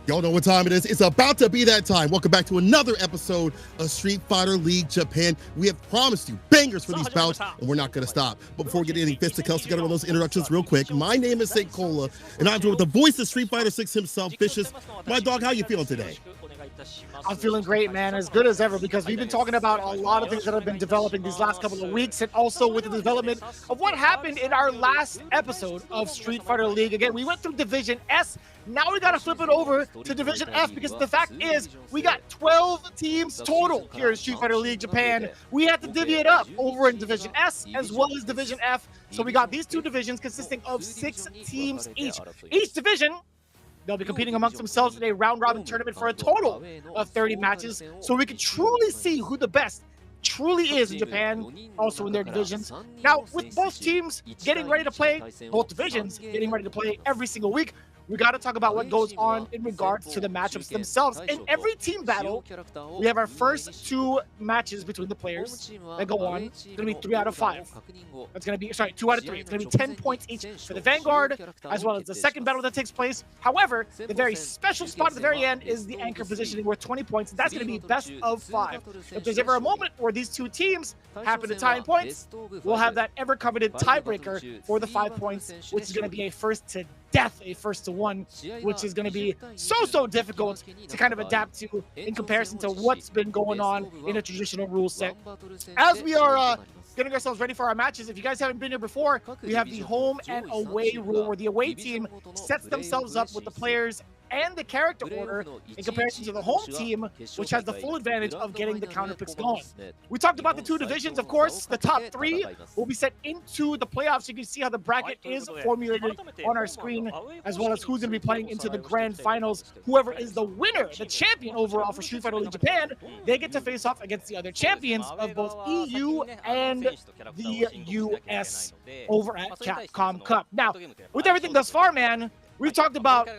Y'all know what time it is. It's about to be that time. Welcome back to another episode of Street Fighter League Japan. We have promised you bangers for these bouts, and we're not going to stop. But before we get any fisticuffs, we got to run those introductions real quick. My name is St. Cola, and I'm joined with the voice of Street Fighter 6 himself, Vicious. My dog, how you feeling today? I'm feeling great, man, as good as ever, because we've been talking about a lot of things that have been developing these last couple of weeks, and also with the development of what happened in our last episode of Street Fighter League. Again, we went through Division S. Now we got to flip it over to Division F, because the fact is we got 12 teams total here in Street Fighter League Japan. We had to divvy it up over in Division S as well as Division F. So we got these two divisions consisting of 6 teams each. Each division, they'll be competing amongst themselves in a round-robin tournament for a total of 30 matches, so we can truly see who the best truly is in Japan, also in their divisions. Now, with both teams getting ready to play, both divisions getting ready to play every single week, we got to talk about what goes on in regards to the matchups themselves. In every team battle, we have our first 2 matches between the players that go on. It's going to be 3 out of 5. That's going to be, sorry, 2 out of 3. It's going to be 10 points each for the Vanguard, as well as the second battle that takes place. However, the very special spot at the very end is the anchor positioning worth 20 points. That's going to be best of 5. If there's ever a moment where these 2 teams happen to tie in points, we'll have that ever-coveted tiebreaker for the 5 points, which is going to be a first to death, a first to 1, which is going to be so difficult to kind of adapt to in comparison to what's been going on in a traditional rule set. As we are getting ourselves ready for our matches, if you guys haven't been here before, we have the home and away rule, where the away team sets themselves up with the players and the character order in comparison to the home team, which has the full advantage of getting the counter picks going. We talked about the 2 divisions, of course. The top 3 will be set into the playoffs. You can see how the bracket is formulated on our screen, as well as who's going to be playing into the grand finals. Whoever is the winner, the champion overall for Street Fighter League Japan, they get to face off against the other champions of both EU and the US over at Capcom Cup. Now, with everything thus far, man, we've talked about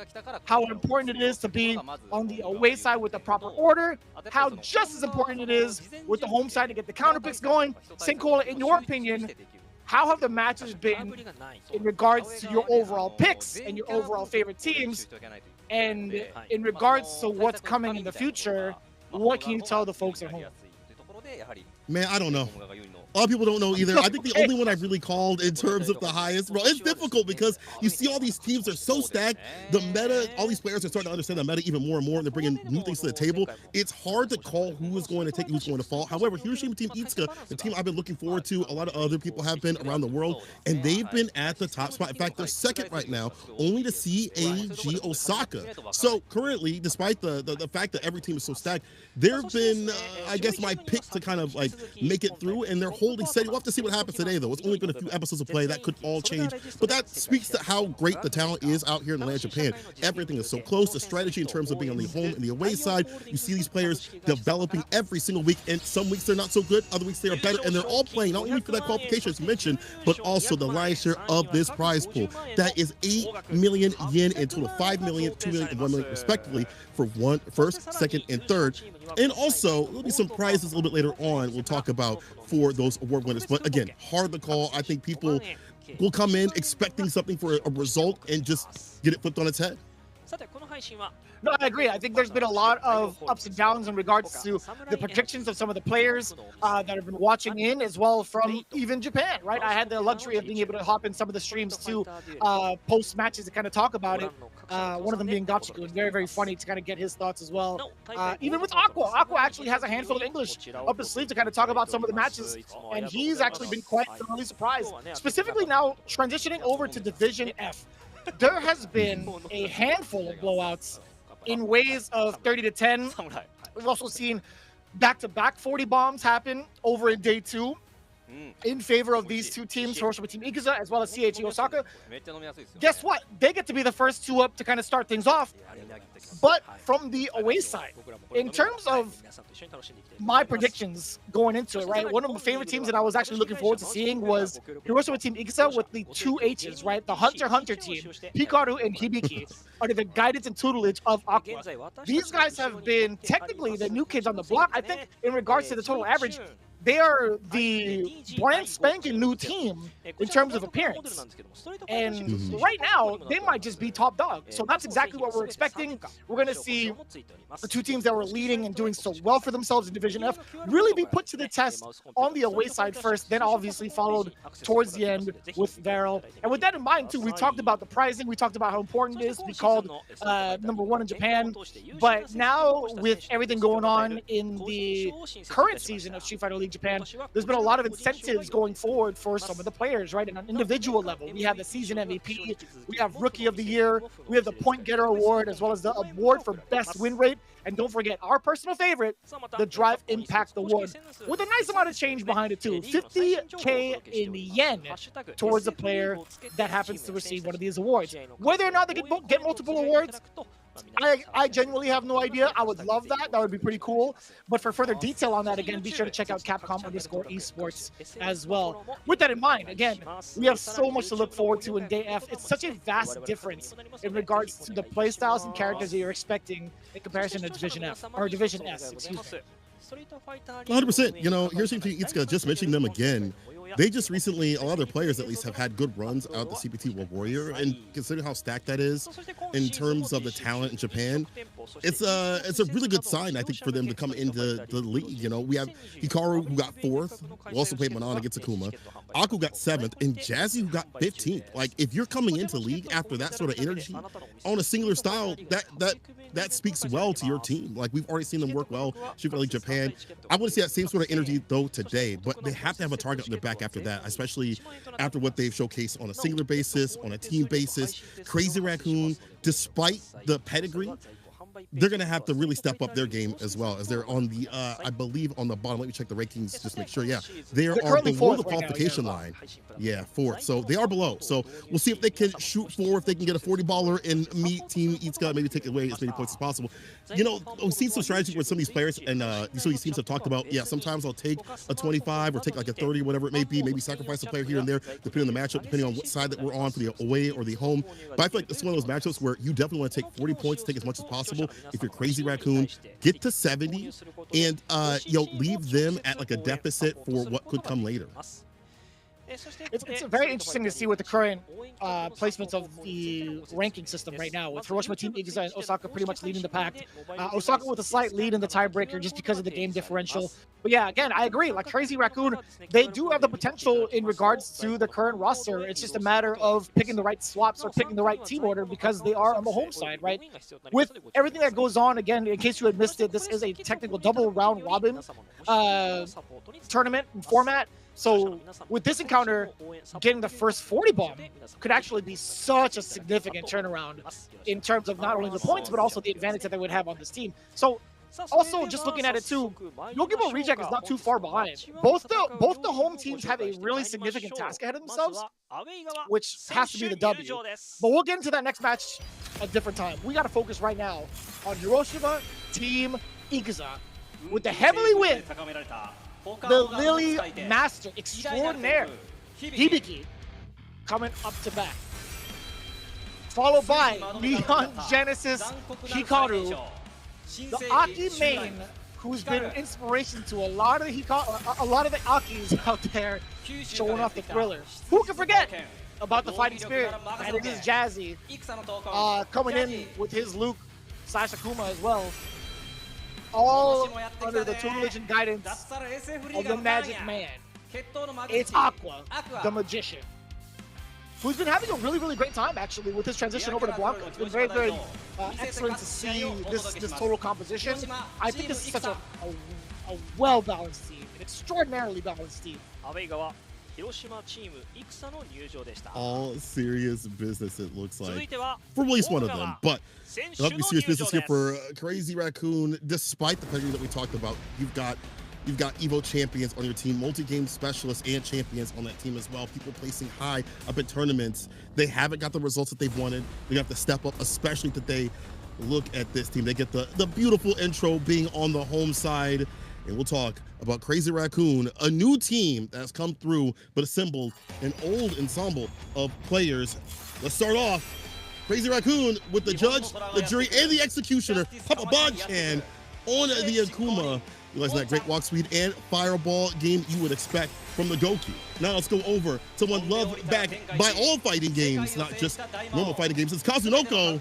how important it is to be on the away side with the proper order, how just as important it is with the home side to get the counter picks going. Senkola, in your opinion, how have the matches been in regards to your overall picks and your overall favorite teams? And in regards to what's coming in the future, what can you tell the folks at home? Man, I don't know. A lot of people don't know either. I think the only one I've really called in terms of the highest, bro, it's difficult because you see all these teams are so stacked. The meta, all these players are starting to understand the meta even more and more, and they're bringing new things to the table. It's hard to call who is going to take, who's going to fall. However, Hiroshima Team Itsuka, the team I've been looking forward to, a lot of other people have been around the world, and they've been at the top spot. In fact, they're second right now, only to CAG Osaka. So currently, despite the fact that every team is so stacked, there have been, I guess, my pick to kind of like make it through, and they're holding steady. We'll have to see what happens today, though. It's only been a few episodes of play. That could all change. But that speaks to how great the talent is out here in the land of Japan. Everything is so close. The strategy in terms of being on the home and the away side, you see these players developing every single week, and some weeks they're not so good, other weeks they are better, and they're all playing not only for that qualification, as you mentioned, but also the lion's share of this prize pool. That is 8 million yen in total, 5 million, 2 million, and 1 million, respectively, for first, second, and third. And also, there'll be some prizes a little bit later on we'll talk about for those award winners. But again, hard to call. I think people will come in expecting something for a result and just get it flipped on its head. No, I agree. I think there's been a lot of ups and downs in regards to the predictions of some of the players that have been watching in, as well from even Japan, right? I had the luxury of being able to hop in some of the streams to post matches to kind of talk about it. One of them being Gachiku. It's very funny to kind of get his thoughts as well. Even with Aqua. Aqua actually has a handful of English up his sleeve to kind of talk about some of the matches, and he's actually been quite thoroughly surprised. Specifically now, transitioning over to Division F. There has been a handful of blowouts in ways of 30 to 10. We've also seen back-to-back 40 bombs happen over in day 2 in favor of these 2 teams, Hiroshima Team Ikuza as well as CAG Osaka. Guess what? They get to be the first 2 up to kind of start things off. But from the away side, in terms of my predictions going into it, right, one of my favorite teams that I was actually looking forward to seeing was Hiroshima Team Ikuza with the 2 H's, right? The Hunter team, Hikaru and Hibiki, under the guidance and tutelage of Aqua. These guys have been technically the new kids on the block. I think in regards to the total average, they are the brand spanking new team in terms of appearance. And right now, they might just be top dog. So that's exactly what we're expecting. We're going to see the two teams that were leading and doing so well for themselves in Division F really be put to the test on the away side first, then obviously followed towards the end with VARREL. And with that in mind, too, we talked about the pricing. We talked about how important it is to be called #1 in Japan. But now, with everything going on in the current season of Street Fighter League Japan, there's been a lot of incentives going forward for some of the players, right? And on an individual level, we have the season MVP, we have Rookie of the Year, we have the Point Getter Award, as well as the award for best win rate. And don't forget, our personal favorite, the Drive Impact Award, with a nice amount of change behind it too. 50K in yen towards a player that happens to receive one of these awards. Whether or not they get multiple awards, I genuinely have no idea. I would love that. That would be pretty cool. But for further detail on that, again, be sure to check out Capcom_esports as well. With that in mind, again, we have so much to look forward to in Day F. It's such a vast difference in regards to the playstyles and characters that you're expecting in comparison to Division F, or Division S, excuse me. 100%. You know, Hiroshima Itsuka, just mentioning them again, they just recently, a lot of their players at least, have had good runs out the CPT World Warrior, and considering how stacked that is in terms of the talent in Japan, it's a really good sign, I think, for them to come into the league. You know, we have Hikaru, who got 4th, who also played Manon against Akuma, Aku got 7th, and Jazzy, who got 15th. Like, if you're coming into league after that sort of energy on a singular style, that speaks well to your team. Like, we've already seen them work well, Street Fighter League Japan. I want to see that same sort of energy, though, today, but they have to have a target on their back after that, especially after what they've showcased on a singular basis, on a team basis. Crazy Raccoon, despite the pedigree, they're going to have to really step up their game as well, as they're on the, I believe, on the bottom. Let me check the rankings, just make sure. Yeah, they are below the qualification line. Yeah, 4th. So they are below. So we'll see if they can shoot for, if they can get a 40-baller and meet Team Itsuka, maybe take away as many points as possible. You know, we've seen some strategy where some of these players and some of these teams have talked about, yeah, sometimes I'll take a 25 or take like a 30, whatever it may be, maybe sacrifice a player here and there, depending on the matchup, depending on what side that we're on for the away or the home. But I feel like it's one of those matchups where you definitely want to take 40 points, take as much as possible. If you're Crazy Raccoon, get to 70 and leave them at like a deficit for what could come later. It's very interesting to see with the current placements of the ranking system right now, with Hiroshima Team Iguza and OSAKA pretty much leading the pack. OSAKA with a slight lead in the tiebreaker just because of the game differential. But yeah, again, I agree. Like Crazy Raccoon, they do have the potential in regards to the current roster. It's just a matter of picking the right swaps or picking the right team order because they are on the home side, right? With everything that goes on, again, in case you had missed it, this is a technical double round robin tournament format. So with this encounter, getting the first 40 bomb could actually be such a significant turnaround in terms of not only the points, but also the advantage that they would have on this team. So also, just looking at it too, Yogibo Reject is not too far behind. Both the home teams have a really significant task ahead of themselves, which has to be the W. But we'll get into that next match at a different time. We got to focus right now on Hiroshima Team Iguza with the heavily win, the Lily Master Extraordinaire, Hibiki, coming up to bat. Followed by Neon Genesis Hikaru, the Aki main, who's been an inspiration to a lot of the Akis out there, showing off the thriller. Who can forget about the fighting spirit? And it is Jazzy coming in with his Luke / Akuma as well. All under the tutelage and guidance of the Magic Man. It's Aqua, the Magician, who's been having a really, really great time, actually, with his transition over to Blanca. It's been very, very excellent to see this total composition. I think this is such a well-balanced team, an extraordinarily balanced team. All serious business, it looks like, for at least one of them. But it'll be serious business here for Crazy Raccoon. Despite the pedigree that we talked about, you've got Evo champions on your team, multi-game specialists and champions on that team as well. People placing high up in tournaments. They haven't got the results that they've wanted. They have to step up, especially today. Look at this team. They get the beautiful intro being on the home side. And we'll talk about Crazy Raccoon, a new team that's come through but assembled an old ensemble of players. Let's start off. Crazy Raccoon with the judge, the jury, and the executioner, Papa Bonchan, on the Akuma. Utilizing that great walk speed and fireball game you would expect from the Goku. Now let's go over to one loved back by all fighting games, not just normal fighting games. It's Kazunoko,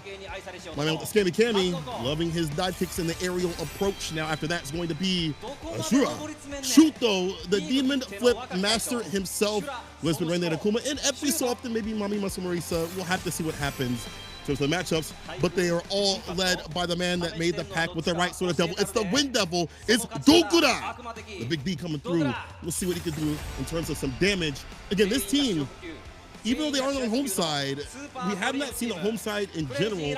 my man with the Scammy Cammy, loving his dive kicks and the aerial approach. Now after that is going to be Ashura. Shuto, the demon flip master himself, who has been running at Akuma. And every so often, maybe Mami Masamarisa, we'll have to see what happens in terms of the matchups, but they are all led by the man that made the pack with the right sort of devil. It's the Wind Devil. It's Gokura. The big D coming through. We'll see what he can do in terms of some damage. Again, this team, even though they aren't on the home side, we have not seen the home side in general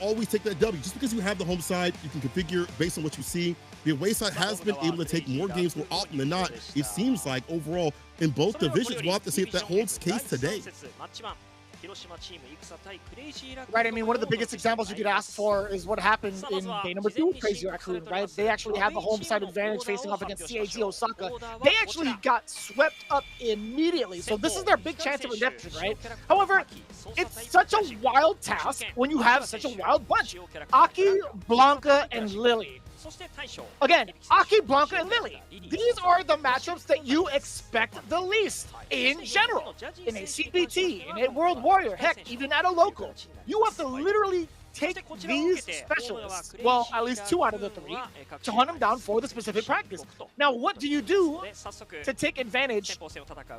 always take that W. Just because you have the home side, you can configure based on what you see. The away side has been able to take more games more often than not. It seems like overall in both divisions. We'll have to see if that holds case today. Right, I mean, one of the biggest examples you could ask for is what happened in day number 2 with Crazy Raccoon, right? They actually had the home side advantage facing off against CAG Osaka. They actually got swept up immediately, so this is their big chance of redemption, right? However, it's such a wild task when you have such a wild bunch. Aki, Blanca, and Lily. Again, Aki, Blanca, and Lily. These are the matchups that you expect the least in general. In a CPT, in a World Warrior, heck, even at a local. You have to literally take these specialists, well, at least 2 out of the 3, to hunt them down for the specific practice. Now, what do you do to take advantage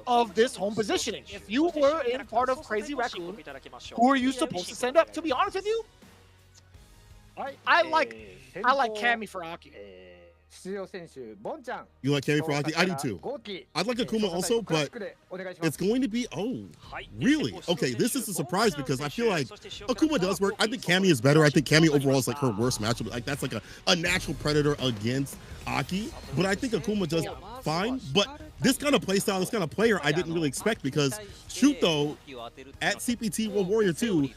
of this home positioning? If you were in part of Crazy Raccoon, who are you supposed to send up? To be honest with you, I like Cammy for Aki. You like Cammy for Aki? I do too. I'd like Akuma also, but it's going to be, oh, really? Okay, this is a surprise because I feel like Akuma does work. I think Cammy is better. I think Cammy overall is like her worst matchup. Like that's like a natural predator against Aki, but I think Akuma does fine. But this kind of play style, this kind of player, I didn't really expect because Shuto at CPT World Warrior 2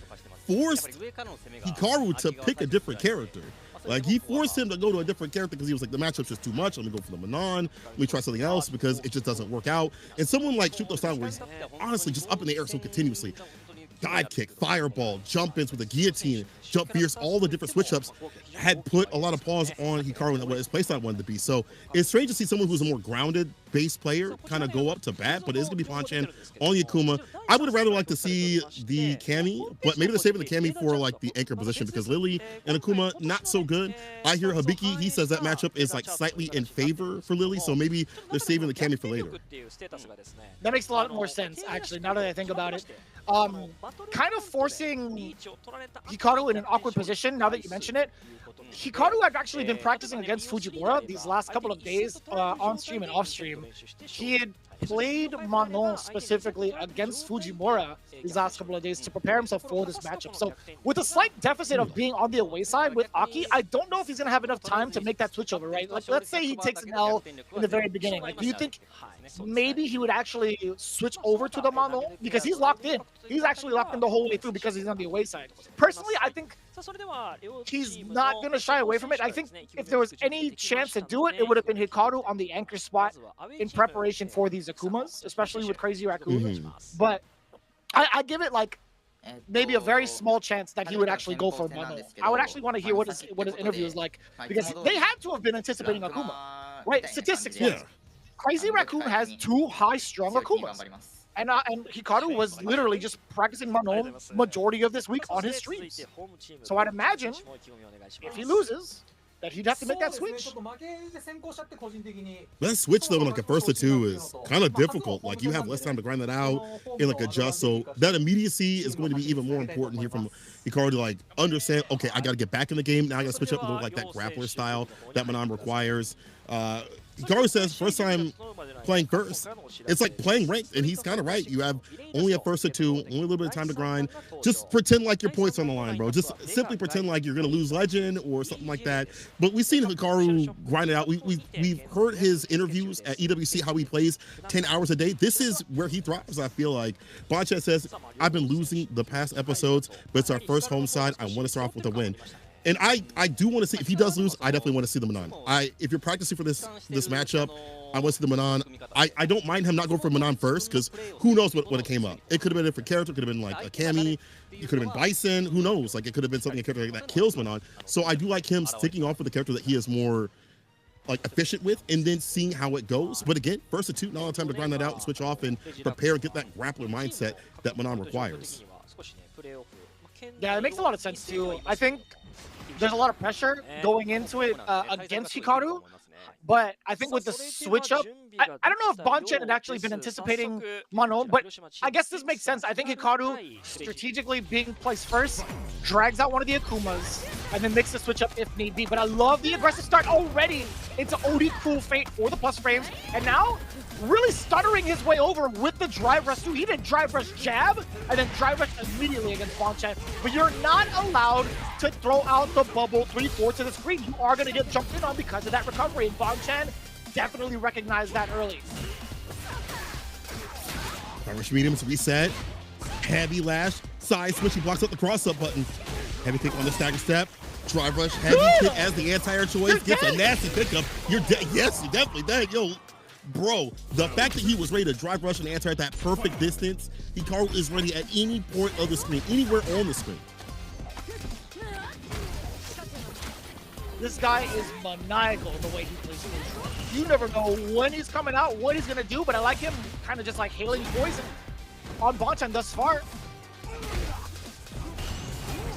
forced Hikaru to pick a different character. Like, he forced him to go to a different character because he was like, the matchup's just too much. Let me go for the Manon. Let me try something else because it just doesn't work out. And someone like Shuto style where he's honestly just up in the air so continuously. Dive kick, fireball, jump-ins with a guillotine, jump fierce, all the different switch-ups had put a lot of pause on Hikaru and what his playstyle wanted to be. So it's strange to see someone who's a more grounded base player kind of go up to bat, but it's going to be Panchan on Yakuma. I would have rather liked to see the Cammy, but maybe they're saving the Cammy for like the anchor position because Lily and Akuma, not so good. I hear Hibiki, he says that matchup is like slightly in favor for Lily, so maybe they're saving the Cammy for later. That makes a lot more sense, actually, now that I think about it. Kind of forcing Hikaru in an awkward position, now that you mention it. Hikaru had actually been practicing against Fujimura these last couple of days on stream and off stream. He had played Manon specifically against Fujimura these last couple of days to prepare himself for this matchup. So with a slight deficit of being on the away side with Aki, I don't know if he's going to have enough time to make that switch over, right? Like, let's say he takes an L in the very beginning. Like, do you think maybe he would actually switch over to the Manon? Because he's locked in. He's actually locked in the whole way through because he's on the away side. Personally, I think he's not going to shy away from it. I think if there was any chance to do it, it would have been Hikaru on the anchor spot in preparation for these Akumas, especially with Crazy Raccoon. But I give it like maybe a very small chance that he would actually go for Manon. I would actually want to hear what his interview is like because they had to have been anticipating Akuma, right? Statistics. Yeah. Crazy Raccoon has 2 high-strung Akumas. And Hikaru was literally just practicing Manon majority of this week on his streams. So I'd imagine if he loses, that he'd have to make that switch. That switch though, in like a first or 2 is kind of difficult. Like you have less time to grind that out and like adjust. So that immediacy is going to be even more important here from Hikaru to like understand, okay, I got to get back in the game. Now I got to switch up to like that grappler style that Manon requires. Hikaru says first time playing first, it's like playing ranked, and he's kind of right. You have only a first or 2, only a little bit of time to grind. Just pretend like your points on the line, bro. Just simply pretend like you're gonna lose Legend or something like that. But we've seen Hikaru grind it out. We've heard his interviews at EWC how he plays 10 hours a day. This is where he thrives. I feel like Bonchet says I've been losing the past episodes, but it's our first home side. I want to start off with a win. And I do want to see, if he does lose, I definitely want to see the Manon. If you're practicing for this matchup, I want to see the Manon. I don't mind him not going for Manon first, because who knows what it came up. It could have been a different character. It could have been like a Cammy. It could have been Bison. Who knows? Like, it could have been something, a character that kills Manon. So I do like him sticking off with the character that he is more like efficient with, and then seeing how it goes. But again, first to two, not a lot of time to grind that out and switch off and prepare and get that grappler mindset that Manon requires. Yeah, it makes a lot of sense too. I think there's a lot of pressure going into it against Hikaru, but I think with the switch up, I don't know if Bonchen had actually been anticipating Manon, but I guess this makes sense. I think Hikaru, strategically being placed first, drags out one of the Akumas, and then makes the switch up if need be. But I love the aggressive start already into OD Cool Fate for the plus frames, and now really stuttering his way over with the drive rush too. He did drive rush jab, and then drive rush immediately against Bonchen. But you're not allowed to throw out the bubble 3-4 to the screen. You are going to get jumped in on because of that recovery, and Bonchen definitely recognized that early. Rush mediums reset, heavy lash, side switch, he blocks up the cross-up button. Heavy kick on the stagger step, drive rush, heavy kick as the anti-air choice, gets a nasty pickup. You're dead. Yes, you're definitely dead. Yo, bro, the fact that he was ready to drive rush and anti-air at that perfect distance, Hikaru is ready at any point of the screen, anywhere on the screen. This guy is maniacal the way he plays neutral. You never know when he's coming out, what he's gonna do, but I like him kind of just like hailing poison on Bonchen thus far.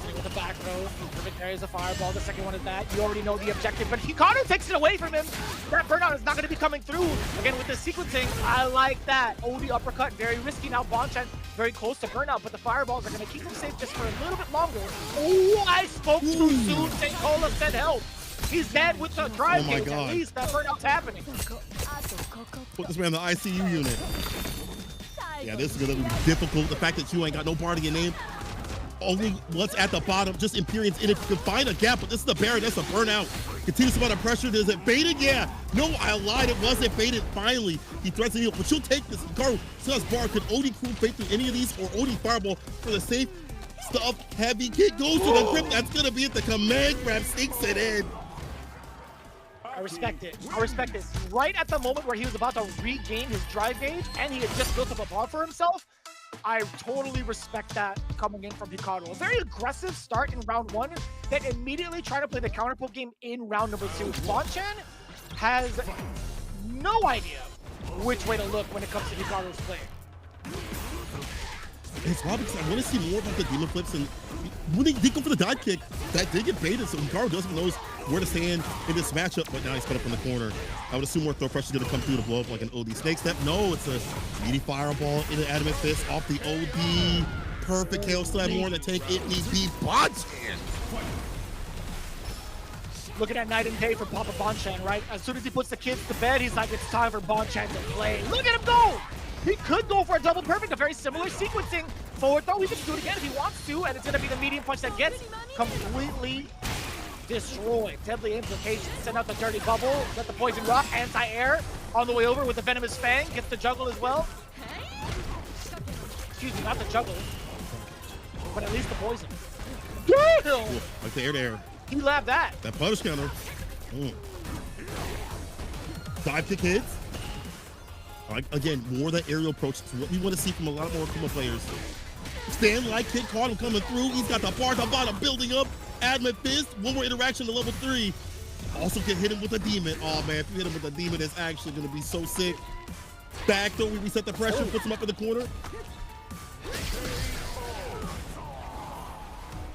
With the back row, perfect there is a fireball. The second one is that. You already know the objective, but Hikaru takes it away from him. That burnout is not going to be coming through. Again, with the sequencing, I like that. OD uppercut, very risky. Now Bonchen very close to burnout, but the fireballs are going to keep him safe just for a little bit longer. Oh, I spoke too soon. St. Cola said help. He's dead with the drive gauge. At least that burnout's happening. Put this man in the ICU unit. Yeah, this is going to be difficult. The fact that you ain't got no bar to your name. Only what's at the bottom, just Imperium's in it. You can find a gap, but this is the Baron, that's a burnout. Continuous amount of pressure. Is it baited? Yeah. No, I lied. It wasn't baited. Finally, he threats the heal, but you'll take this. Hikaru still has bar. Could OD Cool Fate through any of these or OD Fireball for the safe stuff? Heavy kick goes to the grip. That's going to be it. The command grab sneaks it in. I respect it. I respect it. Right at the moment where he was about to regain his drive gauge and he had just built up a bar for himself, I totally respect that coming in from Hikaru. A very aggressive start in round one, then immediately trying to play the counter poke game in round number two. Bonchen has no idea which way to look when it comes to Hikaru's play. It's wild because I want to see more about the demon flips, and when they go for the dive kick, that did get baited, so Hikaru doesn't know where to stand in this matchup, but now he's put up in the corner. I would assume more throw pressure is going to come through to blow up like an OD snake step. No, it's a meaty fireball in an adamant fist off the OD. Perfect KO slam, more than take it need be Bonchen. Looking at night and day for Papa Bonchen, right? As soon as he puts the kids to bed, he's like, it's time for Bonchen to play. Look at him go! He could go for a double perfect, a very similar sequencing forward throw. He can do it again if he wants to, and it's going to be the medium punch that gets completely destroyed. Deadly implications. Send out the dirty bubble, let the poison rock, anti-air on the way over with the venomous fang. Gets the juggle as well. Excuse me, not the juggle, but at least the poison. Damn! Like the air to air. He labbed that. That punish counter. Dive kick hits. Again, more that aerial approach to what we want to see from a lot more Akuma players. Stand like kick, caught him coming through. He's got the bar to bottom building up. Adamant fist, one more interaction to level 3. Also can hit him with a demon. Oh man, if you hit him with a demon, it's actually going to be so sick. Back though, we reset the pressure, puts him up in the corner.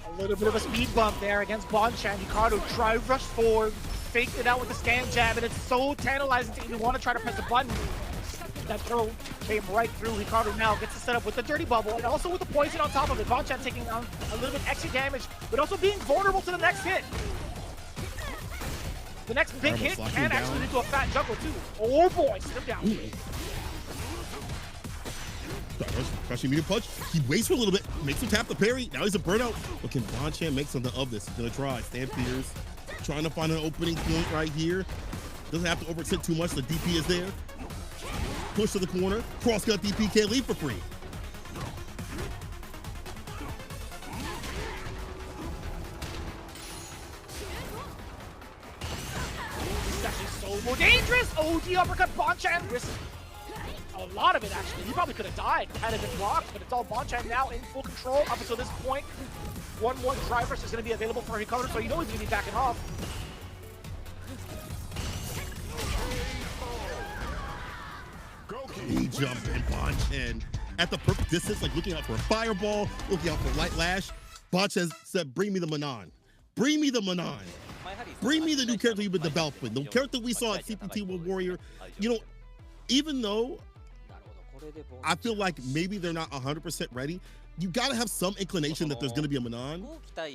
A little bit of a speed bump there against Bonchen. Hikaru drive rush forward, faked it out with the stand jab, and it's so tantalizing to even want to try to press the button. That throw came right through. Hikaru now gets to set up with the dirty bubble and also with the poison on top of it. Bonchen taking on a little bit extra damage, but also being vulnerable to the next hit. The next big hit can actually lead to a fat juggle too. Oh boy, sit him down. Crushing medium punch. He waits for a little bit, makes him tap the parry. Now he's a burnout. But can Bonchen make something of this? He's gonna try. Stand fierce, trying to find an opening point right here. Doesn't have to overextend too much. The DP is there. Push to the corner. Cross-cut DP can't leave for free. This is actually so more dangerous. OD uppercut. Bonchen risks a lot of it, actually. He probably could have died had it been blocked, but it's all Bonchen now in full control up until this point. One more drive rush is going to be available for Hikaru, so you know he's going to be backing off. He jumped and Bonchan at the perfect distance, like looking out for a fireball, looking out for light lash. Bonchan said, bring me the Manon. Bring me the Manon. Bring me the new character you've been developing. The character we saw at CPT World Warrior. You know, even though I feel like maybe they're not 100% ready, you got to have some inclination that there's going to be a Manon.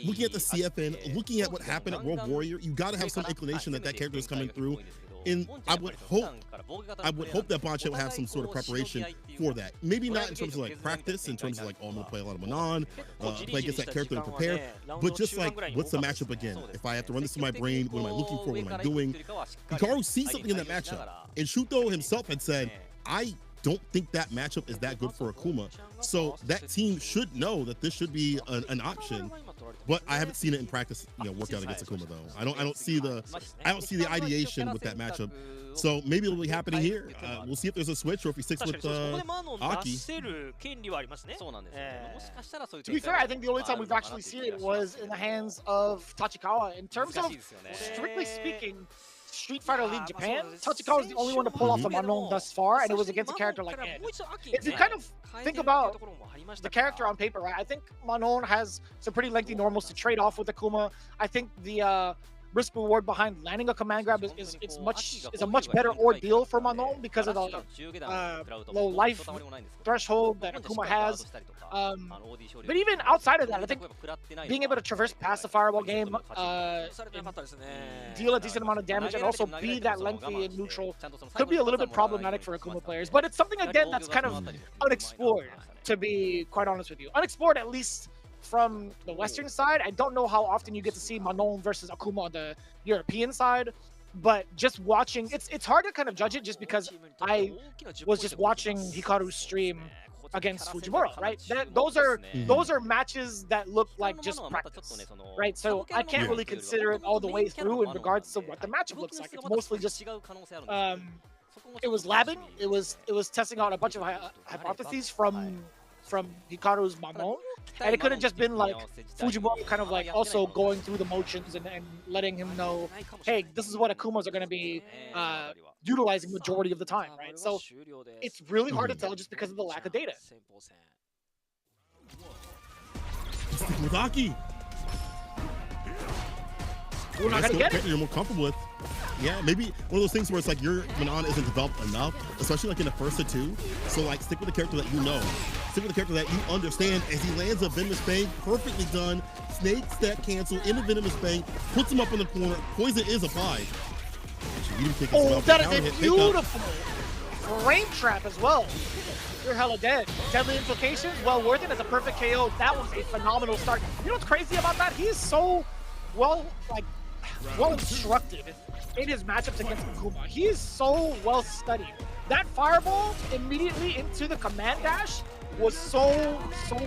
Looking at the CFN, looking at what happened at World Warrior, you got to have some inclination that that character is coming through. And I would hope that Bonchan will have some sort of preparation for that. Maybe not in terms of like practice, in terms of like, oh, I'm going to play a lot of Manon, play against that character and prepare, but just like, what's the matchup again? If I have to run this to my brain, what am I looking for? What am I doing? Hikaru sees something in that matchup. And Shuto himself had said, I don't think that matchup is that good for Akuma. So that team should know that this should be an option. But I haven't seen it in practice, work out against Akuma though. I don't see the ideation with that matchup. So maybe it'll be happening here. We'll see if there's a switch or if he sticks with Aki. To be fair, I think the only time we've actually seen it was in the hands of Tachikawa. In terms of, strictly speaking, Street Fighter League Japan, Tachikawa is the only one to pull off the Manon thus far, and it was against a character like Ed. If you kind of think about the character on paper, right, I think Manon has some pretty lengthy normals to trade off with Akuma. I think the risk reward behind landing a command grab is a much better ordeal for Manon because of the low life threshold that Akuma has. But even outside of that, I think being able to traverse past the fireball game, deal a decent amount of damage, and also be that lengthy and neutral could be a little bit problematic for Akuma players. But it's something, again, that's kind of unexplored, to be quite honest with you. Unexplored, at least from the Western side. I don't know how often you get to see Manon versus Akuma on the European side, but just watching, it's hard to kind of judge it just because I was just watching Hikaru's stream against Fujimura, right? Those are matches that look like just practice, right? So I can't really consider it all the way through in regards to what the matchup looks like. It's mostly just it was labbing. It was testing out a bunch of hypotheses from Hikaru's Manon, and it could have just been like Fujimura kind of like also going through the motions and letting him know, hey, this is what Akumas are going to be utilizing majority of the time, right? So it's really hard to tell just because of the lack of data. With Aki, we're not going to get it. You're more comfortable with. Yeah, maybe one of those things where it's like your Manon isn't developed enough, especially like in the first or two. So like stick with the character that you know. Stick with the character that you understand. As he lands a Venomous Fang, perfectly done. Snake step cancel into Venomous Fang, puts him up in the corner. Poison is applied. Oh, that is a beautiful frame trap as well. You're hella dead. Deadly implications, well worth it as a perfect KO. That was a phenomenal start. You know what's crazy about that? He is so well instructed in his matchups against Akuma. He is so well studied. That fireball immediately into the command dash was so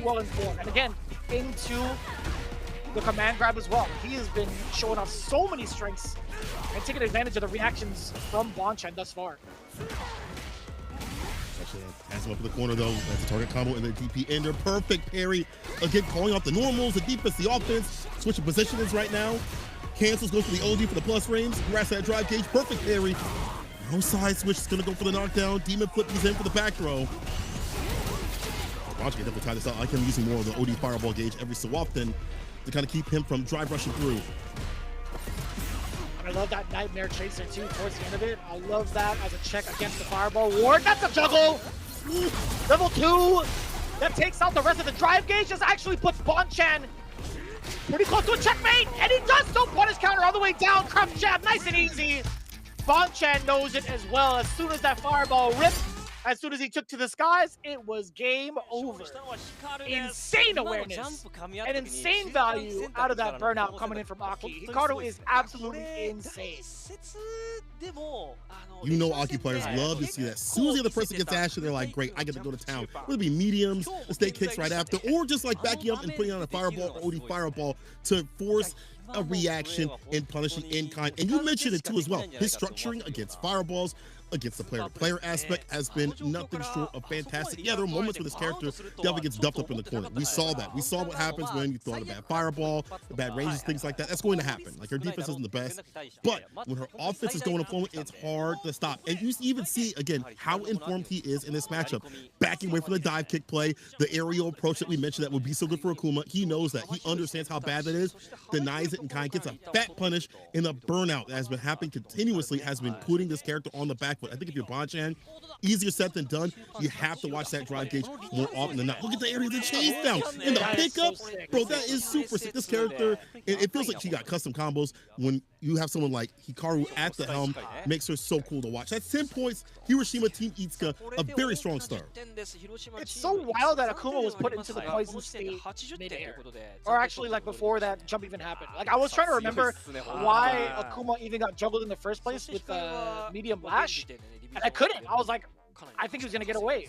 well informed. And again, into the command grab as well. He has been showing off so many strengths and taking advantage of the reactions from Bonchan thus far. Pass him up in the corner though. That's a target combo and the DP ender. Perfect parry. Again, calling off the normals, the defense, the offense. Switching positions right now. Cancels, goes for the OD for the plus frames. Grabs that drive gauge. Perfect parry. No side switch. Is going to go for the knockdown. Demon flip. He's in for the back throw. Bonchan can definitely tie this out. I like him using more of the OD fireball gauge every so often to kind of keep him from drive rushing through. I love that Nightmare Chaser too towards the end of it. I love that as a check against the fireball ward. That's a juggle! Level 2! That takes out the rest of the drive gauge. Just actually puts Bonchan pretty close to a checkmate! And he does so! Punish counter all the way down. Crump jab, nice and easy. Bonchan knows it as well. As soon as that fireball ripped, as soon as he took to the skies, it was game over. Insane awareness and insane value out of that burnout coming in from Aki. Hikaru is absolutely insane. You know Aki players love to see that. As soon as the other person gets action, they're like, great, I get to go to town. Whether it be mediums, the stake kicks right after, or just like backing up and putting on a fireball or OD fireball to force a reaction and punishing in kind. And you mentioned it too as well. His structuring against fireballs, against the player. The player aspect has been nothing short of fantastic. Yeah, there were moments where this character definitely gets dumped up in the corner. We saw that. We saw what happens when you throw out a bad fireball, the bad ranges, things like that. That's going to happen. Like, her defense isn't the best, but when her offense is going to flow, it's hard to stop. And you even see, again, how informed he is in this matchup. Backing away from the dive kick play, the aerial approach that we mentioned that would be so good for Akuma. He knows that. He understands how bad that is, denies it, and kind of gets a fat punish. And the burnout that has been happening continuously has been putting this character on the back foot. I think if you're Bonchan, easier said than done. You have to watch that drive gauge more often than not. Look at the area of the chase down and the pickup. Bro, that is super sick. This character, it feels like she got custom combos when you have someone like Hikaru at the helm. Makes her so cool to watch. That's 10 points. Hiroshima Team Itsuka, a very strong start. It's so wild that Akuma was put into the poison state mid-air. Or actually, like, before that jump even happened. Like, I was trying to remember why Akuma even got juggled in the first place with medium lash, and I couldn't. I was like, I think he was going to get away.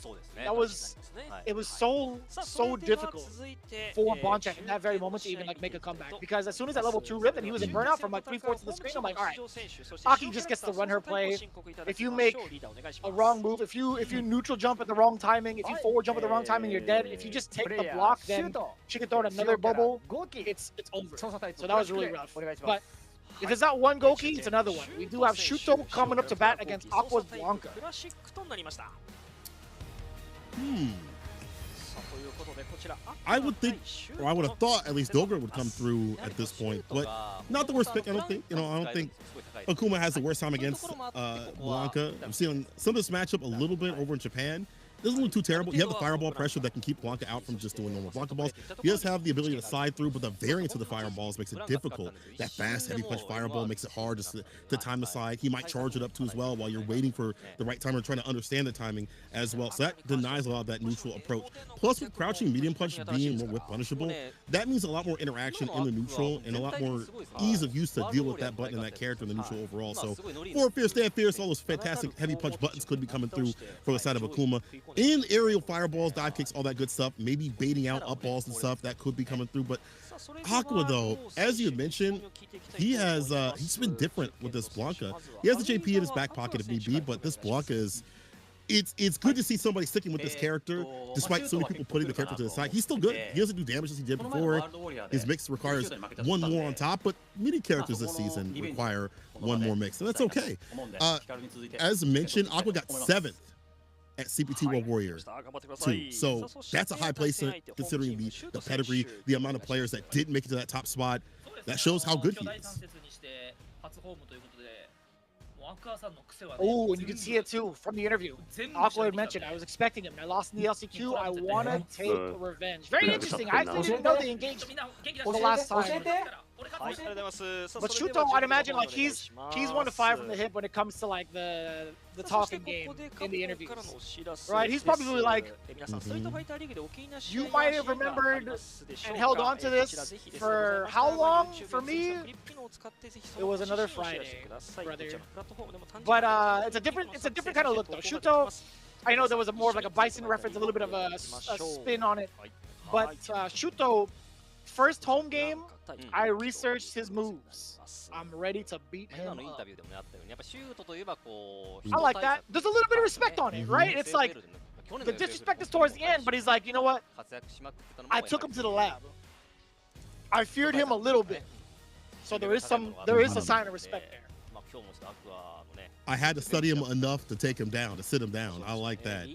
It was so difficult for Bonchan in that very moment to even, like, make a comeback, because as soon as that level 2 ripped and he was in burnout from like 3/4 of the screen, I'm like, all right, Aki just gets to run her play. If you make a wrong move, if you neutral jump at the wrong timing, if you forward jump at the wrong timing, you're dead. If you just take the block, then she can throw in another bubble. It's over. So that was really rough. But if it's not one Goki, it's another one. We do have Shuto coming up to bat against Aqua's Blanca. I would think, or I would have thought, at least Dogra would come through at this point, but not the worst pick. I don't think Akuma has the worst time against Blanca. I'm seeing some of this matchup a little bit over in Japan. Doesn't look too terrible. You have the fireball pressure that can keep Blanca out from just doing normal Blanca balls. He does have the ability to slide through, but the variance of the fireballs makes it difficult. That fast, heavy punch fireball makes it hard just to time the slide. He might charge it up too as well while you're waiting for the right time or trying to understand the timing as well. So that denies a lot of that neutral approach. Plus, with crouching medium punch being more whip punishable, that means a lot more interaction in the neutral and a lot more ease of use to deal with that button and that character in the neutral overall. So, forward fierce, stand fierce, all those fantastic heavy punch buttons could be coming through from the side of Akuma. In aerial fireballs, dive kicks, all that good stuff, maybe baiting out up balls and stuff that could be coming through. But Aqua, though, as you mentioned, he's been different with this Blanca. He has the JP in his back pocket if need be, but this Blanca is it's good to see somebody sticking with this character despite so many people putting the character to the side. He's still good. He doesn't do damage as he did before. His mix requires one more on top, but many characters this season require one more mix, and that's okay. As mentioned, Aqua got 7th at CPT World Warrior 2. So that's a high placement considering the pedigree, the amount of players that didn't make it to that top spot. That shows how good he is. Oh, and you can see it too from the interview. Aqua had mentioned, I was expecting him. I lost in the LCQ. I want to take revenge. Very interesting. I actually didn't know they engaged for the last time. But Shuto, I'd imagine, like, he's 1 to 5 from the hip when it comes to, like, the talking game in the interviews, right? He's probably like, you might have remembered and held on to this for how long? For me, it was another Friday, brother. But it's a different kind of look though. Shuto, I know there was more of like a Bison reference, a little bit of a spin on it, but Shuto, first home game, I researched his moves. I'm ready to beat him up. I like that. There's a little bit of respect on it, right? It's like, the disrespect is towards the end, but he's like, you know what? I took him to the lab. I feared him a little bit. So there is a sign of respect there. I had to study him enough to take him down, to sit him down. I like that.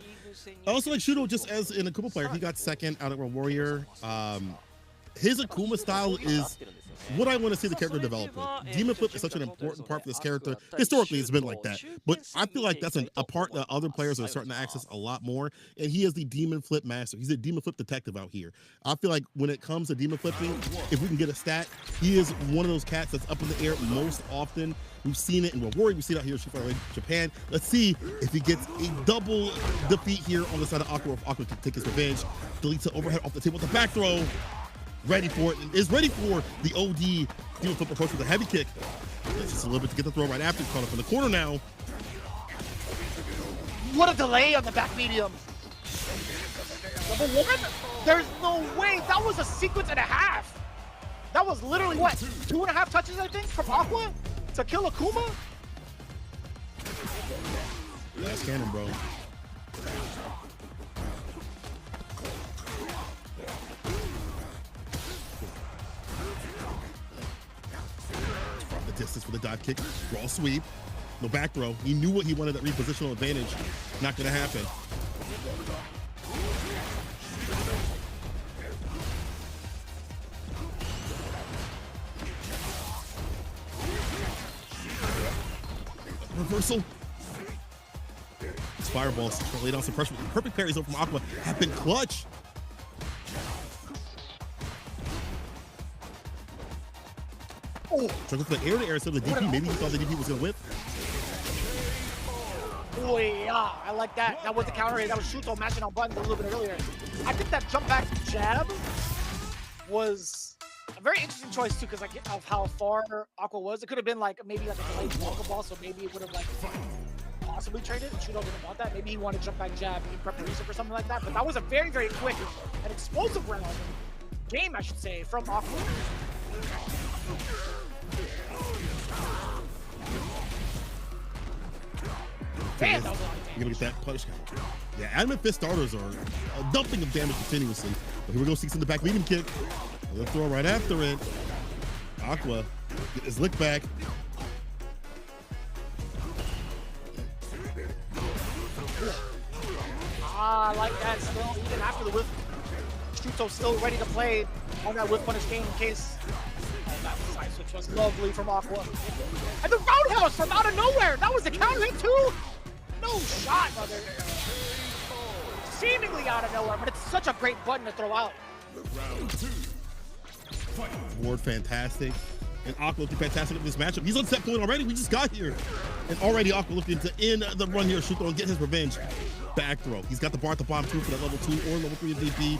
I also like Shuto just as an Akuma player. He got 2nd out at World Warrior. His Akuma style is what I want to see the character develop with. Demon Flip is such an important part for this character. Historically, it's been like that. But I feel like that's a part that other players are starting to access a lot more. And he is the Demon Flip master. He's a Demon Flip detective out here. I feel like when it comes to Demon Flipping, if we can get a stat, he is one of those cats that's up in the air most often. We've seen it in World Warrior. We see it out here in Japan. Let's see if he gets a double defeat here on the side of Aqua. If Aqua can take his revenge. Deletes it overhead off the table with the back throw. Ready for it. Is ready for the OD Demon Flip approach with a heavy kick. It's just a little bit to get the throw right after. He's caught up in the corner now. What a delay on the back medium. Number 1? There's no way. That was a sequence and a half. That was literally, what, 2.5 touches, I think, from Aqua to kill Akuma? Last cannon, bro. From the distance for the dive kick. Raw sweep. No back throw. He knew what he wanted, that repositional advantage. Not going to happen. Reversal. His fireballs lay down some pressure. Perfect parries over from Aqua have been clutch. Oh, struggle for the air to air instead of the DP. Maybe he thought the DP was going to whip. Oh, yeah, I like that. That was the counter. That was Shuto matching on buttons a little bit earlier. I think that jump back jab was a very interesting choice too, because like of how far Aqua was. It could have been like maybe like a delayed Pokeball, so maybe it would have like possibly traded. Shuto didn't want that. Maybe he wanted jump back jab in preparation for something like that. But that was a very, very quick and explosive round game, I should say, from Aqua. Damn, that was a lot of damage. You're gonna get that punish counter. Yeah, adamant fist starters are dumping of damage continuously. But here we go, seeks in the back medium kick. They'll throw right after it. Aqua get his lick back. I like that still, even after the whiff. Shuto still ready to play on that whiff punish game in case. Oh, that side switch was lovely from Aqua. And the roundhouse from out of nowhere! That was the counter hit too! No shot, brother. Seemingly out of nowhere, but it's such a great button to throw out. Ward fantastic. And Aqua looking fantastic in this matchup. He's on set point already. We just got here. And already Aqua looking to end the run here. Shuto and get his revenge. Back throw. He's got the bar at the bottom too for that level 2 or level 3 of DP.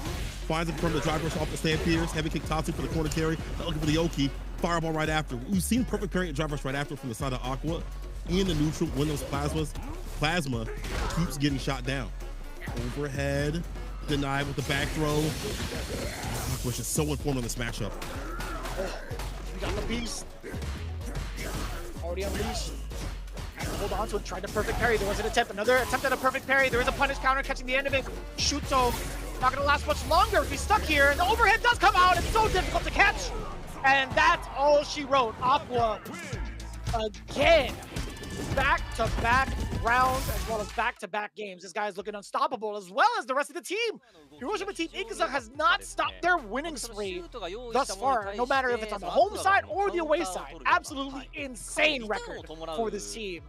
Finds him from the drive rush off the stand pierce. Heavy kick Tatsu for the corner carry. Not looking for the Oki. Fireball right after. We've seen perfect parry and drive rush right after from the side of Aqua. In the neutral, when those plasma keeps getting shot down. Overhead. Denied with the back throw. Aqua's just so informed on this matchup. We got the beast. Already unleashed. Hold on to it, tried the perfect parry. There was an attempt, another attempt at a perfect parry. There is a punish counter catching the end of it. Shuto not gonna last much longer if he's stuck here. And the overhead does come out. It's so difficult to catch. And that's all she wrote. Aqua again. Back-to-back rounds as well as back-to-back games. This guy is looking unstoppable as well as the rest of the team. Hiroshima Team Ikuza has not stopped their winning spree thus far, no matter if it's on the home side or the away side. Absolutely insane record for this team.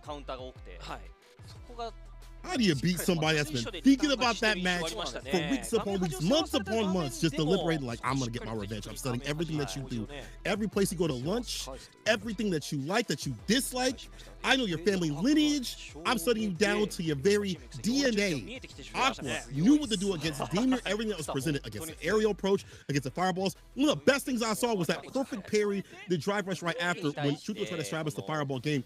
How do you beat somebody that's been thinking about that match for weeks upon weeks, months upon months, just deliberating like, I'm going to get my revenge. I'm studying everything that you do. Every place you go to lunch, everything that you like, that you dislike. I know your family lineage. I'm studying you down to your very DNA. Aqua knew what to do against Demir, everything that was presented against the aerial approach, against the fireballs. One of the best things I saw was that perfect parry, the drive rush right after when Shuto tried to establish the fireball game.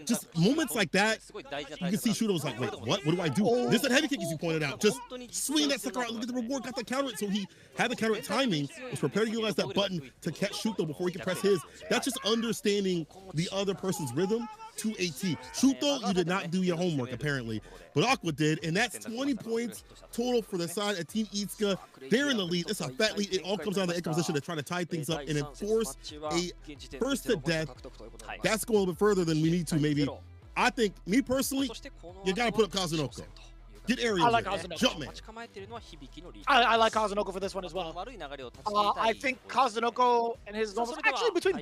Just moments like that, you can see Shuto was like, wait, what? What do I do? There's that heavy kick, as you pointed out. Just swing that sucker out, look at the reward, got the counter. So he had the counter at timing, was prepared to utilize that button to catch Shuto before he could press his. That's just understanding the other person's rhythm to a T. Shuto, you did not do your homework, apparently. But Aqua did, and that's 20 points total for the side of Team Itsuka. They're in the lead. It's a fat lead. It all comes down to the position to try to tie things up and enforce a first to death. That's going a little bit further than we need to, maybe. I think, me personally, you got to put up Kazunoko. Get aerial. I like Kazunoko. Jumpman. I like Kazunoko for this one as well. I think Kazunoko and his normals, actually between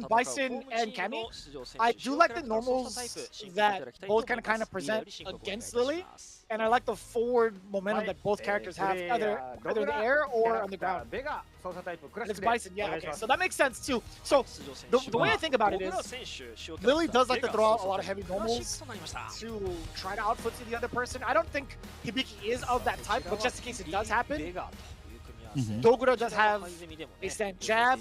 Bison and Cammy, I do like the normals that both kind of present against Lily. And I like the forward momentum that both characters have, either in the air or on the ground. And it's Bison, yeah, okay. So that makes sense too. So the way I think about it is, Lily does like to throw out a lot of heavy normals to try to outfoot the other person. I don't think Hibiki is of that type, but just in case it does happen, Dogura does have a stand jab,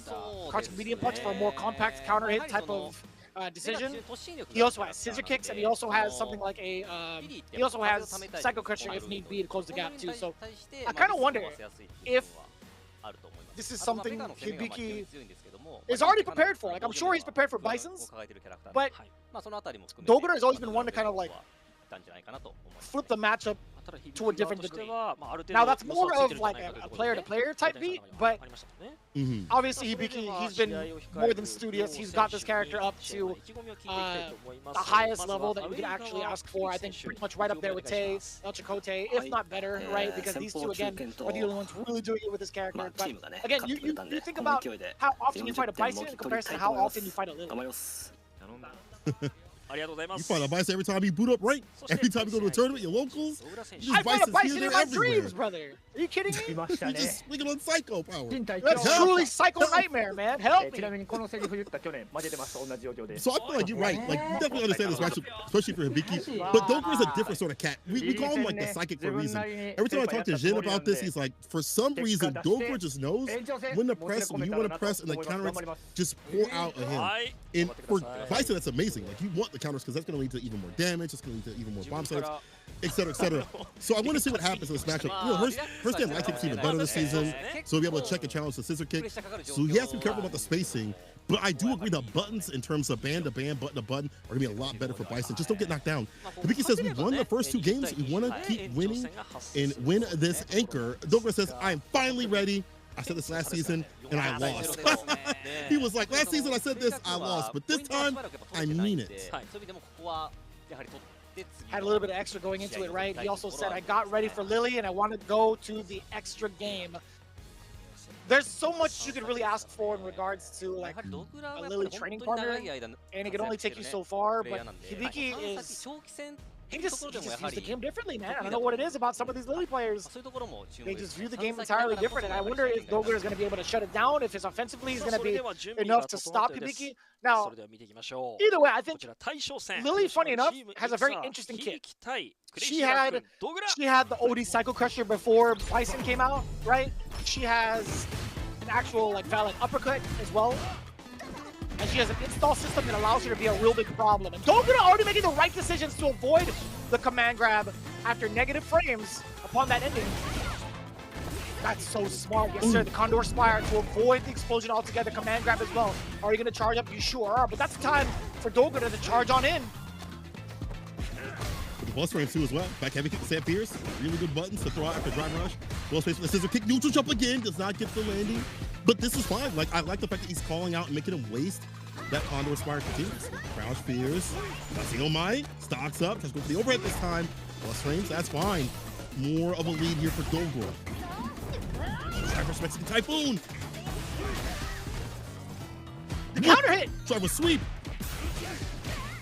crouching medium punch for a more compact counter hit type of decision. He also has scissor kicks, and he also has something like a he also has psycho crushing if need be to close the gap too. So I kind of wonder if this is something Hibiki is already prepared for. Like, I'm sure he's prepared for Bisons, but Dogura has always been one to kind of like flip the matchup to a different degree. Now that's more of like a player-to-player type beat, but obviously he's been more than studious. He's got this character up to the highest level that you could actually ask for. I think pretty much right up there with Tay, El Chicote, if not better, right? Because these two, again, are the only ones really doing it with this character. But again, you think about how often you fight a Bison in comparison to how often you fight a Lily. You fight a Bison every time you boot up rank. Every time you go to a tournament, your locals. I fight a Bison in my dreams, brother. Are you kidding me? You're just swinging on Psycho power. That's truly Psycho Nightmare, man. Help me. So I feel like you're right. Like, you definitely understand this matchup, especially for Hibiki. But Dogura's a different sort of cat. We call him like the psychic for a reason. Every time I talk to Jin about this, he's like, for some reason, Dogura just knows when to press, when you want to press, and the counter just pour out of him. And for Bison, that's amazing. Like, you want the counters because that's going to lead to even more damage. It's going to lead to even more bomb setups, etc., etc. So I want to see what happens in this matchup. You know, her stand light kick's even better this season, so we'll be able to check and challenge the scissor kick. So he has to be careful about the spacing. But I do agree the buttons in terms of band to band, button to button are going to be a lot better for Bison. Just don't get knocked down. Hibiki says we won the first 2 games. We want to keep winning and win this anchor. Dogura says, I'm finally ready. I said this last season, and I lost. He was like, last season I said this, I lost. But this time, I mean it. Had a little bit of extra going into it, right? He also said, I got ready for Lily, and I want to go to the extra game. There's so much you could really ask for in regards to like a Lily training partner, and it can only take you so far, but Hibiki is... He just views the game differently, man. I don't know what it is about some of these Lily players. They just view the game entirely different, and I wonder if Dogura is going to be able to shut it down, if his offensively is going to be enough to stop Hibiki. Now, either way, I think Lily, funny enough, has a very interesting kick. She had the OD Psycho Crusher before Bison came out, right? She has an actual like valid uppercut as well. And she has an install system that allows her to be a real big problem. And Dogura already making the right decisions to avoid the command grab after negative frames upon that ending. That's so smart. Yes, sir. The Condor Spire to avoid the explosion altogether. Command grab as well. Are you going to charge up? You sure are. But that's the time for Dogura to charge on in. With the bus frames too as well. Back heavy kick to Sam Pierce. Really good buttons to throw out after drive rush. Well space for the scissor kick. Neutral jump again. Does not get the landing. But this is fine. Like, I like the fact that he's calling out and making him waste that Condor Spire continues. Crouch fears. Nothing on mine. Stocks up. Just go for the overhead this time. Plus frames. That's fine. More of a lead here for Dogura. Driver Mexican Typhoon. The counter hit. Driver sweep.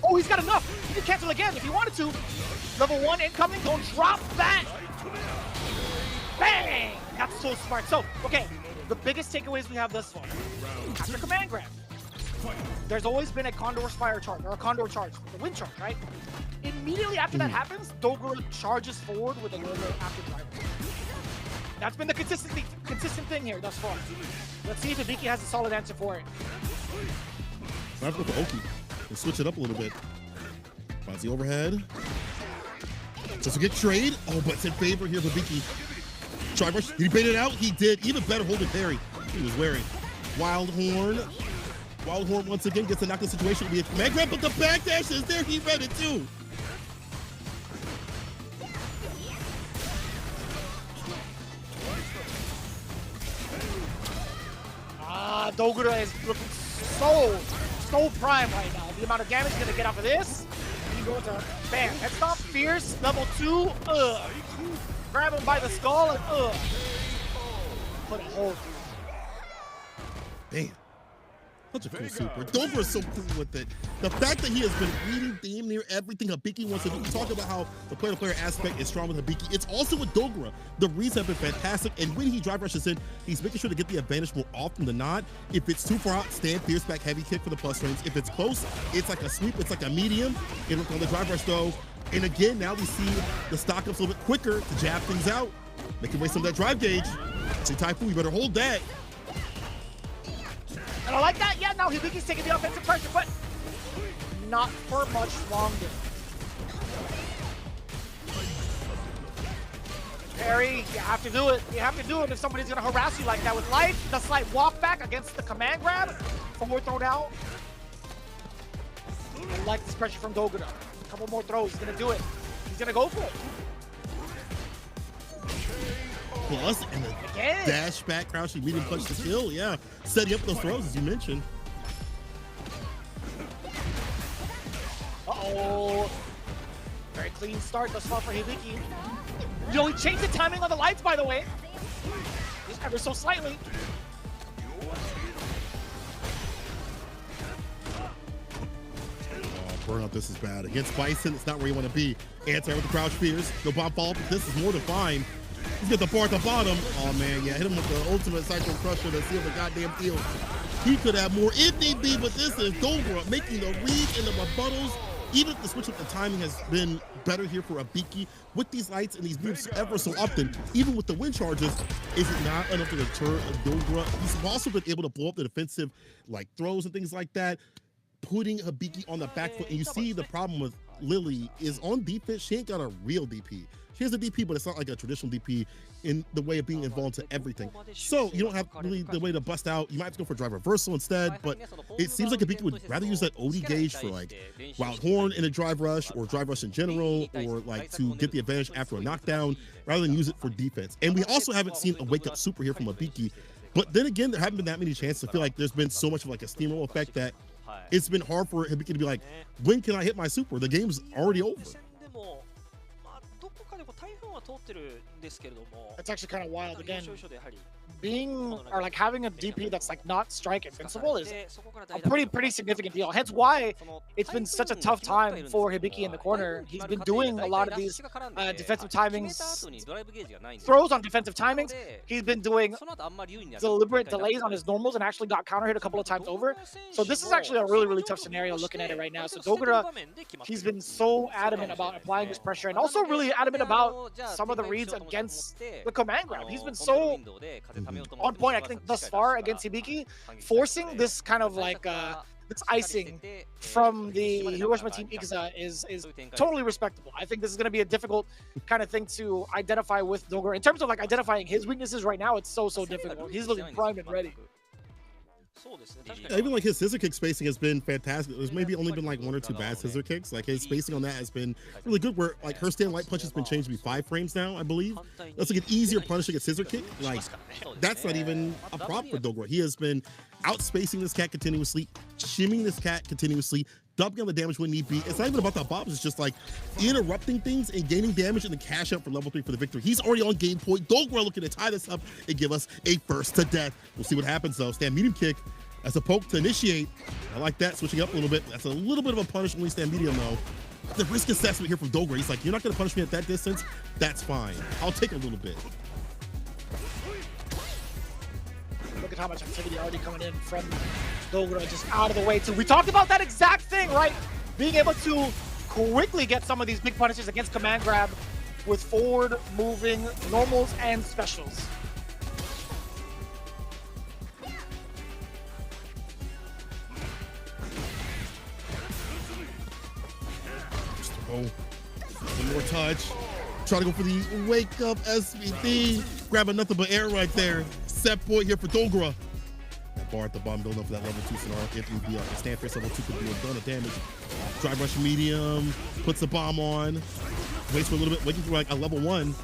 Oh, he's got enough. He can cancel again if he wanted to. Level 1 incoming. Don't drop that. Bang. That's so smart. So, okay. The biggest takeaways we have thus far, after command grab, there's always been a Condor Spire charge, or a Condor charge, the wind charge, right? Immediately after that happens, Dogura charges forward with a little bit after driver. That's been the consistent thing here thus far. Let's see if Hibiki has a solid answer for it. I have to go for Oki and switch it up a little bit. Finds the overhead. Does it get trade? Oh, but it's in favor here of Hibiki. Try rush. Did he bait it out? He did. Even better holding parry. He was wearing. Wild Horn. Wild Horn once again gets a knock-in situation. Be a command grab, but the backdash is there. He read it too. Dogura is looking so prime right now. The amount of damage he's gonna get off of this. He goes to bam. Head stop, fierce, level 2. Grab him by the skull and put a hole through. Damn. Such a cool super. Dogura is so cool with it. The fact that he has been reading damn near everything Hibiki wants to do. We talk about how the player-to-player aspect is strong with Hibiki. It's also with Dogura. The reads have been fantastic, and when he drive rushes in, he's making sure to get the advantage more often than not. If it's too far out, stand fierce back heavy kick for the plus frames. If it's close, it's like a sweep. It's like a medium. It'll call the drive rush though. And again, now we see the stock ups a little bit quicker to jab things out, making away some of that drive gauge. See, Typhoon, you better hold that. And I like that. Yeah, now Hibiki's taking the offensive pressure, but not for much longer. Parry, you have to do it. You have to do it if somebody's going to harass you like that with life. The slight walk back against the command grab. Forward throw down. I like this pressure from Dogura. A couple more throws, he's going to do it. He's gonna go for it. Plus, and the dash back crouching medium punch to kill. Yeah, setting up those throws as you mentioned. Uh-oh. Very clean start thus far for Hibiki. Yo, he changed the timing on the lights, by the way. Just ever so slightly. Burnout, this is bad. Against Bison, it's not where you want to be. Anti with the crouch fears. No bomb follow-up, but this is more than fine. He's got the bar at the bottom. Oh man, yeah, hit him with the ultimate Cycle Crusher to seal the goddamn deal. He could have more if need be, but this is Dogra making the read and the rebuttals. Even if the switch up the timing has been better here for Hibiki, with these lights and these moves ever so often, even with the wind charges, is it not enough to deter Dogra? He's also been able to blow up the defensive like throws and things like that, putting Hibiki on the back foot. And you see the problem with Lily is on defense, she ain't got a real DP. She has a DP, but it's not like a traditional DP in the way of being involved to everything. So you don't have really the way to bust out. You might have to go for drive reversal instead, but it seems like Hibiki would rather use that OD gauge for like Wild Horn in a drive rush or drive rush in general, or like to get the advantage after a knockdown rather than use it for defense. And we also haven't seen a wake up super here from Hibiki. But then again, there haven't been that many chances. I feel like there's been so much of like a steamroll effect that it's been hard for Hibiki to be like, when can I hit my super? The game's already over. That's actually kind of wild. Again, being or like having a DP that's like not strike invincible is a pretty significant deal. Hence why it's been such a tough time for Hibiki in the corner. He's been doing a lot of these defensive timings, throws on defensive timings. He's been doing deliberate delays on his normals and actually got counter hit a couple of times over. So this is actually a really tough scenario looking at it right now. So Dogura, he's been so adamant about applying his pressure and also really adamant about some of the reads against the command grab. He's been so on point, I think, thus far against Hibiki, forcing this kind of like this icing from the Hiroshima team Ikuza is totally respectable. I think this is going to be a difficult kind of thing to identify with Dogura. In terms of like identifying his weaknesses right now, it's so difficult. He's looking primed and ready. Yeah, even like his scissor kick spacing has been fantastic. There's maybe only been like 1 or 2 bad scissor kicks. Like his spacing on that has been really good, where like her stand light punch has been changed to be 5 frames now, I believe. That's like an easier punishing a scissor kick. Like that's not even a problem for Dogura. He has been outspacing this cat continuously, shimming this cat continuously, dumping on the damage when need be. It's not even about the bombs, it's just like interrupting things and gaining damage and then cash up for level 3 for the victory. He's already on game point. Dogura looking to tie this up and give us a first to death. We'll see what happens though. Stand medium kick as a poke to initiate. I like that, switching up a little bit. That's a little bit of a punish when we stand medium though. The risk assessment here from Dogura. He's like, you're not gonna punish me at that distance? That's fine. I'll take a little bit. Look at how much activity already coming in from Dogura, just out of the way too. We talked about that exact thing, right? Being able to quickly get some of these big punishes against command grab with forward moving normals and specials. Oh, one more touch. Try to go for the wake up SVD. Grabbing nothing but air right there. Set point here for Dogura. That bar at the bottom, building up for that level 2 scenario. If you be like a stand face level 2 could do a ton of damage. Drive rush medium, puts the bomb on, waits for a little bit, waiting for like a level 1.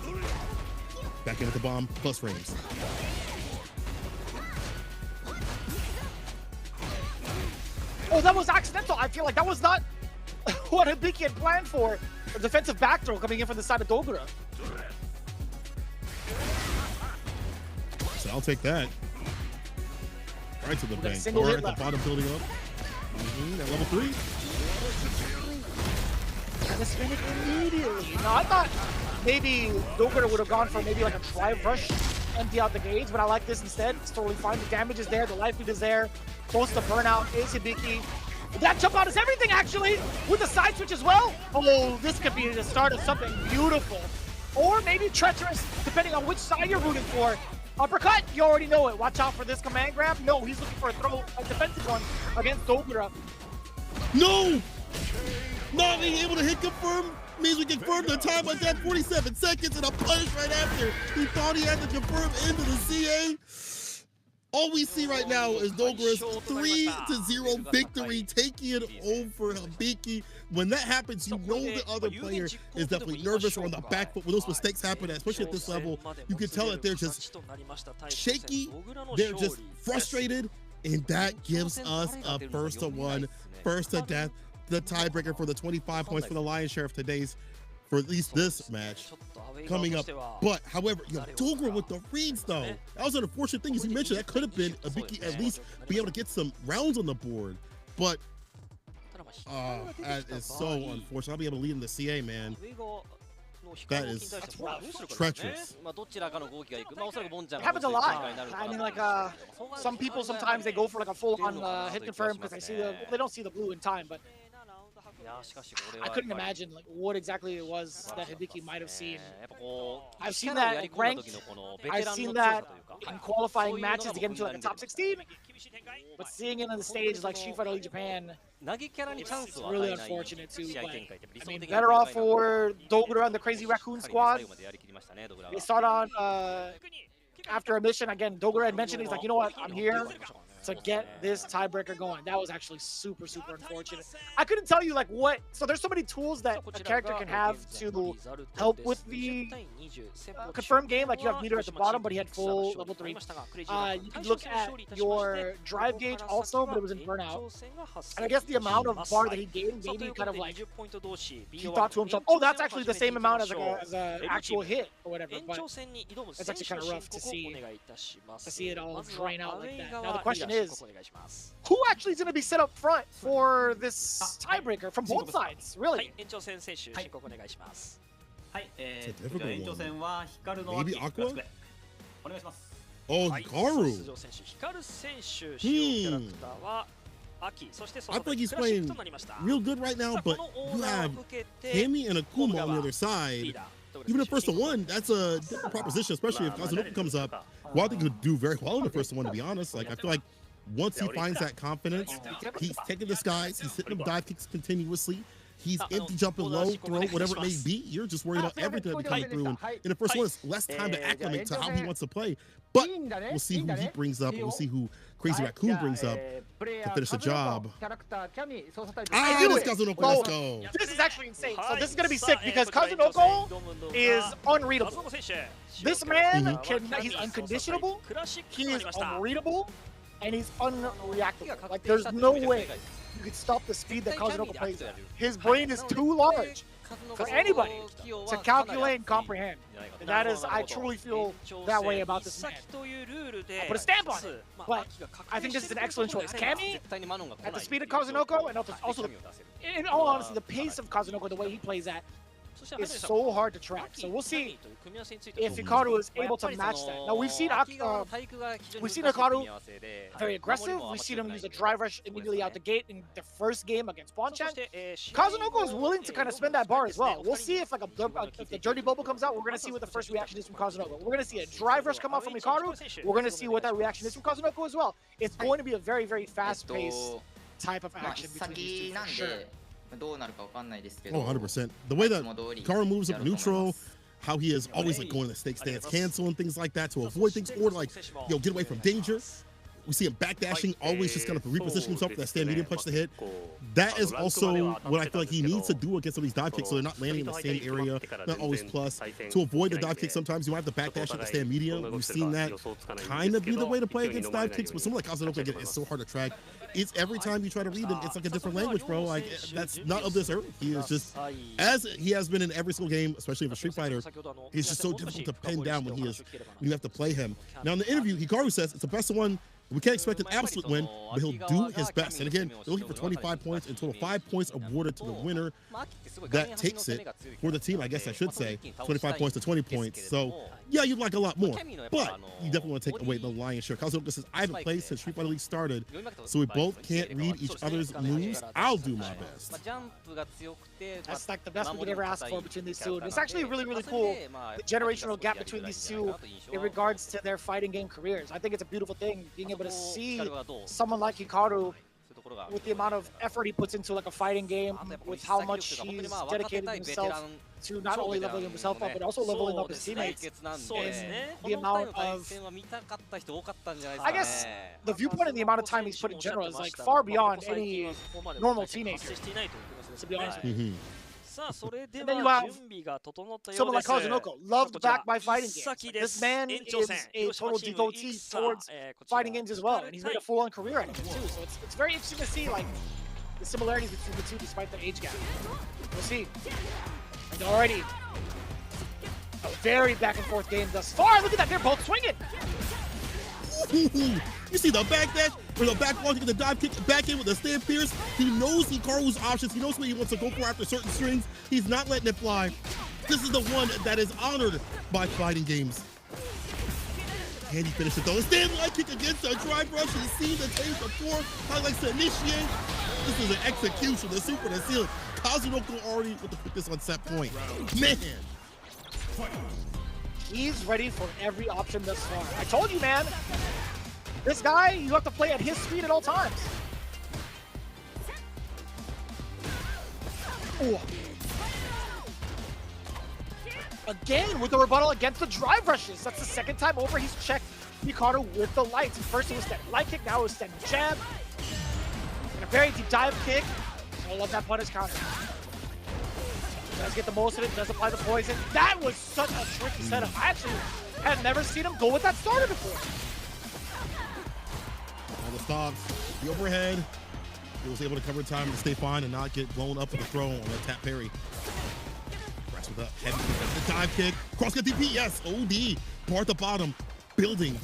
Back in with the bomb, plus frames. Oh, that was accidental. I feel like that was not what Hibiki had planned for. A defensive back throw coming in from the side of Dogura. So I'll take that. Right to the bank. Or at the bottom building up. At level 3. And the spin it immediately. Now I thought maybe Dogura would have gone for maybe like a drive rush, empty out the gauge, but I like this instead. It's totally fine. The damage is there, the life lead is there. Close to burnout is Hibiki. That jump out is everything, actually, with the side switch as well. Oh, this could be the start of something beautiful. Or maybe treacherous, depending on which side you're rooting for. Uppercut, you already know it. Watch out for this command grab. No, he's looking for a throw, a defensive one against Dogura. No! Not being able to hit confirm means we confirm the time on that 47 seconds and a punish right after. He thought he had to confirm into the CA. All we see right now is Dogura's 3-0 victory, taking it over Hibiki. When that happens, you know the other player is definitely nervous or on the back foot. When those mistakes happen, especially at this level, you can tell that they're just shaky, they're just frustrated, and that gives us a first to one, first to death, the tiebreaker for the 25 points for the lion's share of today's, for at least this match coming up. But however, Dogura with the reads though, that was an unfortunate thing, as you mentioned. That could have been Hibiki at least be able to get some rounds on the board, but that is so unfortunate. I'll be able to lead in the CA, man. That is treacherous. It happens a lot. I mean, like, some people sometimes they go for like a full-on hit confirm because they don't see the blue in time, but I couldn't imagine like what exactly it was that Hibiki might have seen. I've seen that ranked. I've seen that in qualifying matches to get into like a top 16. But seeing it on the stage like Street Fighter League Japan, it's really unfortunate too. But, I mean, better off for Dogura and the Crazy Raccoon squad. They start on after a mission. Again, Dogura had mentioned, he's like, you know what, I'm here to get this tiebreaker going. That was actually super, super unfortunate. I couldn't tell you like what, so there's so many tools that a character can have to help with the confirmed game. Like you have meter at the bottom, but he had full level 3. You can look at your drive gauge also, but it was in burnout. And I guess the amount of bar that he gained maybe kind of like, he thought to himself, oh, that's actually the same amount as an actual hit or whatever. But it's actually kind of rough to see it all drain out like that. Now the question is, who actually is going to be set up front for this tiebreaker from both sides, really? Maybe Aqua? Oh, Hikaru. I think he's playing real good right now, but you have Kami and Akuma on the other side. Even a first to one, that's a different proposition, especially if Kazunoko comes up. Well, I think he could do very well in the first to one, to be honest. Like, I feel like once he finds that confidence, he's taking the skies, he's hitting them dive kicks continuously, he's empty jumping low, throw, whatever it may be. You're just worried about everything that coming through. And in the first one, it's less time to acclimate to how he wants to play. But we'll see who he brings up. We'll see who Crazy Raccoon brings up to finish the job. This Kazunoko, let's go. This is actually insane. So this is going to be sick because Kazunoko is unreadable. This man, he's unconditionable, he is unreadable, and he's unreactable. Like, there's no way you could stop the speed that Kazunoko plays at. His brain is too large for anybody to calculate and comprehend. And that is, I truly feel that way about this man. I'll put a stamp on it. But I think this is an excellent choice. Kami, at the speed of Kazunoko, and also, in all honesty, the pace of Kazunoko, the way he plays at, is so hard to track. So we'll see if Hikaru is able to match that. Now we've seen Hikaru very aggressive. We've seen him use a drive rush immediately out the gate in the first game against Bonchan. Kazunoko is willing to kind of spend that bar as well. We'll see if like if the dirty bubble comes out. We're going to see what the first reaction is from Kazunoko. We're going to see a drive rush come out from Hikaru. We're going to see what that reaction is from Kazunoko as well. It's going to be a very, very fast-paced type of action between these two for sure. Oh, 100%. The way that Hikaru moves up neutral, how he is always like going to snake stance cancel and things like that to avoid things, or like, get away from danger. We see him backdashing, always just kind of repositioning himself for that stand medium punch to hit. That is also what I feel like he needs to do against some of these dive kicks so they're not landing in the same area, not always plus. To avoid the dive kick, sometimes you might have to backdash at the stand medium. We've seen that kind of be the way to play against dive kicks, but someone like Kazunoko, again, it's so hard to track. It's every time you try to read him, it's like a different language, bro. Like, that's not of this earth. He is just, as he has been in every single game, especially in a Street Fighter, he's just so difficult to pin down when you have to play him. Now in the interview, Hikaru says it's the best one. We can't expect an absolute win, but he'll do his best. And again, they're looking for 25 points, in total 5 points awarded to the winner. That takes it for the team, I guess I should say, 25 points to 20 points. So, yeah, you'd like a lot more, but you definitely want to take away the lion's share. Kazunoko says, I haven't played since Street Fighter League started, so we both can't read each other's moves. I'll do my best. That's like the best we could ever ask for between these two. And it's actually really, really cool, the generational gap between these two in regards to their fighting game careers. I think it's a beautiful thing, being able to see someone like Hikaru with the amount of effort he puts into like a fighting game, with how much he's dedicated himself to not only leveling himself up, but also leveling up his teammates. And the amount of, I guess, the viewpoint and the amount of time he's put in general is like far beyond any normal teenager, to be honest with you. And then you have someone like Kazunoko, loved back by fighting games. This man is a total devotee towards fighting games as well, and he's made a full-on career out of it too. So it's very interesting to see like the similarities between the two, despite their age gap. We'll see. And already a very back-and-forth game thus far. Look at that, they're both swinging. You see the backdash, or the back wall, to get the dive kick back in with the stand pierce. He knows Hikaru's options. He knows what he wants to go for after certain strings. He's not letting it fly. This is the one that is honored by fighting games. Can he finish it though? A stand light kick against a drive rush. He's seen the tape before. Probably likes to initiate. This is an execution. The super to seal. Kazunoko already with the quickness on set point. Man. He's ready for every option thus far. I told you, man. This guy, you have to play at his speed at all times. Ooh. Again, with the rebuttal against the drive rushes. That's the second time over he's checked Hikaru with the lights. First it was that light kick, now it was that jab. And a very deep dive kick. I love that punish counter. Does get the most of it, does apply the poison. That was such a tricky setup. I actually have never seen him go with that starter before. All the stops, the overhead. He was able to cover time to stay fine and not get blown up to the throw on that tap parry. Press with a heavy kick, the dive kick, cross get DP, yes, OD. Bar at the bottom, building.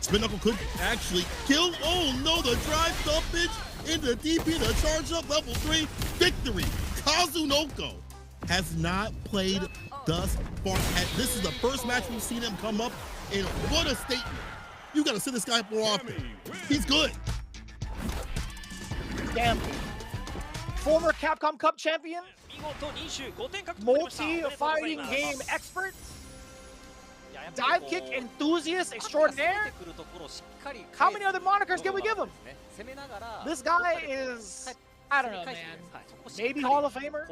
Spin knuckle could actually kill. Oh no, the drive stumpage into DP, the charge up, level 3, victory. Kazunoko has not played thus far. This is the first match we've seen him come up, and what a statement. You gotta see this guy more often. He's good. Damn. Former Capcom Cup champion, multi-fighting game expert, dive kick enthusiast extraordinaire. How many other monikers can we give him? This guy is, I don't know, man. Maybe Hall of Famer,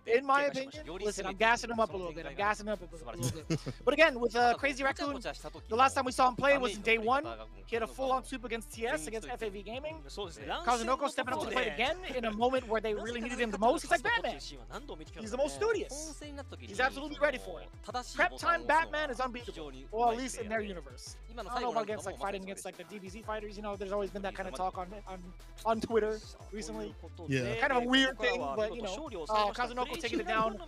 in my opinion. Listen, I'm gassing him up a little bit. But again, with Crazy Raccoon, the last time we saw him play was in day 1. He had a full-on sweep against TS, against FAV Gaming. Kazunoko stepping up to the plate again in a moment where they really needed him the most. He's like Batman. He's the most studious. He's absolutely ready for it. Prep time Batman is unbeatable, or at least in their universe. I don't know about against like fighting against like the DBZ fighters. You know, there's always been that kind of talk on Twitter recently. Yeah. Kind of a weird thing, but you know, Kazunoko taking it down,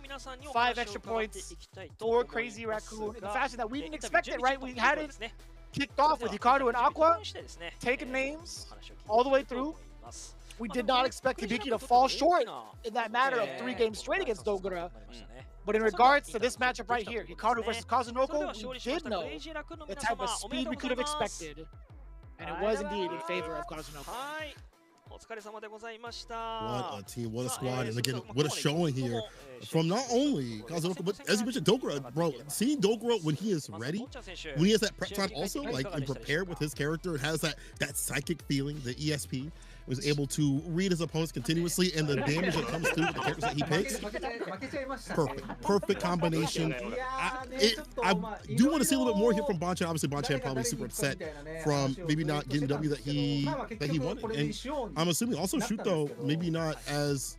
5 extra points for Crazy Raccoon in a fashion that we didn't expect it, right? We had it kicked off with Hikaru and Aqua taking names all the way through. We did not expect Hibiki to fall short in that matter of 3 games straight against Dogura. But in regards to this matchup right here, Hikaru versus Kazunoko, we did know the type of speed we could have expected. And it was indeed in favor of Kazunoko. What a team, what a squad, and again, what a showing here from not only Kazunoko, but as you mentioned, Dogura, bro. Seeing Dogura when he is ready, when he has that prep time also, like, and prepared with his character, it has that psychic feeling, the ESP, was able to read his opponents continuously, and the damage that comes through with the characters that he picks, perfect combination. I do want to see a little bit more here from Bonchan. Obviously, Bonchan probably super upset from maybe not getting the W that he wanted, and I'm assuming also Shuto maybe not as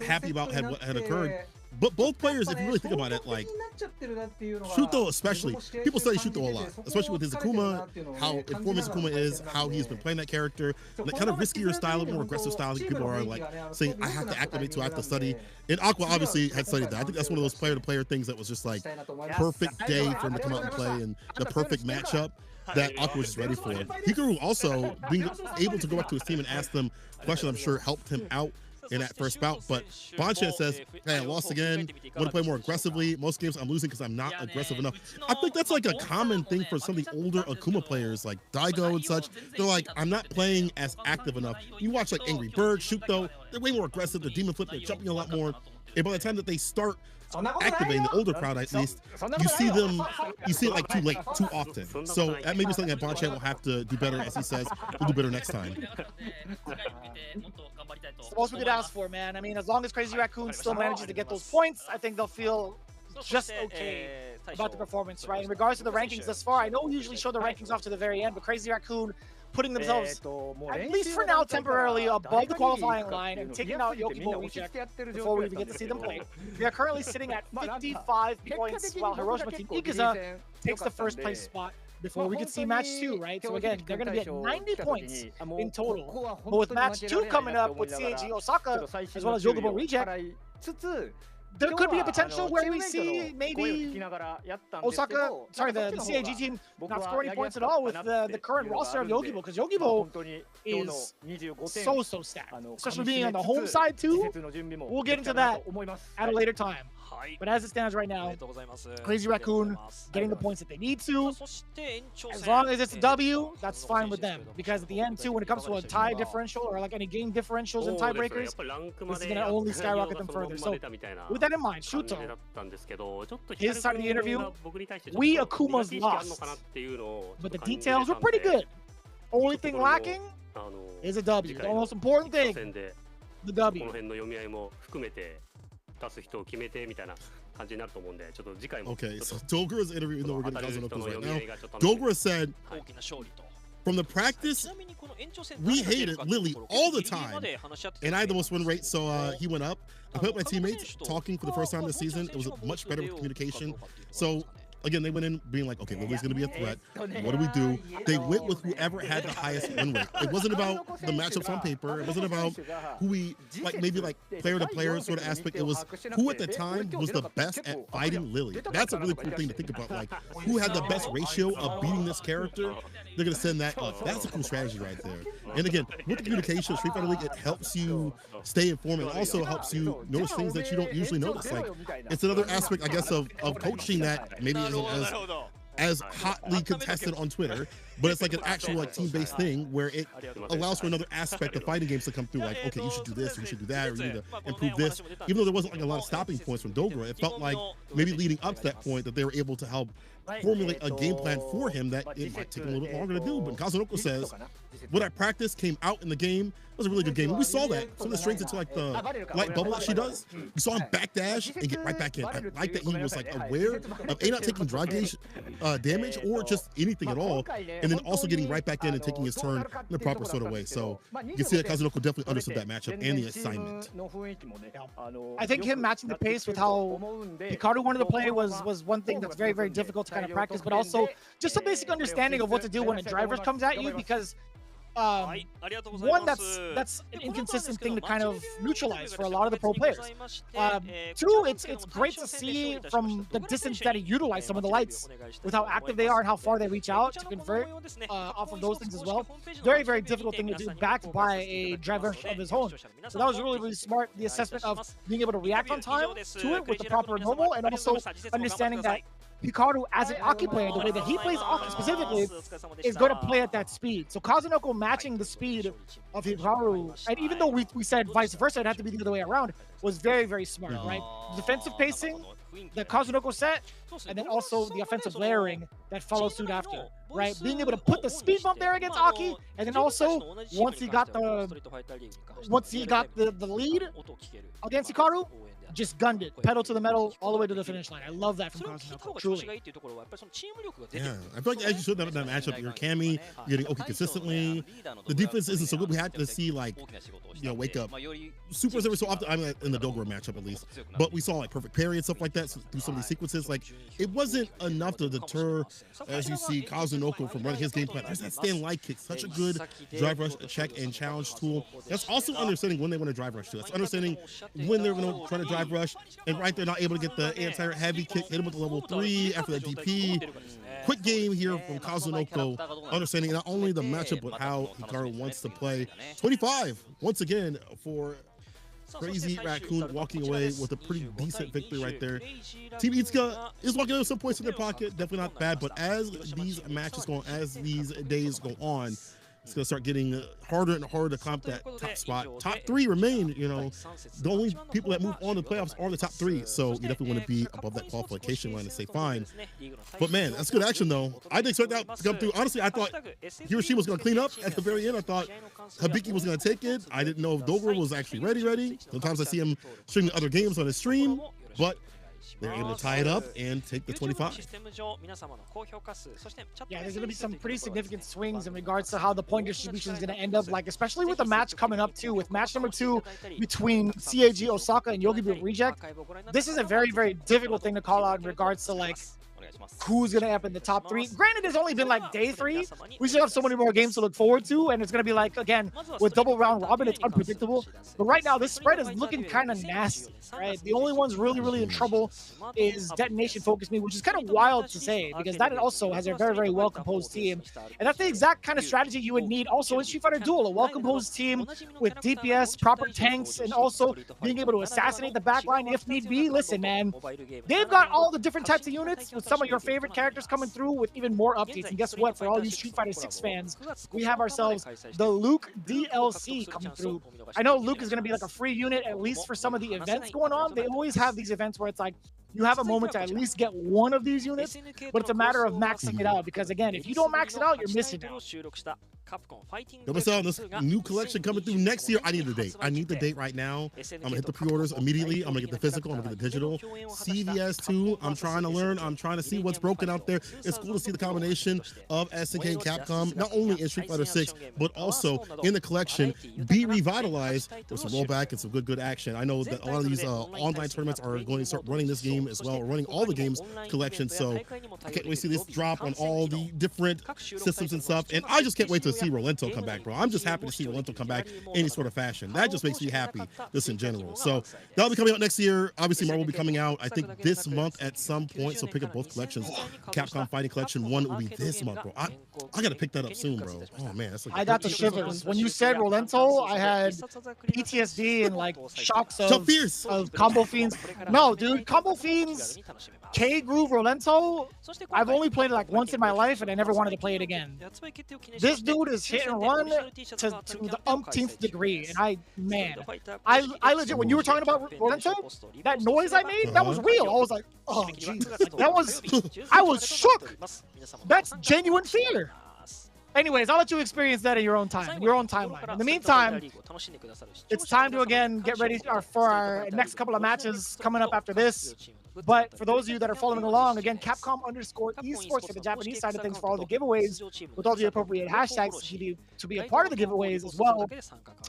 happy about what had occurred. But both players, if you really think about it, like Shuto especially, people study Shuto a lot, especially with his Akuma, how informed his Akuma is, how he's been playing that character, that kind of riskier style, a more aggressive style. People are like saying, I have to activate, so I have to study. And Aqua obviously had studied that. I think that's one of those player-to-player things that was just like perfect day for him to come out and play, and the perfect matchup that Aqua was just ready for. Hikaru also being able to go back to his team and ask them questions, I'm sure helped him out in that first bout. But Bonchan says, hey, I lost again, want to play more aggressively. Most games I'm losing because I'm not aggressive enough. I think that's like a common thing for some of the older Akuma players like Daigo and such. They're like, I'm not playing as active enough. You watch like Angry Bird, Shuto, they're way more aggressive, they're demon flip, they're jumping a lot more. And by the time that they start activating the older crowd, at least, you see it like too late, too often. So that may be something that Bonchan will have to do better, as he says. We'll do better next time. It's the most we could ask for, man. I mean, as long as Crazy Raccoon still manages to get those points, I think they'll feel just okay about the performance, right? In regards to the rankings thus far, I know we usually show the rankings off to the very end, but Crazy Raccoon putting themselves, at least for now, temporarily above the qualifying line and taking out Yogibo Reject before we even get to see them play. They are currently sitting at 55 points, while Hiroshima Team Ikuza takes the first place spot before we can see match 2, right? So again, they're going to be at 90 points in total. But with match 2 coming up with CAG Osaka, as well as Yogibo Reject, there could be a potential where we see maybe Osaka, sorry, the CAG team not score any points at all with the current roster of Yogibo, because Yogibo is so stacked, especially being on the home side too. We'll get into that at a later time. But as it stands right now, Crazy Raccoon getting the points that they need to. As long as it's a W, that's fine with them. Because at the end too, when it comes to a tie differential or like any game differentials and tiebreakers, this is going to only skyrocket them further. So with that in mind, Shuto, his side of the interview, we Akuma's lost, but the details were pretty good. Only thing lacking is a W. The most important thing, the W. Okay, so Dogura's interview, even though we're getting Kazunoko's right now, Dogura said, from the practice, we hated Lily all the time, and I had the most win rate, so he went up. I put my teammates talking for the first time this season. It was much better with communication. So again, they went in being like, okay, Lily's going to be a threat. What do? They went with whoever had the highest win rate. It wasn't about the matchups on paper. It wasn't about who we, like maybe like player-to-player sort of aspect. It was who at the time was the best at fighting Lily. That's a really cool thing to think about. Like, who had the best ratio of beating this character? They're going to send that up. That's a cool strategy right there. And again, with the communication, Street Fighter League, it helps you stay informed and also helps you notice things that you don't usually notice. Like, it's another aspect, I guess, of coaching that maybe isn't as hotly contested on Twitter, but it's like an actual like team-based thing where it allows for another aspect of fighting games to come through. Like, okay, you should do this, or you should do that, or you need to improve this. Even though there wasn't like a lot of stopping points from Dogura, it felt like maybe leading up to that point that they were able to help formulate a game plan for him that it might take a little bit longer to do. But Kazunoko says, what I practiced came out in the game. It was a really good game. And we saw that. Some of the strings into like the light bubble that she does. We saw him backdash and get right back in. I like that he was like aware of A, not taking drive gauge damage or just anything at all, and then also getting right back in and taking his turn in the proper sort of way. So you can see that Kazunoko definitely understood that matchup and the assignment. I think him matching the pace with how Hikaru wanted to play was one thing that's very, very difficult to kind of practice, but also just a basic understanding of what to do when a driver comes at you, because one, that's an inconsistent thing to kind of neutralize for a lot of the pro players. Two, it's great to see from the distance that he utilized some of the lights with how active they are and how far they reach out to convert off of those things as well. Very, very difficult thing to do backed by a driver of his own. So that was really, really smart. The assessment of being able to react on time to it with the proper normal, and also understanding that Hikaru, as an Aki player, the way that he plays Aki specifically, is going to play at that speed. So Kazunoko matching the speed of Hikaru, and even though we said vice versa, it had to be the other way around, was very, very smart, right? Defensive pacing that Kazunoko set, and then also the offensive layering that follows suit after, right? Being able to put the speed bump there against Aki, and then also once he got the lead against Hikaru, just gunned it, pedal to the metal, all the way to the finish line. I love that from Kazunoko, truly. Yeah, I feel like as you showed that matchup, you're Cammy, you're getting Oki consistently. The defense isn't so good. We had to see, like, you know, wake up supers every so often. I mean, in the Dogura matchup at least, but we saw like perfect parry and stuff like that through some of these sequences. Like, it wasn't enough to deter, as you see, Kazunoko from running his game plan. There's that stand light kick, such a good drive rush check and challenge tool. That's also understanding when they want to drive rush too. That's understanding when they're going to try to drive rush, and right there not able to get the anti-heavy kick, hit him with the level 3 after that DP. Quick game here from Kazunoko, understanding not only the matchup but how Hikaru wants to play. 25 once again for Crazy Raccoon, walking away with a pretty decent victory right there. Team Itsuka is walking away with some points in their pocket, definitely not bad, but as these matches go on, as these days go on, it's going to start getting harder and harder to comp that top spot. Top 3 remain, you know, the only people that move on to the playoffs are the top 3. So you definitely want to be above that qualification line and stay fine. But man, that's good action though. I didn't expect that to come through. Honestly, I thought Hiroshima was going to clean up at the very end. I thought Hibiki was going to take it. I didn't know if Dogro was actually ready. Sometimes I see him streaming other games on his stream, but they're able to tie it up and take the 25. Yeah, there's going to be some pretty significant swings in regards to how the point distribution is going to end up, like, especially with the match coming up, too. With match number 2 between CAG OSAKA and Yogibo Reject, this is a very, very difficult thing to call out in regards to, like, who's going to end up in the top 3. Granted, it's only been like day 3. We still have so many more games to look forward to, and it's going to be like, again, with double round robin, it's unpredictable. But right now, this spread is looking kind of nasty, right? The only ones really in trouble is Detonation Focus Me, which is kind of wild to say, because that also has a very, very well-composed team. And that's the exact kind of strategy you would need also in Street Fighter Duel, a well-composed team with DPS, proper tanks, and also being able to assassinate the backline if need be. Listen, man, they've got all the different types of units with some of your favorite characters coming through with even more updates. And guess what? For all you Street Fighter 6 fans, we have ourselves the Luke DLC coming through. I know Luke is going to be like a free unit, at least for some of the events going on. They always have these events where it's like, you have a moment to at least get one of these units, but it's a matter of maxing it out, because again, if you don't max it out, you're missing out. This new collection coming through next year. I need the date. I need the date right now. I'm gonna hit the pre-orders immediately. I'm gonna get the physical. I'm gonna get the digital. CVS 2. I'm trying to learn. I'm trying to see what's broken out there. It's cool to see the combination of SNK and Capcom, not only in Street Fighter 6, but also in the collection, be revitalized with some rollback and some good action. I know that a lot of these online tournaments are going to start running this game as well, running all the games collection. So I can't wait to see this drop on all the different systems and stuff. And I just can't wait to see Rolento come back, bro. I'm just happy to see Rolento come back in any sort of fashion. That just makes me happy, just in general. So that'll be coming out next year. Obviously, Marvel will be coming out, I think, this month at some point. So pick up both collections. Capcom Fighting Collection 1 will be this month, bro. I gotta pick that up soon, bro. Oh man, that's like I got the shivers when you said Rolento. I had PTSD and like shocks of Combo Fiends. No, dude, Combo Fiends, K Groove Rolento. I've only played it like once in my life, and I never wanted to play it again. This dude is hit and run to the umpteenth degree, and I legit, when you were talking about Rolento, that noise I made, that was real. I was like, oh jeez, I was shook. That's genuine fear. Anyways, I'll let you experience that in your own time, in your own timeline. In the meantime, it's time to again get ready for our next couple of matches coming up after this. But for those of you that are following along, again, Capcom_esports for the Japanese side of things for all the giveaways with all the appropriate hashtags to be a part of the giveaways as well.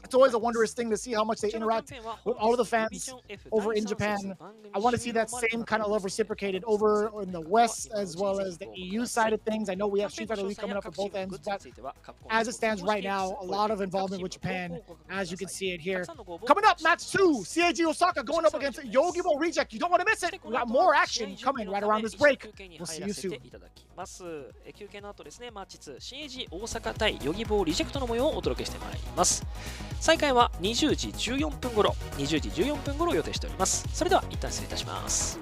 It's always a wondrous thing to see how much they interact with all of the fans over in Japan. I want to see that same kind of love reciprocated over in the West as well as the EU side of things. I know we have Street Fighter League coming up for both ends, but as it stands right now, a lot of involvement with Japan, as you can see it here. Coming up, match 2, CAG OSAKA going up against Yogibo Reject. You don't want to miss it. We got more action coming right around this break. We'll see you soon. 休憩の後ですね、マッチ2 CAG 大阪対ヨギボーリジェクトの模様をお届けしてまいります。再開は20時14分頃、予定しております。それでは一旦失礼いたします。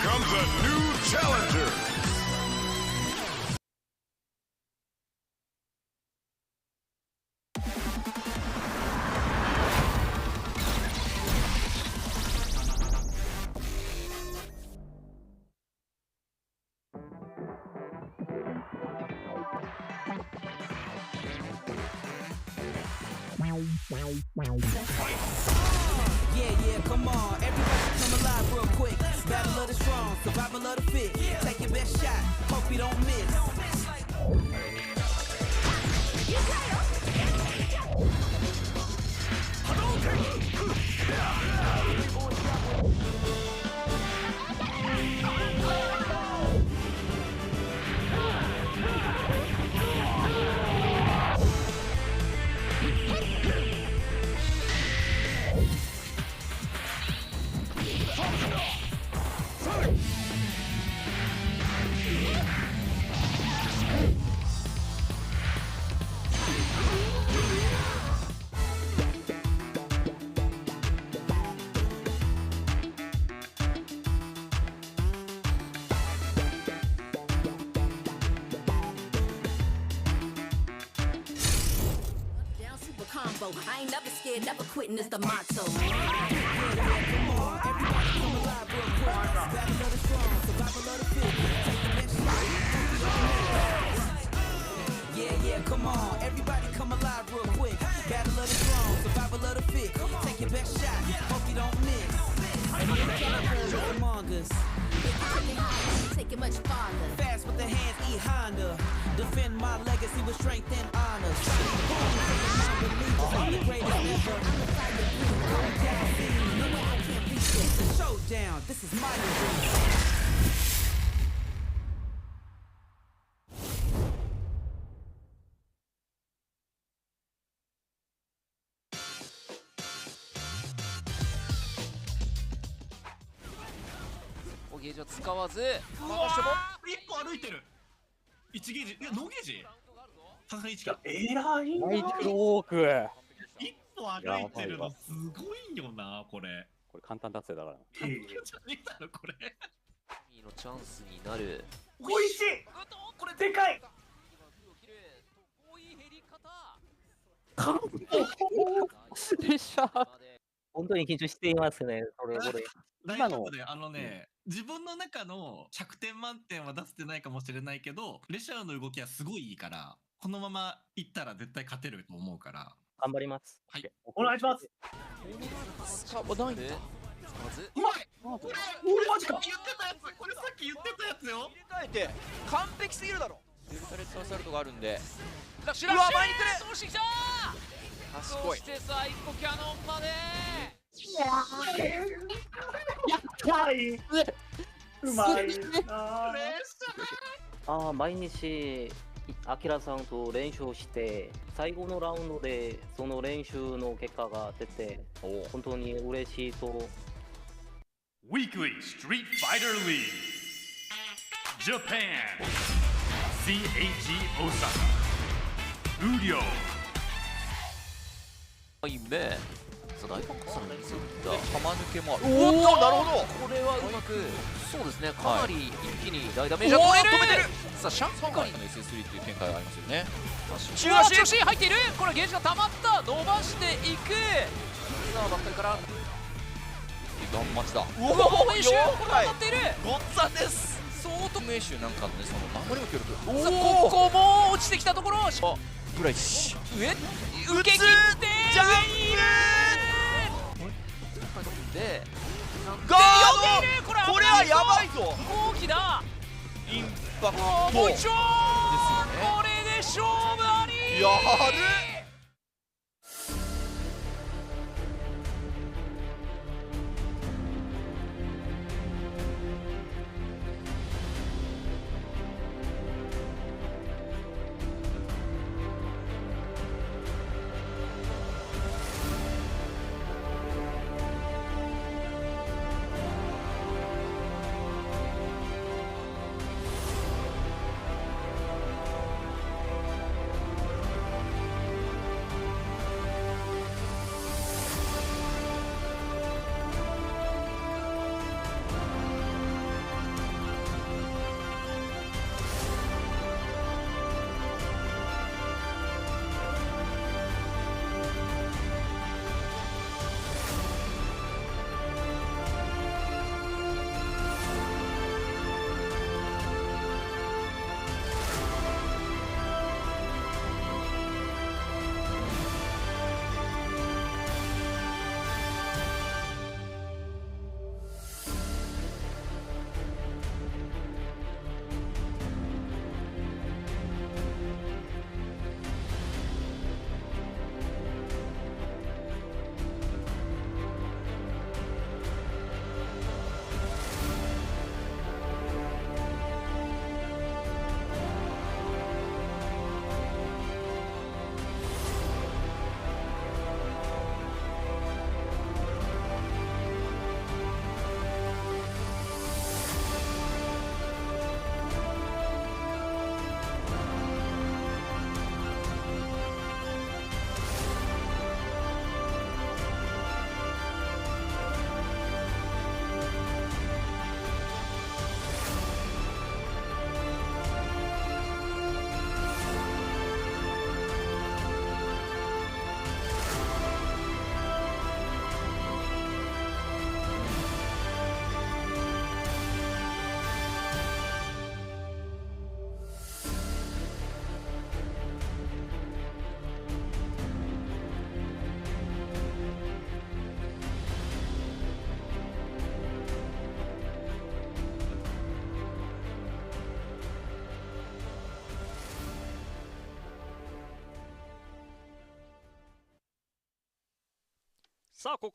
comes a new challenger. Yeah, come on, everybody come alive real quick. Battle of the strong, survival of the fit. Take your best shot, hope you don't miss. I ain't never scared, never quitting is the motto. Yeah, come on, everybody come alive real quick. Battle of the strong, survival of the fit. Take your best shot, hope you don't miss. Among us. Take it much farther. Fast with the hands, E Honda. Defend my legacy with strength and honor. I'm the greatest ever. It's a showdown. This is my arena.ゲージを使わず、うわー1個歩いてる1ゲージ、いやノーゲージさすがに1かえらいナイトローク。 1個歩いてるのすごいよなこれ。これ簡単達成だから。簡単じゃねえだろこれ。のチャンスになる。おいしい。これでかい。列車。本当に緊張していますね。これ。大丈夫で、自分の中の100点満点は出せてないかもしれないけど、レシャーの動きはすごいいいから、このままいったら絶対勝てると思うから。頑張ります。はい。お願いします。うまい。これマジか。言ってたやつ。これさっき言ってたやつよ。入れ替えて完璧すぎるだろ。デルタレッドアサルトがあるんで。うわ前に来る。通してきた。賢い。そしてさあ一個キャノンまで。やったい。うまいな。毎日アキラさんと練習して最後のラウンドでその練習の結果が出て本当に嬉しいと。Weekly Street Fighter League Japan CHE OSAKA URYO 目大ファンクさんにするんだ玉抜けもある。おおなるほど。これはうまくそうですねかなり一気に大ダメージが止めてる。さあシャンカリの SS3 っていう展開がありますよね。中足入っている。これゲージが溜まった伸ばしていく。さあばっかりからガン待ちだ。うわフォーメーションこれ当たっている。ごっつぁんです。相当フォーメーションなんかのねその守りも強力。さあここも落ちてきたところブライチ上受け切ってジャイルでガード。これはやばいぞ。大きなインパクトもう一丁。これで勝負あり。やる。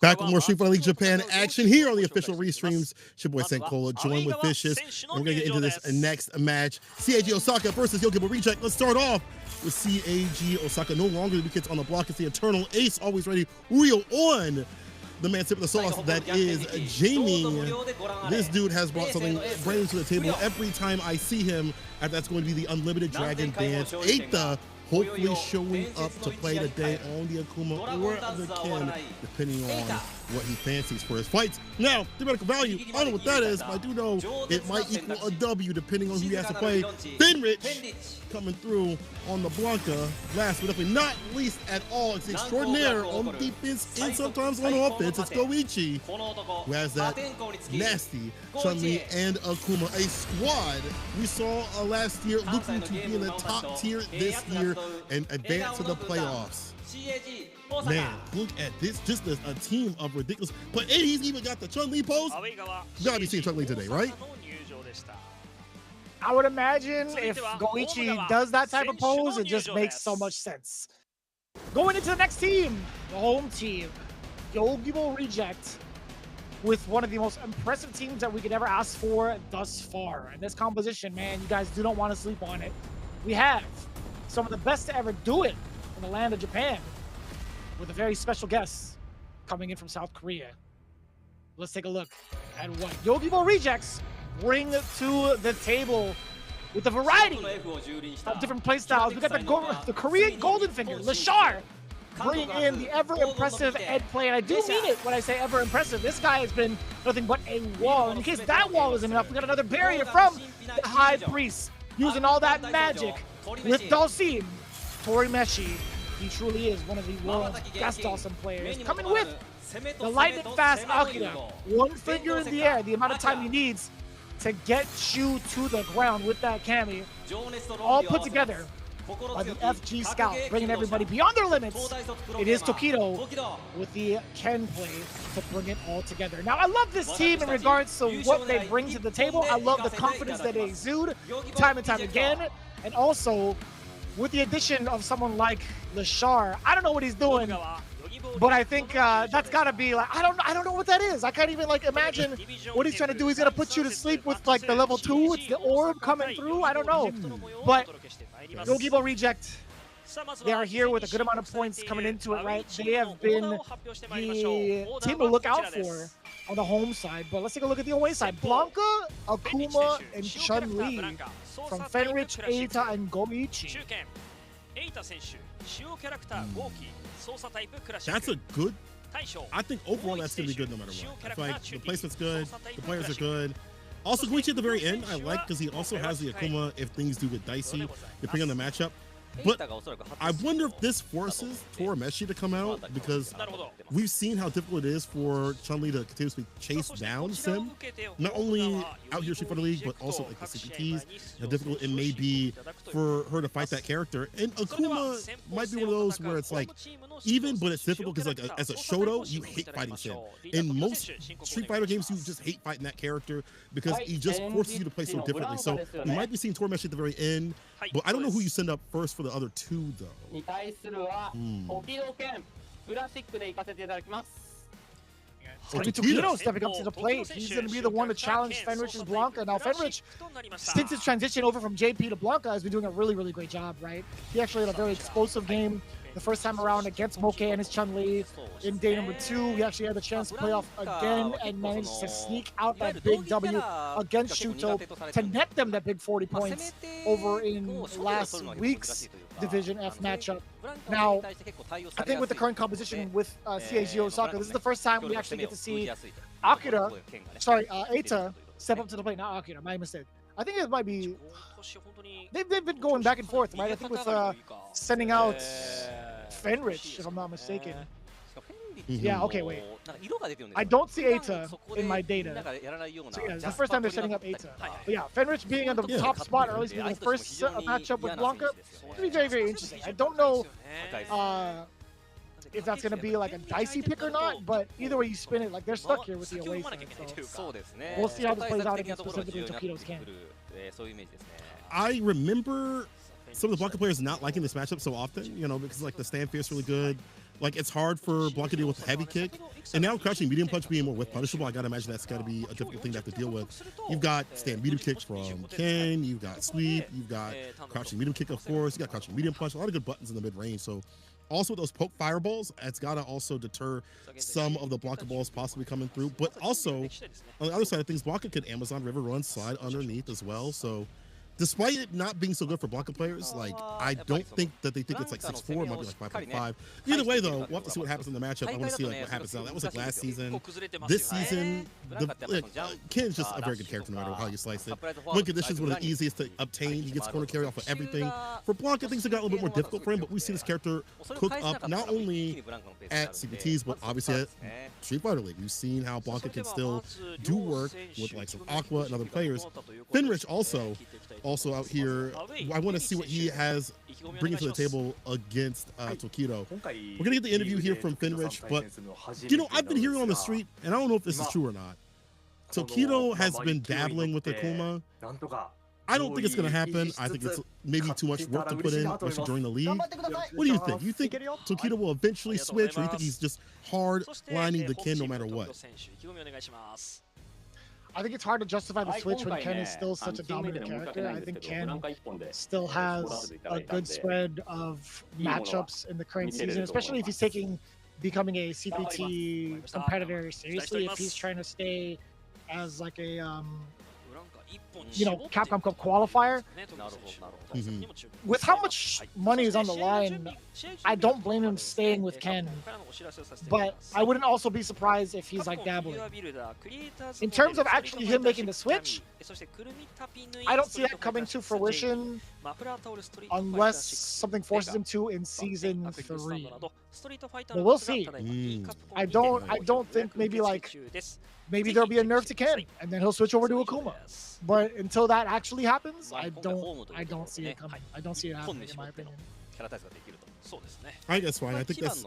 Back with more Street Fighter League Japan action here on the official restreams. It's your boy Senkola, joined with Vicious, and we're gonna get into this next match. CAG Osaka versus Yogibo Reject. Let's start off with CAG Osaka. No longer the kids on the block. It's the eternal ace, always ready, real on. The man sipping the sauce, that is Jamie. This dude has brought something brand new to the table every time I see him, and that's going to be the Unlimited Dragon Dance. Eita, hopefully showing up to play today on the Akuma or the Ken, depending on what he fancies for his fights. Now, theoretical value, I don't know what that is, but I do know it might equal a W depending on who he has to play. Fenrich coming through on the Blanca. Last but definitely not least at all, it's extraordinaire on defense and sometimes on offense. It's Goichi, who has that nasty Chun-Li and Akuma. A squad we saw last year looking to be in the top tier this year and advance to the playoffs. Man, look at this, just a team of ridiculous. But he's even got the Chun-Li pose. You gotta be seeing Chun-Li today, right? I would imagine if Goichi does that type of pose, it just makes so much sense. Going into the next team, the home team, Yogibo Reject, with one of the most impressive teams that we could ever ask for thus far. And this composition, man, you guys do not want to sleep on it. We have some of the best to ever do it in the land of Japan, with a very special guest coming in from South Korea. Let's take a look at what Yogibo Rejects bring to the table with a variety of different playstyles. We got the Korean Golden Finger, Lashar, bringing in the ever-impressive Ed play. And I do mean it when I say ever-impressive. This guy has been nothing but a wall. In case that wall isn't enough, we got another barrier from the High Priest, using all that magic with Dalsim. Torimeshi, he truly is one of the world's best awesome players. Coming with the lightning fast Akira. One finger in the air, the amount of time he needs to get you to the ground with that Kami. All put together by the FG Scout, bringing everybody beyond their limits. It is Tokido with the Ken play to bring it all together. Now, I love this team in regards to what they bring to the table. I love the confidence that they exude time and time again. And also, with the addition of someone like Lashar, I don't know what he's doing, but I think that's gotta be like, I don't know what that is. I can't even like imagine what he's trying to do. He's gonna put you to sleep with like the level 2. It's the orb coming through. I don't know, but Yogibo Reject, they are here with a good amount of points coming into it, right? They have been the team to look out for on the home side, but let's take a look at the away side. Blanca, Akuma, and Chun-Li from Fenrich, Eita, and Goichi. That's a good, I think overall that's going to be good no matter what. I feel like the placement's good, the players are good. Also, Goichi at the very end, I like because he also has the Akuma if things do get dicey, depending on the matchup. But I wonder if this forces Torimeshi to come out, because we've seen how difficult it is for Chun-Li to continuously chase down Sim. Not only out here Street Fighter League, but also like the CPTs, how difficult it may be for her to fight that character. And Akuma might be one of those where it's like even, but it's difficult because like as a Shoto, you hate fighting Sim. In most Street Fighter games, you just hate fighting that character because he just forces you to play so differently. So you might be seeing Torimeshi at the very end, but I don't know who you send up first for the other two though. Tokido stepping up to the plate. He's going to be the one to challenge Fenrich's Blanca. Now, Fenrich, since his transition over from JP to Blanca, has been doing a really, really great job, right? He actually had a very explosive game the first time around against Moke and his Chun-Li. In day number 2, he actually had the chance to play off again and managed to sneak out that big W against Shuto to net them that big 40 points over in last week's Division F matchup. Now, I think with the current composition with CAG Osaka, this is the first time we actually get to see Eita step up to the plate. Not Akira, my mistake. I think it might be, they've been going back and forth, right? I think with sending out Fenrich, if I'm not mistaken. Yeah, okay, wait. I don't see Eita in my data. So yeah, it's the first time they're setting up Eita. But yeah, Fenrich being on the top spot, or at least being the first matchup with Blanca, it'll be very, very interesting. I don't know if that's going to be like a dicey pick or not, but either way you spin it, like they're stuck here with the away side. So we'll see how this plays out against specifically Tokido's Ken. I remember some of the Blanca players not liking this matchup so often, you know, because like the stand fear's really good. Like, it's hard for Blanc to deal with the heavy kick. And now crouching medium punch being more with punishable, I gotta imagine that's gotta be a difficult thing to have to deal with. You've got stand medium kicks from Ken, you've got sweep, you've got crouching medium kick, of course, you got crouching medium punch, a lot of good buttons in the mid-range. So also those poke fireballs, it's gotta also deter some of the Blanca balls possibly coming through. But also, on the other side of things, Blanca could Amazon River run, slide underneath as well. So despite it not being so good for Blanca players, like, I don't think that they think it's like 6-4, it might be like 5.5. Either way, though, we'll have to see what happens in the matchup. I want to see like what happens now. That was like last season. This season, Ken's just a very good character no matter how you slice it. Win conditions one of the easiest to obtain. He gets corner carry off of everything. For Blanca, things have got a little bit more difficult for him, but we see this character cook up not only at CPTs, but obviously at Street Fighter League. We've seen how Blanca can still do work with like some Aqua and other players. Finrich also out here. I want to see what he has bringing to the table against Tokido. We're gonna get the interview here from Finrich, but you know, I've been hearing on the street, and I don't know if this is true or not. Tokido has been dabbling with Akuma. I don't think it's gonna happen. I think it's maybe too much work to put in, especially during the league. What do you think? You think Tokido will eventually switch, or you think he's just hard lining the Ken no matter what? I think it's hard to justify the switch when Ken is still such a dominant character. I think Ken still has a good spread of matchups in the current season, especially if he's becoming a CPT competitor seriously. If he's trying to stay as like a Capcom Cup qualifier. With how much money is on the line, I don't blame him staying with Ken, but I wouldn't also be surprised if he's like dabbling. In terms of actually him making the switch, I don't see that coming to fruition unless something forces him to in season 3. But we'll see. I don't think maybe there'll be a nerf to Ken and then he'll switch over to Akuma. But until that actually happens, I don't see it coming. I don't see it happening in my opinion. I think that's fine. I think that's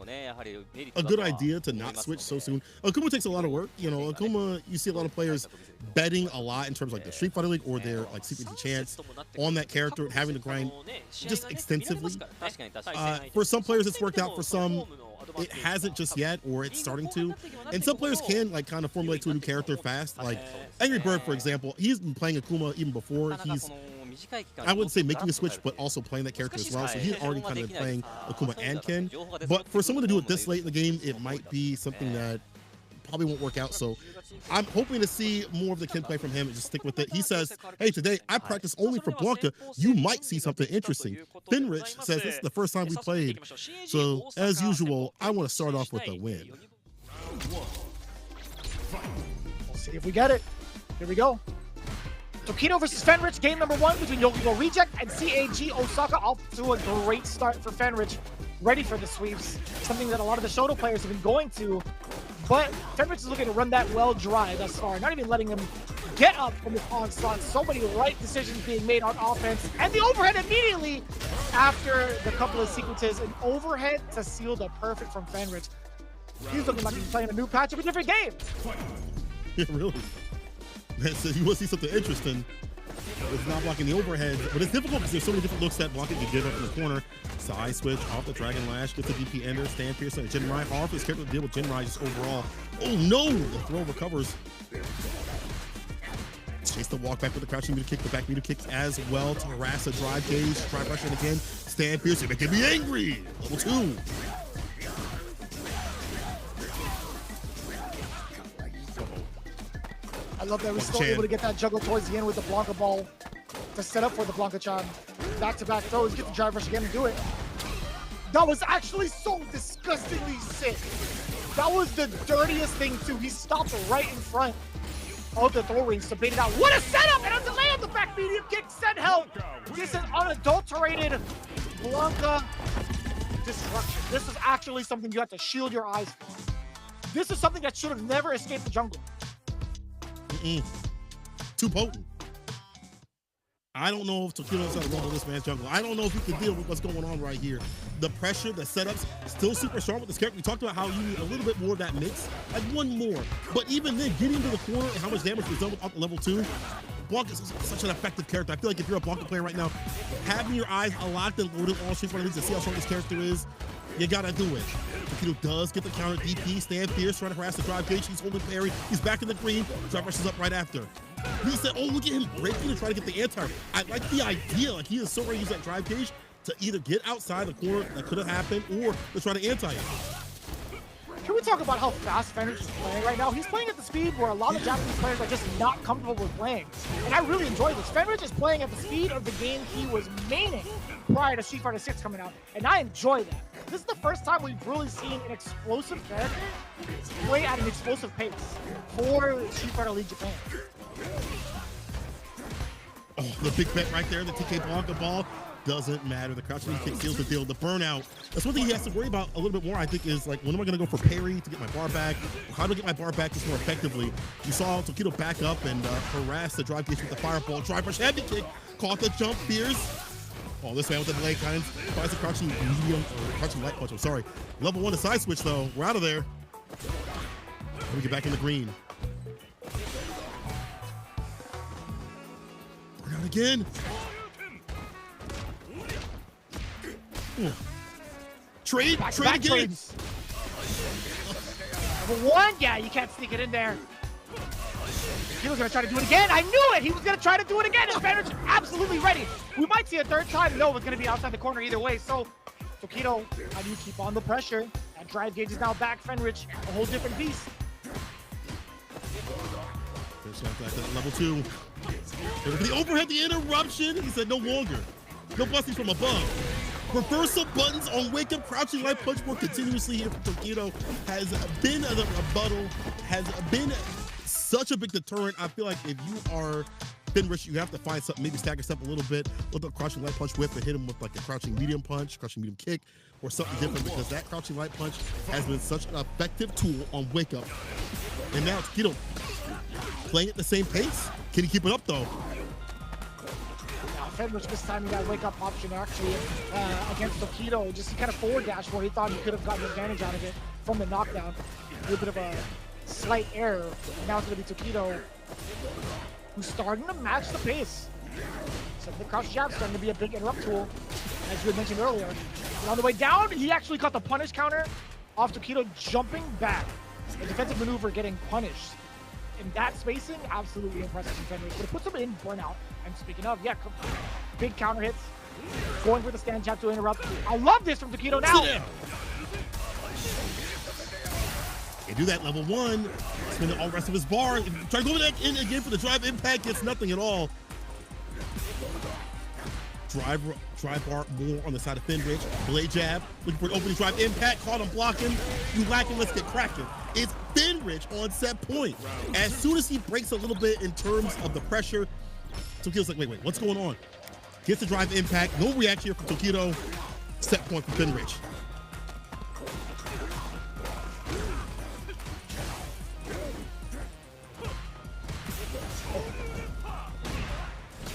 a good idea to not switch so soon. Akuma takes a lot of work. You know, Akuma, you see a lot of players betting a lot in terms of like the Street Fighter League or their like CPT chance on that character and having to grind just extensively. For some players, it's worked out. For some, it hasn't just yet, or it's starting to. And some players can like kind of formulate to a new character fast. Like Angry Bird, for example, he's been playing Akuma even before he's, I wouldn't say making a switch, but also playing that character as well. So he's already kind of been playing Akuma and Ken. But for someone to do it this late in the game, it might be something that probably won't work out. So I'm hoping to see more of the Ken play from him and just stick with it. He says, hey, today I practice only for Blanca. You might see something interesting. Finrich says this is the first time we played. So as usual, I want to start off with a win. We'll see if we get it. Here we go. Tokido versus Fenrich, game number 1 between Yogibo Reject and CAG OSAKA. Off to a great start for Fenrich, ready for the sweeps, something that a lot of the Shoto players have been going to. But Fenrich is looking to run that well dry thus far, not even letting him get up from the onslaught. So many right decisions being made on offense. And the overhead immediately after the couple of sequences. An overhead to seal the perfect from Fenrich. He's looking like he's playing a new patch of a different game. Yeah, really. Man said you want to see something interesting. It's not blocking the overhead, but it's difficult because there's so many different looks that Blanca can get up in the corner. Side switch off the Dragon Lash, gets the DP ender, stand piercer, and Jinrai. Hard for his character to deal with Jinrai just overall. Oh no! The throw recovers. Chase the walk back with the crouching meter kick, the back meter kicks as well to harass a drive gauge. Try rushing again. Stand piercer, making me angry. Level 2. I love that we're still able to get that juggle towards the end with the Blanca ball to set up for the Blanca-chan. Back-to-back throws, get the drive rush again and do it. That was actually so disgustingly sick. That was the dirtiest thing too. He stopped right in front of the throw range to bait it out. What a setup! And a delay on the back medium kick, send help. This is unadulterated Blanca destruction. This is actually something you have to shield your eyes from. This is something that should have never escaped the jungle. Too potent. I don't know if Tokido's going to rumble this man's jungle. I don't know if he can deal with what's going on right here. The pressure, the setups, still super strong with this character. We talked about how you need a little bit more of that mix, like one more. But even then, getting to the corner and how much damage was done without the level 2, Blanca is such an effective character. I feel like if you're a Blanca player right now, having your eyes locked and loaded on Street Fighter League to see how strong this character is, You gotta do it. Tokido does get the counter DP. Stand fierce, trying to harass the drive gauge. He's holding parry. He's back in the green. Drive rushes up right after. He said, oh, look at him breaking to try to get the anti. I like the idea. Like, he is so ready to use that drive gauge to either get outside the corner that could have happened or to try to anti it. Can we talk about how fast Fenrich is playing right now? He's playing at the speed where a lot of Japanese players are just not comfortable with playing. And I really enjoy this. Fenrich is playing at the speed of the game he was maining prior to Street Fighter 6 coming out. And I enjoy that. This is the first time we've really seen an explosive character play at an explosive pace for Street Fighter League Japan. Oh, the big bet right there, the TK Blanca ball. Doesn't matter. The crouching kick seals the deal. The burnout. That's one thing he has to worry about a little bit more, I think, is like, when am I going to go for parry to get my bar back? How do I get my bar back just more effectively? You saw Tokido back up and harass the drive gauge with the fireball. Drive rush, heavy kick. Caught the jump, fierce. Oh, this man with the delay kind of finds the crouching medium, or crouching light punch. I'm sorry. Level 1 to side switch, though. We're out of there. Let me get back in the green. Burnout again. Trade again. Number 1, yeah, you can't sneak it in there. He was gonna try to do it again. I knew it. He was gonna try to do it again. And Fenrich absolutely ready. We might see a third time. No, it's gonna be outside the corner either way. So, Tokido, how do you keep on the pressure? That drive gauge is now back. Fenrich, a whole different piece. Level 2. The overhead, the interruption. He said no longer. No blessings from above. Reversal buttons on wake up, crouching light punch more continuously here for Tokido has been a rebuttal, has been such a big deterrent. I feel like if you are Fenrich, you have to find something, maybe stack yourself a little bit, look up crouching light punch whip and hit him with like a crouching medium punch, crouching medium kick, or something different, because that crouching light punch has been such an effective tool on wake up. And now Tokido playing at the same pace. Can he keep it up though? Fenrich mistiming that wake up option actually against Tokido. Just kind of forward dash where he thought he could have gotten advantage out of it from the knockdown. A little bit of a slight error. And now it's going to be Tokido who's starting to match the pace. So the crouch jab starting to be a big interrupt tool, as you had mentioned earlier. And on the way down, he actually caught the punish counter off Tokido jumping back. A defensive maneuver getting punished. In that spacing, absolutely impressive from Fenrich. But it puts him in burnout. And speaking of, yeah, big counter hits. Going for the stand jab to interrupt. I love this from Tokido now. He do that level 1. Spend all the rest of his bar. Try to go back in again for the drive impact. Gets nothing at all. Drive bar more on the side of Fenrich. Blade jab. Looking for an opening drive impact. Caught him blocking. You lacking. Let's get cracking. It's Fenrich on set point. As soon as he breaks a little bit in terms of the pressure, Tokido's like, wait, what's going on? Gets the drive impact. No reaction here from Tokido. Set point for Fenrich.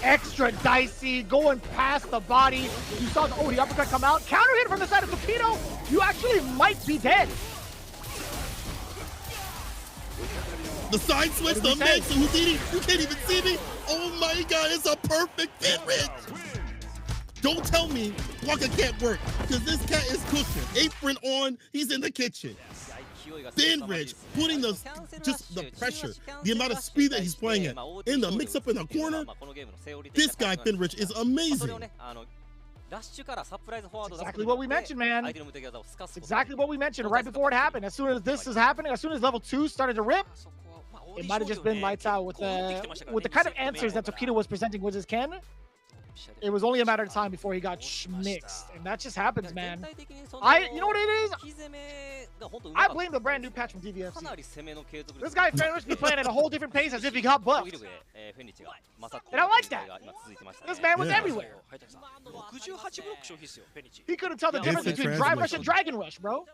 Extra dicey, going past the body. You saw the uppercut come out. Counter hit from the side of Tokido. You actually might be dead. The side switch, the mix, and Houdini. You can't even see me. Oh my God, it's a perfect Fenrich. Don't tell me Blanca can't work, because this cat is cooking. Apron on, he's in the kitchen. Fenrich putting the pressure, the amount of speed that he's playing at, in the mix-up in the corner. This guy, Fenrich, is amazing. Exactly what we mentioned, man. Exactly what we mentioned right before it happened. As soon as this is happening, as soon as level 2 started to rip, it might have just been lights out with the kind of answers that Tokido was presenting with his Ken. It was only a matter of time before he got schmixed, and that just happens, man. You know what it is? I blame the brand new patch from DVFC. This guy Fenrich be playing at a whole different pace as if he got buffed. And I like that. This man was everywhere. He couldn't tell the difference between Drive Rush and Dragon Rush, bro.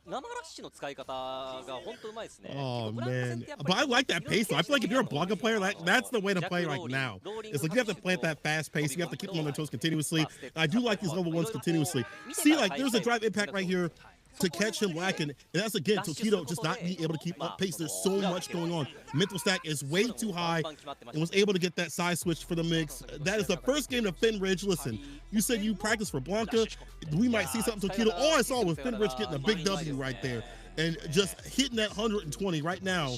Oh, man. But I like that pace, though. I feel like if you're a Blanca player, that's the way to play right now. It's like you have to play at that fast pace. You have to keep them on their toes continuously. I do like these level 1s continuously. See, like, there's a drive impact right here. to catch him lacking. And that's, again, Tokido just not being able to keep up pace. There's so much going on. Mental stack is way too high and was able to get that side switch for the mix. That is the first game to Finridge. Listen, you said you practiced for Blanca. We might see something Tokido. All I saw was Finridge getting a big W right there and just hitting that 120 right now.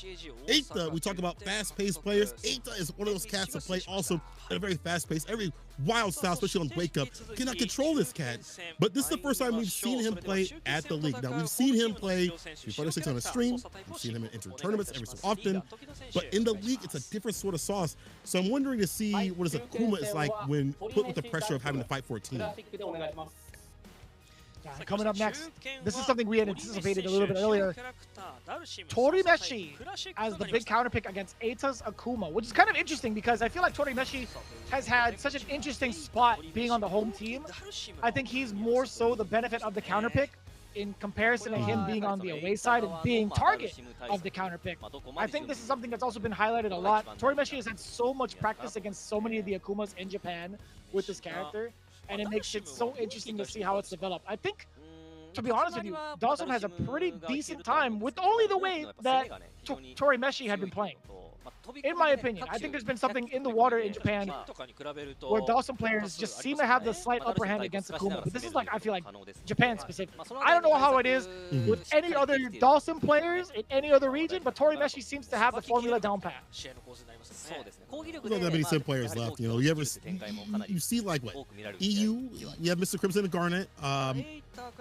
Eita, we talk about fast-paced players. Eita is one of those cats to play also at a very fast pace, every wild style, especially on Wake Up. Cannot control this cat. But this is the first time we've seen him play at the league. Now, we've seen him play Street Fighter 6 on a stream. We've seen him in inter-tournaments every so often. But in the league, it's a different sort of sauce. So I'm wondering to see what his Akuma is like when put with the pressure of having to fight for a team. Coming up next, this is something we had anticipated a little bit earlier. Torimeshi as the big counter pick against Eita's Akuma, which is kind of interesting because I feel like Torimeshi has had such an interesting spot being on the home team. I think he's more so the benefit of the counter pick in comparison to him being on the away side and being target of the counter pick. I think this is something that's also been highlighted a lot. Torimeshi has had so much practice against so many of the Akumas in Japan with this character, and it makes it so interesting to see how it's developed. I think, to be honest with you, Dawson has a pretty decent time with only the way that Torimeshi had been playing. In my opinion, I think there's been something in the water in Japan where Dawson players just seem to have the slight upper hand against Akuma. But this is like, I feel like, Japan specific. I don't know how it is with any other Dawson players in any other region, but Torimeshi seems to have the formula down pat. There's not that many sim players left. You know, you see like what EU, you have Mr. Crimson and Garnet. And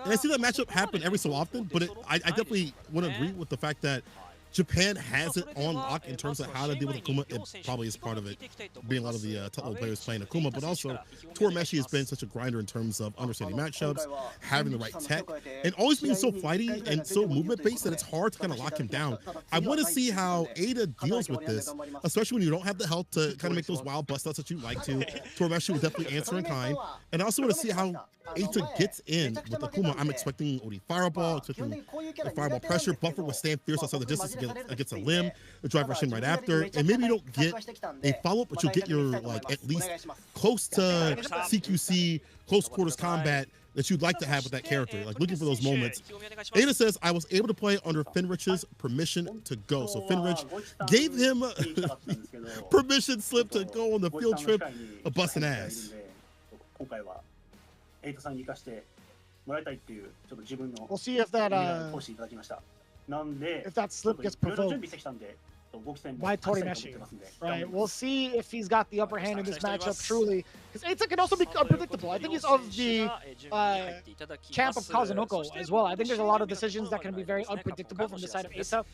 I see that matchup happen every so often, but I definitely want to agree with the fact that Japan has it on lock in terms of how to deal with Akuma. It probably is part of it, being a lot of the top-level players playing Akuma, but also Torimeshi has been such a grinder in terms of understanding matchups, having the right tech, and always being so flighty and so movement-based that it's hard to kind of lock him down. I want to see how Ada deals with this, especially when you don't have the health to kind of make those wild bust-outs that you like to. Torimeshi will definitely answer in kind, and I also want to see how Eita gets in with Akuma. I'm expecting OD Fireball, expecting the Fireball pressure. Buffer will stand fierce outside the distance against a limb, the drive rush in right after, and maybe you don't get a follow-up, but you'll get your, like, at least close to CQC, close quarters combat that you'd like to have with that character, like looking for those moments. Ada says, I was able to play under Finrich's permission to go. So Finrich gave him permission slip to go on the field trip of busting ass. We'll see if that slip gets provoked by Torimeshi. Right, we'll see if he's got the upper hand in this matchup truly, because Eita can also be unpredictable. I think he's of the camp of Kazunoko as well. I think there's a lot of decisions that can be very unpredictable from the side of Eita.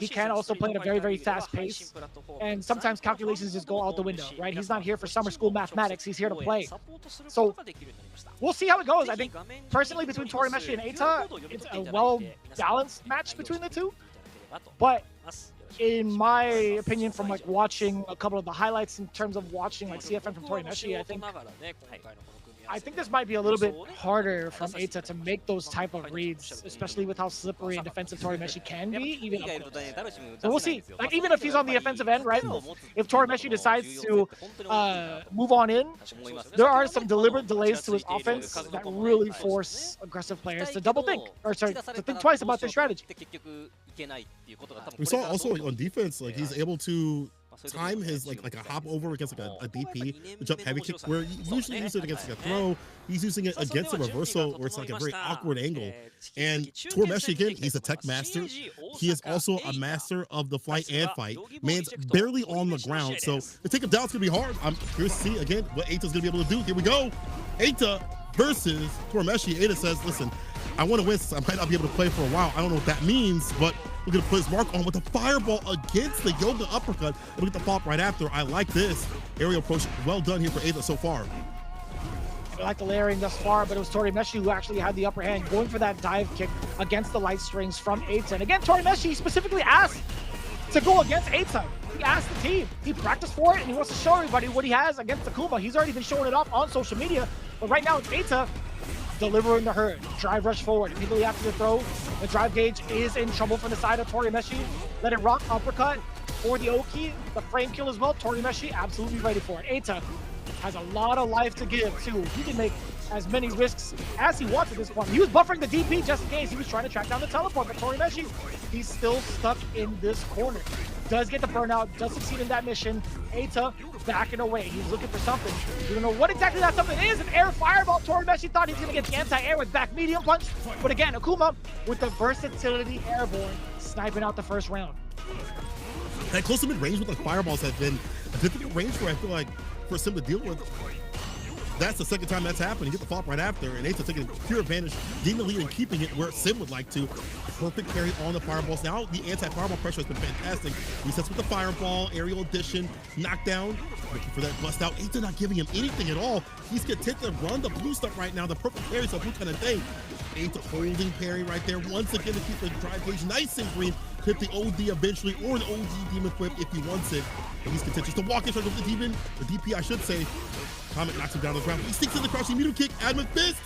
He can also play at a very, very fast pace, and sometimes calculations just go out the window, right? He's not here for summer school mathematics, he's here to play. So we'll see how it goes. I think personally between Torimeshi and Eita, it's a well-balanced match between the two, but in my opinion, from like watching a couple of the highlights in terms of watching like CFN from Torimeshi, I think this might be a little bit harder from Eita to make those type of reads, especially with how slippery and defensive Torimeshi can be, even up close. So we'll see. Like, even if he's on the offensive end, right? If Torimeshi decides to move on in, there are some deliberate delays to his offense that really force aggressive players to double think, or sorry, to think twice about their strategy. We saw also on defense, like he's able to time his like a hop over against like a DP, the jump heavy kick, where he usually uses it against like a throw. He's using it against a reversal where it's like a very awkward angle. And Torimeshi, again, he's a tech master. He is also a master of the flight and fight. Man's barely on the ground, so to take him down is gonna be hard. I'm curious to see again what Eita's gonna be able to do. Here we go, Eita versus Torimeshi. Eita says, listen, I want to win since I might not be able to play for a while. I don't know what that means, but we're going to put his mark on with the fireball against the Yoga uppercut. And we get the pop right after. I like this. Aerial approach, well done here for Eita so far. I like the layering thus far, but it was Torimeshi who actually had the upper hand, going for that dive kick against the light strings from Eita. And again, Torimeshi specifically asked to go against Eita. He asked the team. He practiced for it, and he wants to show everybody what he has against Akuma. He's already been showing it off on social media, but right now it's Eita delivering the hurt. Drive rush forward. Immediately after the throw, the drive gauge is in trouble from the side of Torimeshi. Let it rock, uppercut for the Oki. The frame kill as well. Torimeshi absolutely ready for it. Eita has a lot of life to give too. He can make as many risks as he wants at this point. He was buffering the DP just in case. He was trying to track down the teleport, but Torimeshi, he's still stuck in this corner. Does get the burnout, does succeed in that mission. Eita backing away. He's looking for something. You don't know what exactly that something is. An air fireball. Torimeshi thought he's going to get the anti-air with back medium punch. But again, Akuma with the versatility airborne, sniping out the first round. That close to mid-range with the fireballs has been a difficult range for, I feel like, for Sim to deal with. That's the second time that's happened. You get the flop right after, and Eita taking pure advantage, getting the lead and keeping it where Sim would like to. Perfect parry on the fireballs. Now the anti-fireball pressure has been fantastic. He sets with the fireball, aerial addition, knockdown, looking for that bust out. Eita not giving him anything at all. He's content to run the blue stuff right now. The perfect parry, so blue kind of thing. Eita holding parry right there. Once again to keep the drive gauge nice and green. Hit the OD eventually, or the OD demon flip if he wants it. But he's content just to walk in front of the demon, the DP I should say. Comet knocks him down to the ground. He sticks in the crouching middle kick. Admin fist.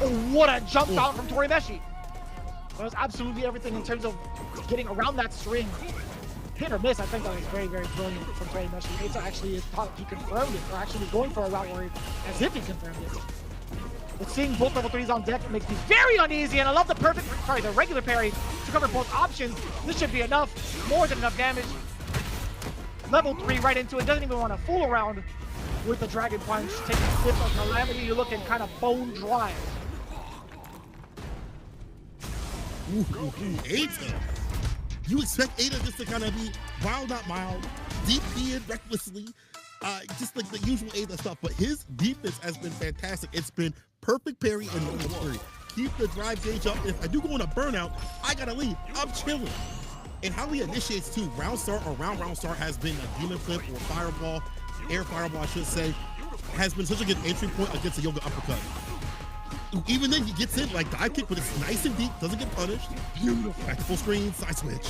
Oh, what a jump out from Torimeshi. That was absolutely everything in terms of getting around that string. Hit or miss, I think that was very, very brilliant from Torimeshi. Eita actually thought he confirmed it, or actually was going for a route where as if he confirmed it. But seeing both level 3s on deck makes me very uneasy, and I love the regular parry to cover both options. This should be enough, more than enough damage. Level 3 right into it, doesn't even want to fool around with the Dragon Punch. Taking a sip of Calamity, you're looking kind of bone dry. Eita. You expect Eita just to kind of be wild, not mild, DP it recklessly, just like the usual Eita stuff, but his defense has been fantastic. It's been perfect parry and no parry. Keep the drive gauge up. If I do go on a burnout, I gotta leave. I'm chilling. And how he initiates too, round start or round start has been a demon flip or fireball, air fireball I should say, has been such a good entry point against a Yoga uppercut. Even then he gets in like dive kick, but it's nice and deep, doesn't get punished. Beautiful. Back to full screen, side switch.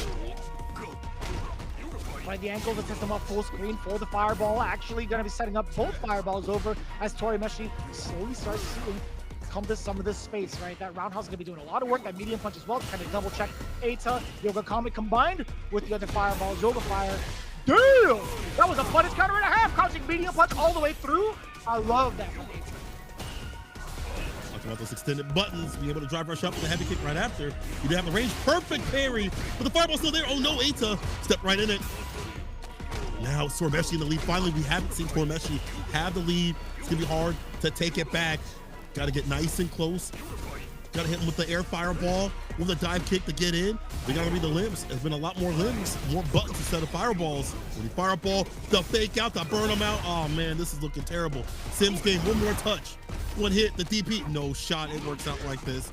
By the ankle, the system up full screen for the fireball. Actually gonna be setting up both fireballs over as Torimeshi slowly starts to encompass some of this space, right? That roundhouse is gonna be doing a lot of work. That medium punch as well to kind of double check Eita. Yoga Comet combined with the other fireballs. Yoga Fire. Damn! That was a punish counter and a half, crouching medium punch all the way through. I love that from Eita. Talking about those extended buttons, being able to drive rush up with a heavy kick right after. You do have the range, perfect parry, but the fireball's still there. Oh no, Eita stepped right in it. Now Torimeshi in the lead. Finally, we haven't seen Torimeshi have the lead. It's gonna be hard to take it back. Got to get nice and close. Got to hit him with the air fireball, with a dive kick to get in. We got to read the limbs. There's been a lot more limbs, more buttons instead of fireballs. When you fireball, the fake out, the burn them out. Oh man, this is looking terrible. Sims game, one more touch. One hit, the DP, no shot. It works out like this.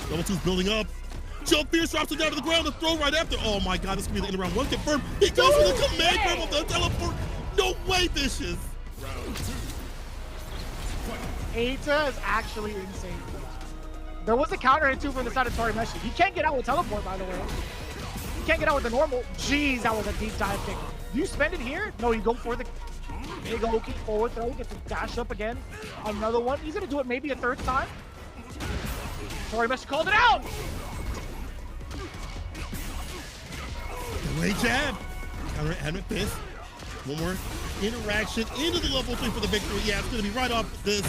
Double two's building up. Jump fierce, drops it down to the ground, the throw right after. Oh my God, this could be the end of round one confirmed. He goes for the command grab of the teleport. No way, Vicious. Eita is actually insane. There was a counter hit too from the side of Torimeshi. He can't get out with teleport, by the way. He can't get out with the normal. Jeez, that was a deep dive kick. Do you spend it here? No, you go for the big old kick forward throw. Get to dash up again. Another one. He's gonna do it maybe a third time. Torimeshi called it out. Away jab. Counter Admin fist. One more interaction into the level 3 for the victory. Yeah, it's gonna be right off this.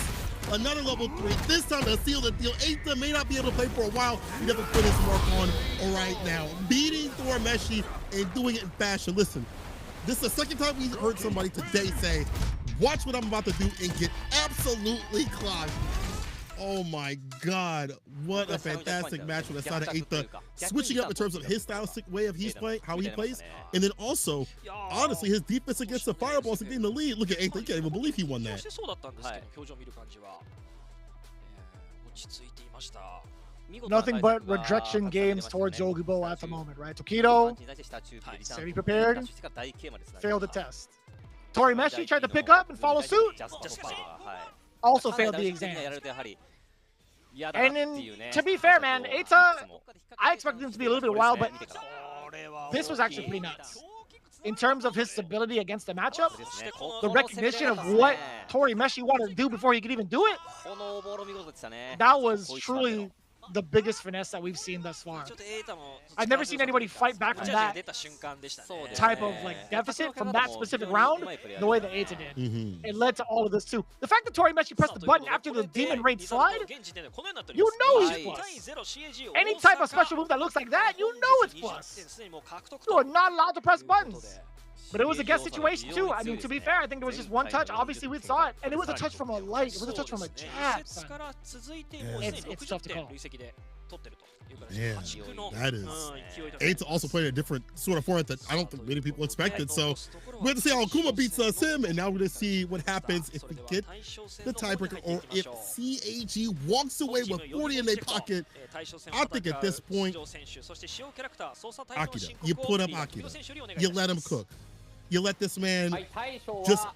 Another level 3. This time to seal the deal. Eita may not be able to play for a while. He never put his mark on right now. Beating Torimeshi and doing it in fashion. Listen, this is the second time we heard somebody today say, watch what I'm about to do and get absolutely clocked. Oh my God, what a fantastic match with the side of Eita. Switching up in terms of his stylistic way of how he plays, and then also, honestly, his defense against the fireballs and getting the lead. Look at Eita, you can't even believe he won that. Nothing but rejection games towards Yogibo at the moment, right? Tokido, semi-prepared, failed the test. Torimeshi tried to pick up and follow suit. Also failed the exam. And then, to be fair, man, Eita, I expected him to be a little bit wild, but this was actually pretty nuts. In terms of his stability against the matchup, the recognition of what Torimeshi wanted to do before he could even do it, that was truly the biggest finesse that we've seen thus far. I've never seen anybody fight back from that type of like deficit from that specific round the way that Eita did. It led to all of this too. The fact that Torimeshi pressed the button after the Demon Raid slide, you know he's plus. Any type of special move that looks like that, you know it's plus. You are not allowed to press buttons. But it was a guest situation too. I mean, to be fair, I think there was just one touch. Obviously, we saw it, and it was a touch from a light. It was a touch from a jab. It's tough to call. Yeah, that is. Eita also played a different sort of format that I don't think many people expected. So we have to see how Akuma beats him, and now we're going to see what happens if we get the tiebreaker or if CAG walks away with 40 in their pocket. I think at this point, Akira, you put up Akira. You let him cook. You let this man just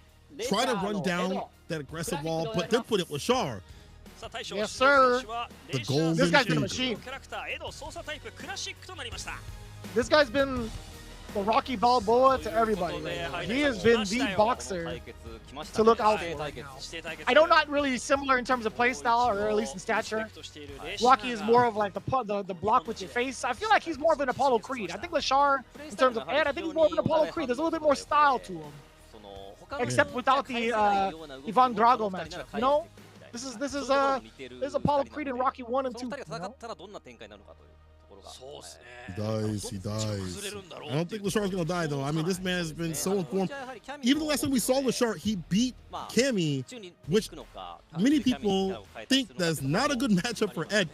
try to run down that aggressive wall, but then put it with Lashar. Yes, sir. The golden This guy's been a machine. This guy's been the Rocky Balboa to everybody. He has been the boxer to look out for right now. I know not really similar in terms of play style, or at least in stature. Rocky is more of like the block with your face. I feel like he's more of an Apollo Creed. I think Lashar, in terms of Ed, I think he's more of an Apollo Creed. There's a little bit more style to him. Except without the Ivan Drago matchup, you know? This is Apollo Creed in Rocky 1 and 2. He dies. I don't think Lashar's gonna die though. I mean, this man has been so informed. Even the last time we saw Lashar, he beat Cammy, which many people think that's not a good matchup for Ed.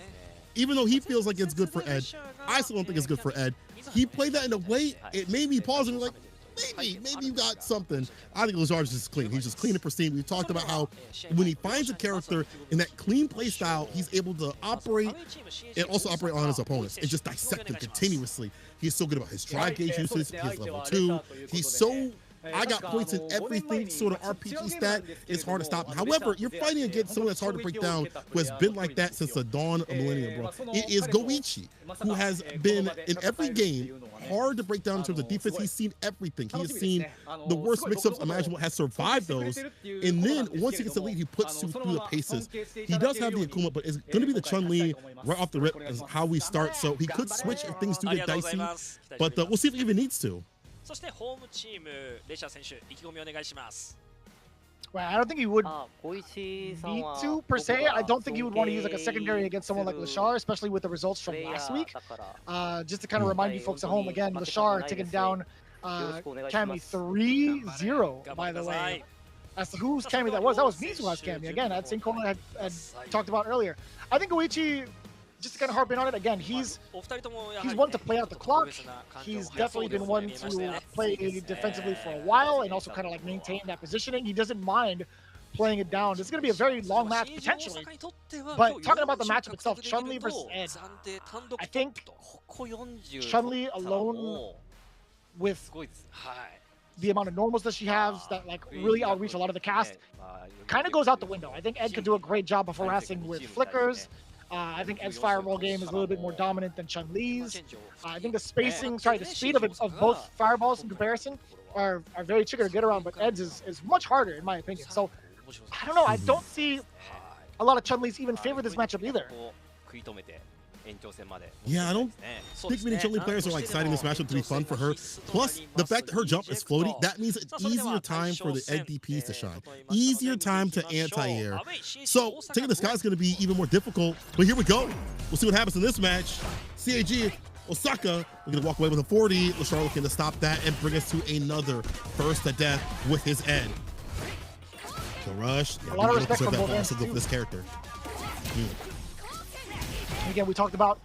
Even though he feels like it's good for Ed, I still don't think it's good for Ed. He played that in a way, it made me pause and be like, maybe you got something. I think Lazar's just clean. He's just clean and pristine. We've talked about how when he finds a character in that clean play style, he's able to operate and also operate on his opponents and just dissect them continuously. He's so good about his drive gauge usage, his level 2. He's so... I got points in everything sort of RPG stat. It's hard to stop him. However, you're fighting against someone that's hard to break down, who has been like that since the dawn of Millennium, bro. It is Goichi, who has been in every game hard to break down in terms of defense. He's seen everything. He has seen the worst mix-ups imaginable, has survived those. And then once he gets the lead, he puts you through the paces. He does have the Akuma, but it's going to be the Chun-Li right off the rip is how we start. So he could switch if things do get dicey, but we'll see if he even needs to. Well, I don't think he would need to, per se. I don't think he would want to use like a secondary against someone like Lashar, especially with the results from last week. Just to kind of remind you folks at home, again, Lashar taking down Cammy 3-0, by the way. As to whose Cammy that was Mizuha's Cammy. Again, that same corner I had talked about earlier. I think Goichi, just to kind of harp in on it, again, he's one to play out the clock. He's definitely been one to play defensively for a while and also kind of like maintain that positioning. He doesn't mind playing it down. This is going to be a very long match potentially. But talking about the matchup itself, Chun-Li versus Ed, I think Chun-Li alone with the amount of normals that she has that like really outreach a lot of the cast kind of goes out the window. I think Ed could do a great job of harassing with flickers. I think Ed's fireball game is a little bit more dominant than Chun-Li's. I think the speed of both fireballs in comparison are very tricky to get around, but Ed's is much harder in my opinion. So, I don't know, I don't see a lot of Chun-Li's even favor this matchup either. Yeah, I don't think many Chun-Li players are like citing this matchup to be fun for her. Plus, the fact that her jump is floating, that means it's easier time for the Ed DPs to shine. Easier time to anti-air. So, taking the sky is going to be even more difficult. But here we go. We'll see what happens in this match. CAG, OSAKA, we're going to walk away with a 40. Lashar looking to stop that and bring us to another first to death with his Ed. The rush. A lot of respect from both ends for this character. Again, we talked about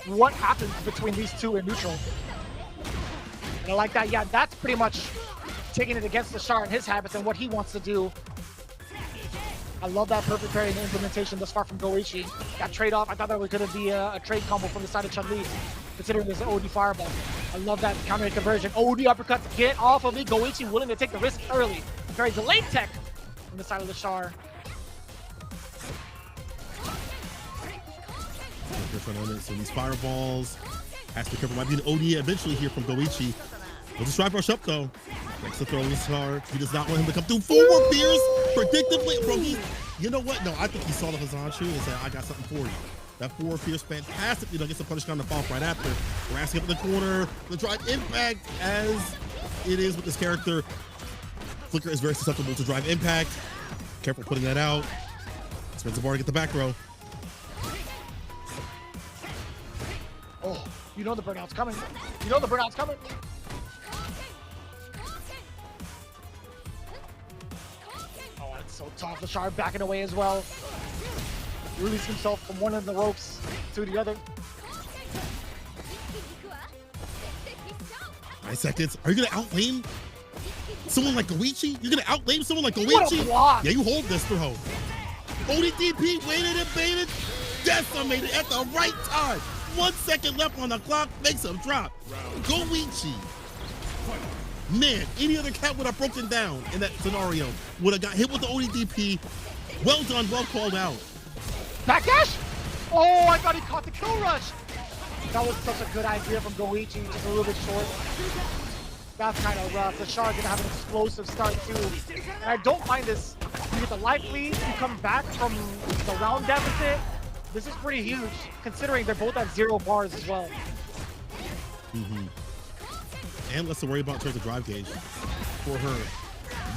what happens between these two in neutral. And I like that. Yeah, that's pretty much taking it against Lashar and his habits and what he wants to do. I love that perfect parry and implementation thus far from Goichi. That trade-off, I thought that was going to be a trade combo from the side of Chun-Li, considering there's an OD fireball. I love that counter conversion. OD uppercut to get off of me. Goichi willing to take the risk early. Very delayed tech from the side of Lashar. So these fireballs has to cover. Might be an OD eventually here from Goichi. We'll just try brush up though. Likes to throw this hard. He does not want him to come through. Forward Pierce, predictably, bro. You know what? No, I think he saw the Hazan shoot and said, "I got something for you." That forward fierce fantastically, gets the punish on the fall right after. Rassing up in the corner, the drive impact as it is with this character. Flicker is very susceptible to drive impact. Careful putting that out. Expensive bar to get the back row. Oh, you know the burnout's coming. You know the burnout's coming. Oh, it's so tough. Lashard backing away as well. Release himself from one of the ropes to the other. 9 seconds. Are you gonna outlane someone like Goichi? You're gonna outlane someone like Goichi? What a block. Yeah, you hold this throw. ODDP waited and baited, decimated at the right time. 1 second left on the clock, makes him drop. Goichi. Man, any other cat would have broken down in that scenario. Would have got hit with the ODDP. Well done, well called out. Backdash? Oh, I thought he caught the kill rush. That was such a good idea from Goichi, just a little bit short. That's kind of rough. The Shard gonna have an explosive start too. And I don't mind this. You get the life lead, you come back from the round deficit. This is pretty huge, considering they're both at 0 bars as well. And less to worry about in terms of drive gauge for her.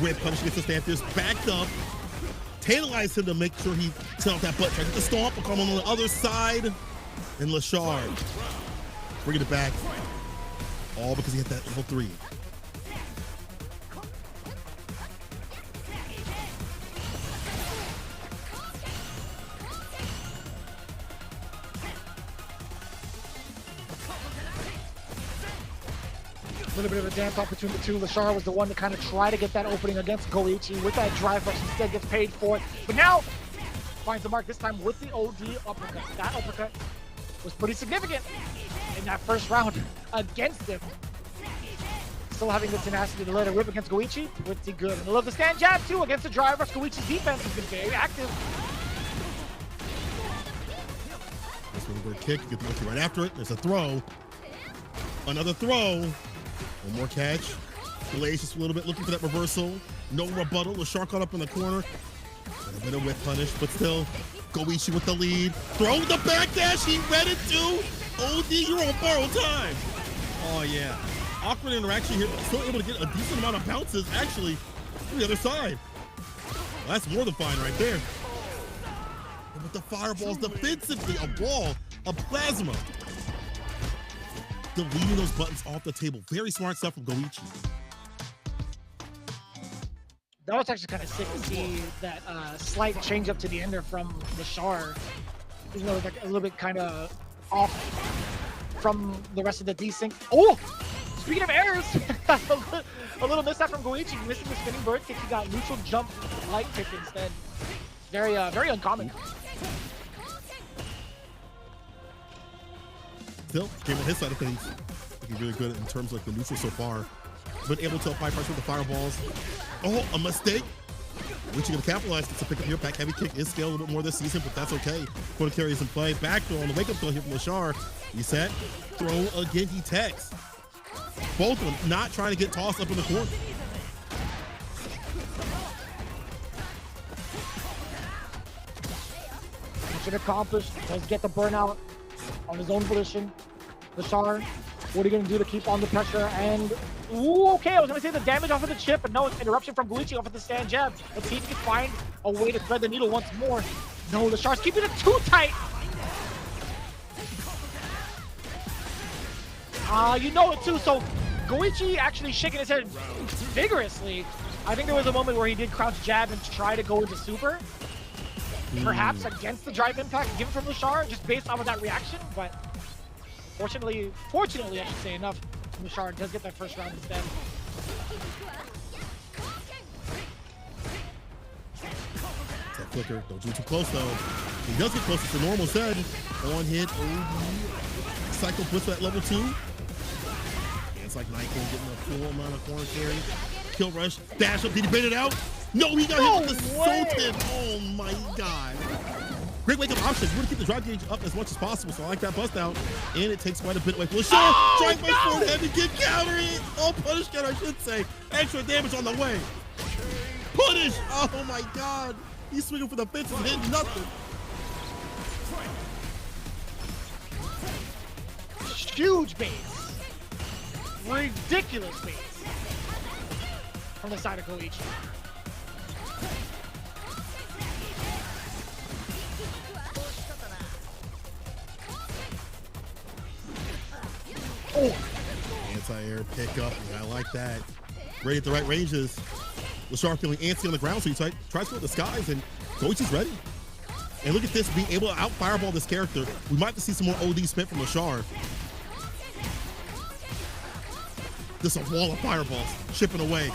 Whip punish against the Stanfierce, backed up. Tantalized him to make sure he set off that butt. Try to get the stomp, will come on the other side. And Lashard bringing it back. All because he hit that level 3. A little bit of a dance off between the two. Lashard was the one to kind of try to get that opening against Goichi with that drive rush. Instead gets paid for it. But now finds the mark, this time with the OD uppercut. That uppercut was pretty significant in that first round against him. Still having the tenacity to let it rip against Goichi. Pretty good. And I love the stand jab too against the drive rush. Goichi's defense has been very active. This one bird kick, get the monkey right after it. There's a throw. Another throw. One more catch. Delays just a little bit, looking for that reversal. No rebuttal. Lashard caught up in the corner. A bit of whip punish, but still, Goichi with the lead. Throw the backdash. He read it too. OD, you're on borrowed time. Oh yeah. Awkward interaction here, but still able to get a decent amount of bounces actually from the other side. Well, that's more than fine right there. And with the fireballs defensively, a wall, a plasma. Deleting those buttons off the table. Very smart stuff from Goichi. That was actually kind of sick to see that slight change up to the ender from Lashard. Even though it was like a little bit kind of off from the rest of the desync. Oh! Speaking of errors, a little mishap from Goichi, missing the spinning bird kick. He got neutral jump light kick instead. Very, very uncommon. Still, game on his side of things. Looking really good in terms of like the neutral so far. Been able to apply pressure with the fireballs. Oh, a mistake. Which you're gonna capitalize to pick up your back heavy kick is scaled a little bit more this season, but that's okay. Corner carries in play. Back throw on the wake up throw here from Lashard. He set, throw again, he techs. Both of them not trying to get tossed up in the corner. Mission accomplished. Does get the burnout on his own volition. Lashard, what are you gonna do to keep on the pressure? And ooh, okay, I was gonna say the damage off of the chip, but no, it's interruption from Goichi off of the stand jab. Let's see if he can find a way to thread the needle once more. No, Lashard's keeping it too tight. You know it too. So Goichi actually shaking his head vigorously. I think there was a moment where he did crouch jab and try to go into super. Perhaps against the drive impact given from Lashard, just based off of that reaction, but fortunately I should say enough, Lashard does get that first round instead. That flicker, don't do too close though. He does get close to the normal said. On hit, cycle puts that level 2. And it's like Nike getting a full amount of corner carry. Kill rush, dash up, did he bait it out? No, he got hit with the Sultan. Oh my God. Great wake up options. You want to keep the drive gauge up as much as possible, so I like that bust out. And it takes quite a bit away from Lashard. Drive by forward heavy kick, countering. Oh, punish counter, I should say. Extra damage on the way. Punish. Oh my God. He's swinging for the fence and hitting nothing. huge base. Ridiculous base from the side of Goichi. Oh. Anti-air pickup. I like that. Ready at the right ranges. Lashar feeling antsy on the ground, so he tries to go to the skies, and Goichi's ready. And look at this, being able to out-fireball this character. We might have to see some more OD spent from Lashar. Just a wall of fireballs chipping away.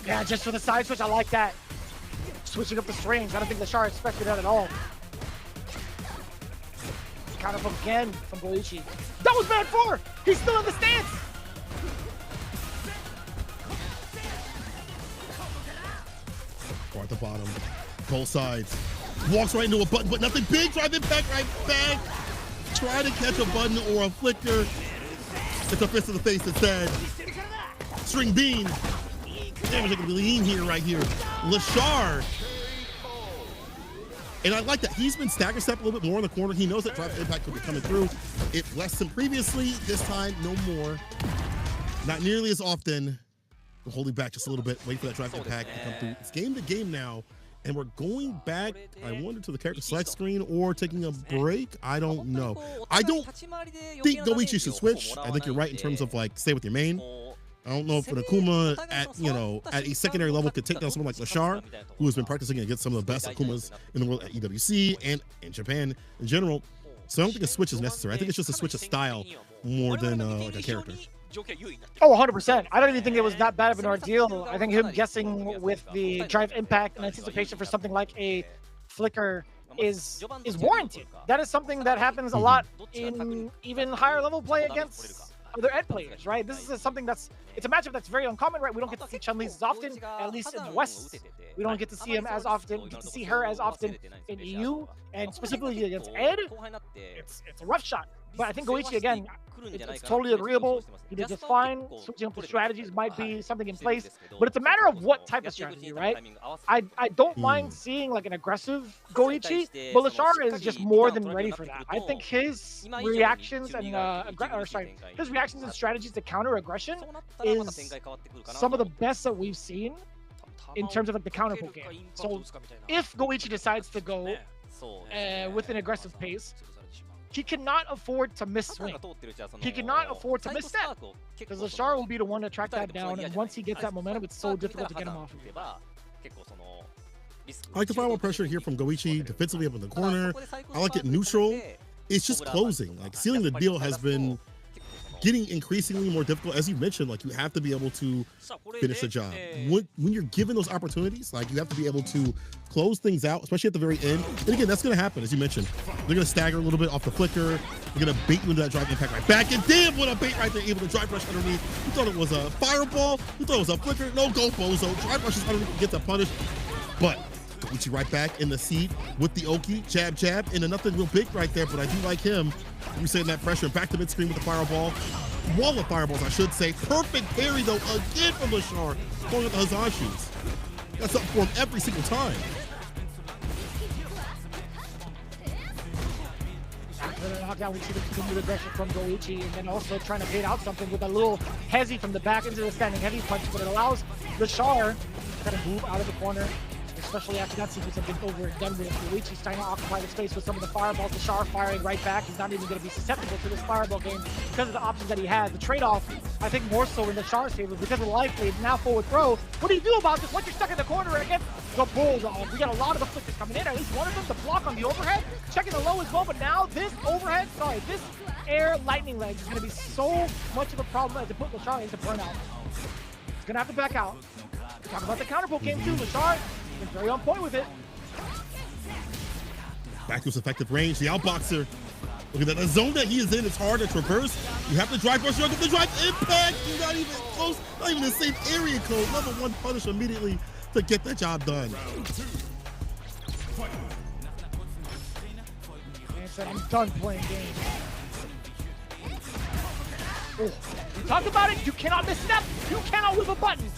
Yeah, just for the side switch, I like that. Switching up the strings. I don't think Lashar expected that at all. Counter up again from Goichi. That was bad 4! He's still in the stance! Or at the bottom. Both sides. Walks right into a button, but nothing big. Drive impact right back. Try to catch a button or a flicker. It's a fist to the face instead. String bean. Damage like a lean here, right here. Lashar. And I like that. He's been stagger step a little bit more in the corner. He knows that drive impact could be coming through. It less than previously. This time, no more. Not nearly as often. Holding back just a little bit. Wait for that drive impact to come through. It's game to game now. And we're going back, I wonder, to the character select screen or taking a break. I don't know. I don't think Goichi should switch. I think you're right in terms of like stay with your main. I don't know if an Akuma at a secondary level could take down someone like Lashar, who has been practicing against some of the best Akumas in the world at EWC and in Japan in general. So I don't think a switch is necessary. I think it's just a switch of style more than like a character. Oh, 100%. I don't even think it was that bad of an ordeal. I think him guessing with the drive impact and anticipation for something like a flicker is warranted. That is something that happens a lot in even higher level play against other Ed players, right? This is something it's a matchup that's very uncommon, right? We don't get to see Chun-Li as often, at least in the West. We don't get to see him as often, get to see her as often in EU, and specifically against Ed. It's a rough shot. But I think Goichi, again, it's totally agreeable. He did just fine. Switching up the strategies might be something in place, but it's a matter of what type of strategy, right? I don't mind seeing like an aggressive Goichi, but Lashar is just more than ready for that. I think his reactions and his reactions and strategies to counter aggression is some of the best that we've seen in terms of like the counter pull game. So if Goichi decides to go with an aggressive pace, he cannot afford to miss swing. He cannot afford to miss step, because Lashar will be the one to track that down, and once he gets that momentum, it's so difficult to get him off of it. I like the final pressure here from Goichi, defensively up in the corner. I like it neutral. It's just closing. Like, sealing the deal has been getting increasingly more difficult. As you mentioned, like, you have to be able to finish the job. When you're given those opportunities, like, you have to be able to close things out, especially at the very end. And again, that's going to happen, as you mentioned. They're going to stagger a little bit off the flicker. They're going to bait you into that drive impact right back. And damn, what a bait right there, able to drive rush underneath. You thought it was a fireball. You thought it was a flicker. No go, Bozo. Drive rushes underneath, gets a punish. But Goichi right back in the seat with the Oki. Jab, jab. And nothing real big right there, but I do like him. You're saying that pressure. Back to mid-screen with the fireball. Wall of fireballs, I should say. Perfect parry, though, again from Lashar. Going with the Hazashis. That's up for him every single time. After the knockdown, we see the continued aggression from Goichi, and then also trying to bait out something with a little hezzy from the back into the standing heavy punch, but it allows Lashar to kind of move out of the corner, especially after that sequence has been over and done with. Goichi's trying to occupy the space with some of the fireballs. Lashar firing right back. He's not even going to be susceptible to this fireball game because of the options that he has. The trade-off, I think, more so in Lashar's favor because of the life lead. Now forward throw. What do you do about this once you're stuck in the corner against the Bulldog? We got a lot of the flickers coming in. At least one of them to block on the overhead. Checking the low as well, but now this air lightning leg is going to be so much of a problem as to put Lashar into burnout. He's going to have to back out. Talk about the counter pull game too. Lashar is very on point with it. Back to his effective range, the outboxer. Look at that. The zone that he is in is hard to traverse. You have to drive rush, you have to drive impact. You're not even close, not even the same area code. Level 1 punish immediately to get that job done. Man said, I'm done playing games. Oh, we talked about it. You cannot miss step. You cannot whip a button.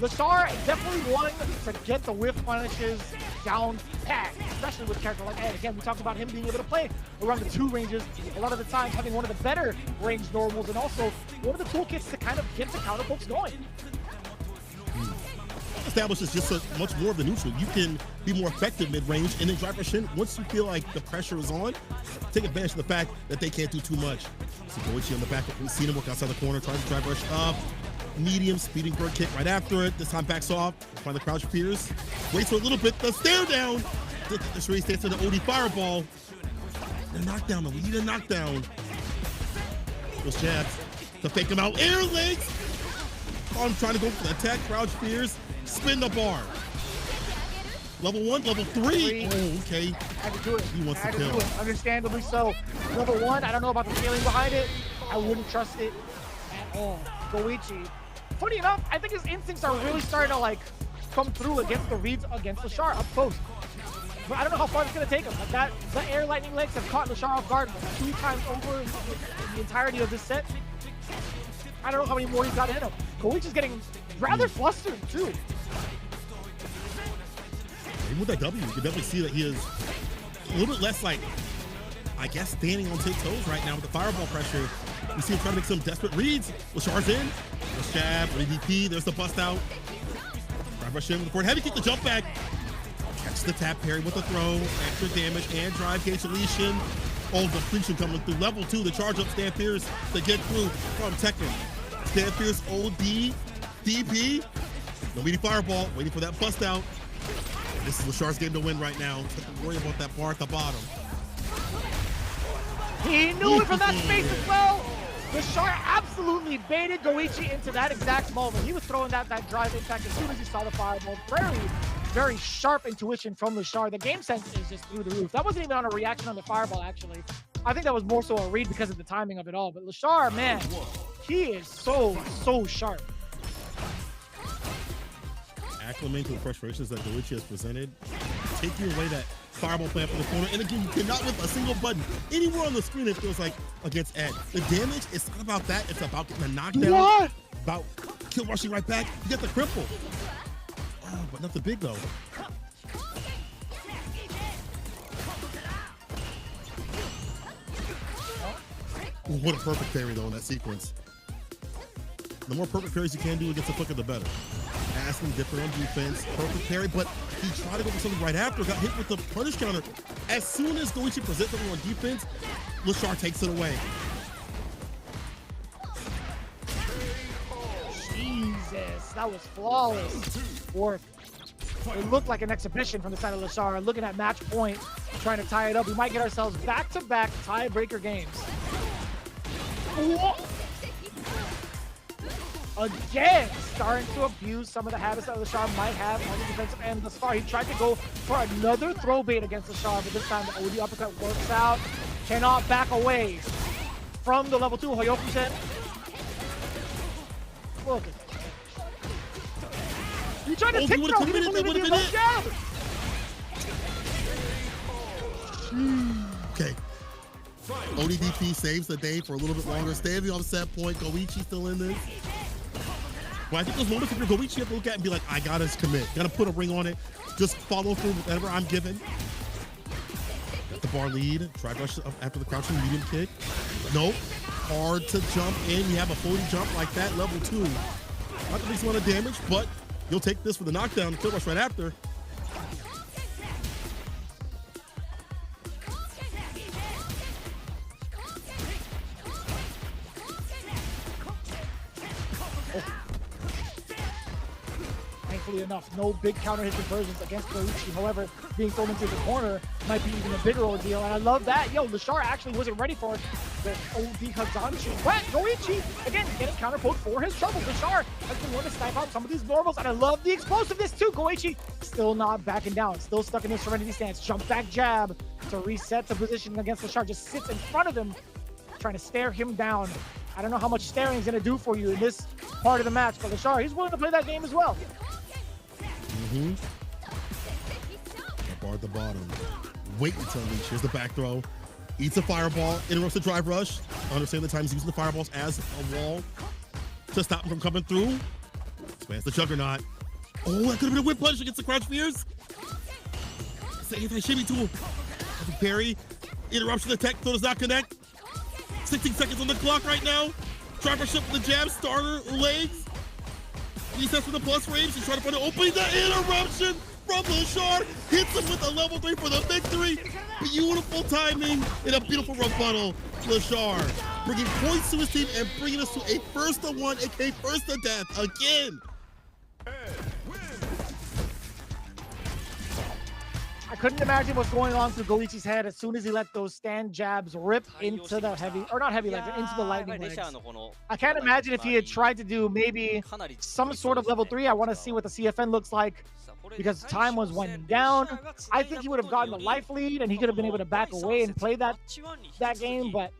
Lashar is definitely one to get the whiff punishes down pat, especially with a character like Ed. Again, we talked about him being able to play around the 2 ranges, a lot of the times having one of the better range normals, and also one of the toolkits to kind of get the counter pokes going. Establishes just so much more of the neutral. You can be more effective mid-range, and then drive rush in. Once you feel like the pressure is on, take advantage of the fact that they can't do too much. So Goichi on the back, we've seen him work outside the corner, tries to drive rush up. Medium, speeding bird kick right after it. This time backs off, find the crouch Pierce. Waits for a little bit, the stare down. The Sheree stands to the OD fireball. The knockdown, the lead and knockdown. Those jabs to fake him out. Air legs. I'm trying to go for the attack, crouch Pierce. Spin the bar. Level 1, level 3. Oh, okay. Had to do it. He wants to kill. Understandably so. Level 1, I don't know about the feeling behind it. I wouldn't trust it at all. Goichi. Funny enough, I think his instincts are really starting to like come through against the reads against Lashar up close. But I don't know how far it's going to take him. Like the air lightning legs have caught Lashar off guard 2 times over in the entirety of this set. I don't know how many more he's got to hit him. Goichi's getting rather flustered too. Even with that W, you can definitely see that he is a little bit less like, I guess, standing on 10 toes right now with the fireball pressure. You see him trying to make some desperate reads. Lashar's in. Let's jab, EDP. There's the bust out. Drive rush in with the forward heavy kick, the jump back. Catch the tap parry with the throw. Extra damage and drive cage deletion. Oh, depletion coming through. Level 2, the charge up Stan Pierce to get through from Tekken. Stan Pierce OD, DP. No meaty fireball, waiting for that bust out. This is Lashar's game to win right now. Don't worry about that bar at the bottom. He knew it from that space as well. Lashar absolutely baited Goichi into that exact moment. He was throwing that drive impact as soon as he saw the fireball. Very sharp intuition from Lashar. The game sense is just through the roof. That wasn't even on a reaction on the fireball, actually. I think that was more so a read because of the timing of it all. But Lashar, man, he is so sharp. Acclimate to the frustrations that Goichi has presented, taking away that fireball plan from the corner. And again, you cannot whip a single button anywhere on the screen, it feels like, against Ed. The damage, it's not about that. It's about getting a knockdown. What? About kill rushing right back. You get the cripple. Oh, but nothing big, though. What a perfect parry, though, in that sequence. The more perfect parries you can do against a flicker, the better. Asking different on defense, perfect parry, but he tried to go for something right after, got hit with the punish counter. As soon as Goichi presents something on defense, Lashar takes it away. Jesus, that was flawless work. It looked like an exhibition from the side of Lashar. Looking at match point, trying to tie it up. We might get ourselves back-to-back tiebreaker games. Whoa. Again, starting to abuse some of the habits that Lashar might have on the defensive end thus far. He tried to go for another throw bait against Lashar, but this time the OD uppercut works out. Cannot back away from the level 2 Hoyoku-sen. Look at that. You tried to tick throw, he didn't believe in the low jab. Okay. ODDP saves the day for a little bit longer. Standing on set point, Goichi still in this. But I think those moments if you're Goichi, you have to look at it and be like, I gotta commit. Gotta put a ring on it. Just follow through with whatever I'm given. Got the bar lead. Try rush after the crouching medium kick. Nope. Hard to jump in. You have a floating jump like that, level 2. Not the least amount of damage, but you'll take this for the knockdown. Kill rush right after. Thankfully enough, no big counter hit conversions against Goichi. However, being thrown into the corner might be even a bigger ordeal. And I love that. Yo, Lashar actually wasn't ready for it. The OD Hazanshi. But Goichi, again, getting counterpoked for his trouble. Lashar has been wanting to snipe out some of these normals. And I love the explosiveness too. Goichi still not backing down. Still stuck in his Serenity stance. Jump back jab to reset the position against Lashar. Just sits in front of him, trying to stare him down. I don't know how much staring is going to do for you in this part of the match. But Lashar, he's willing to play that game as well. Bar at the bottom. Wait until unleash. Here's the back throw. Eats a fireball. Interrupts the drive rush. Understand the time he's using the fireballs as a wall to stop him from coming through. man. It's the Juggernaut. Oh, that could have been a whip punch against the crouch fears. It's the anti-shimmy tool. Parry. Interruption attack. Throw does not connect. 16 seconds on the clock right now. Driver ship with the jab. Starter legs. Resets with the plus range. He's trying to find an opening. The interruption from Lashar hits him with a level 3 for the victory. Beautiful timing and a beautiful rebuttal. Lashar bringing points to his team and bringing us to a first to one, aka first to death again. I couldn't imagine what's going on through Goichi's head as soon as he let those stand jabs rip into the heavy, or not heavy legs, into the lightning legs. I can't imagine if he had tried to do maybe some sort of level 3. I want to see what the CFN looks like because time was winding down. I think he would have gotten a life lead and he could have been able to back away and play that game, but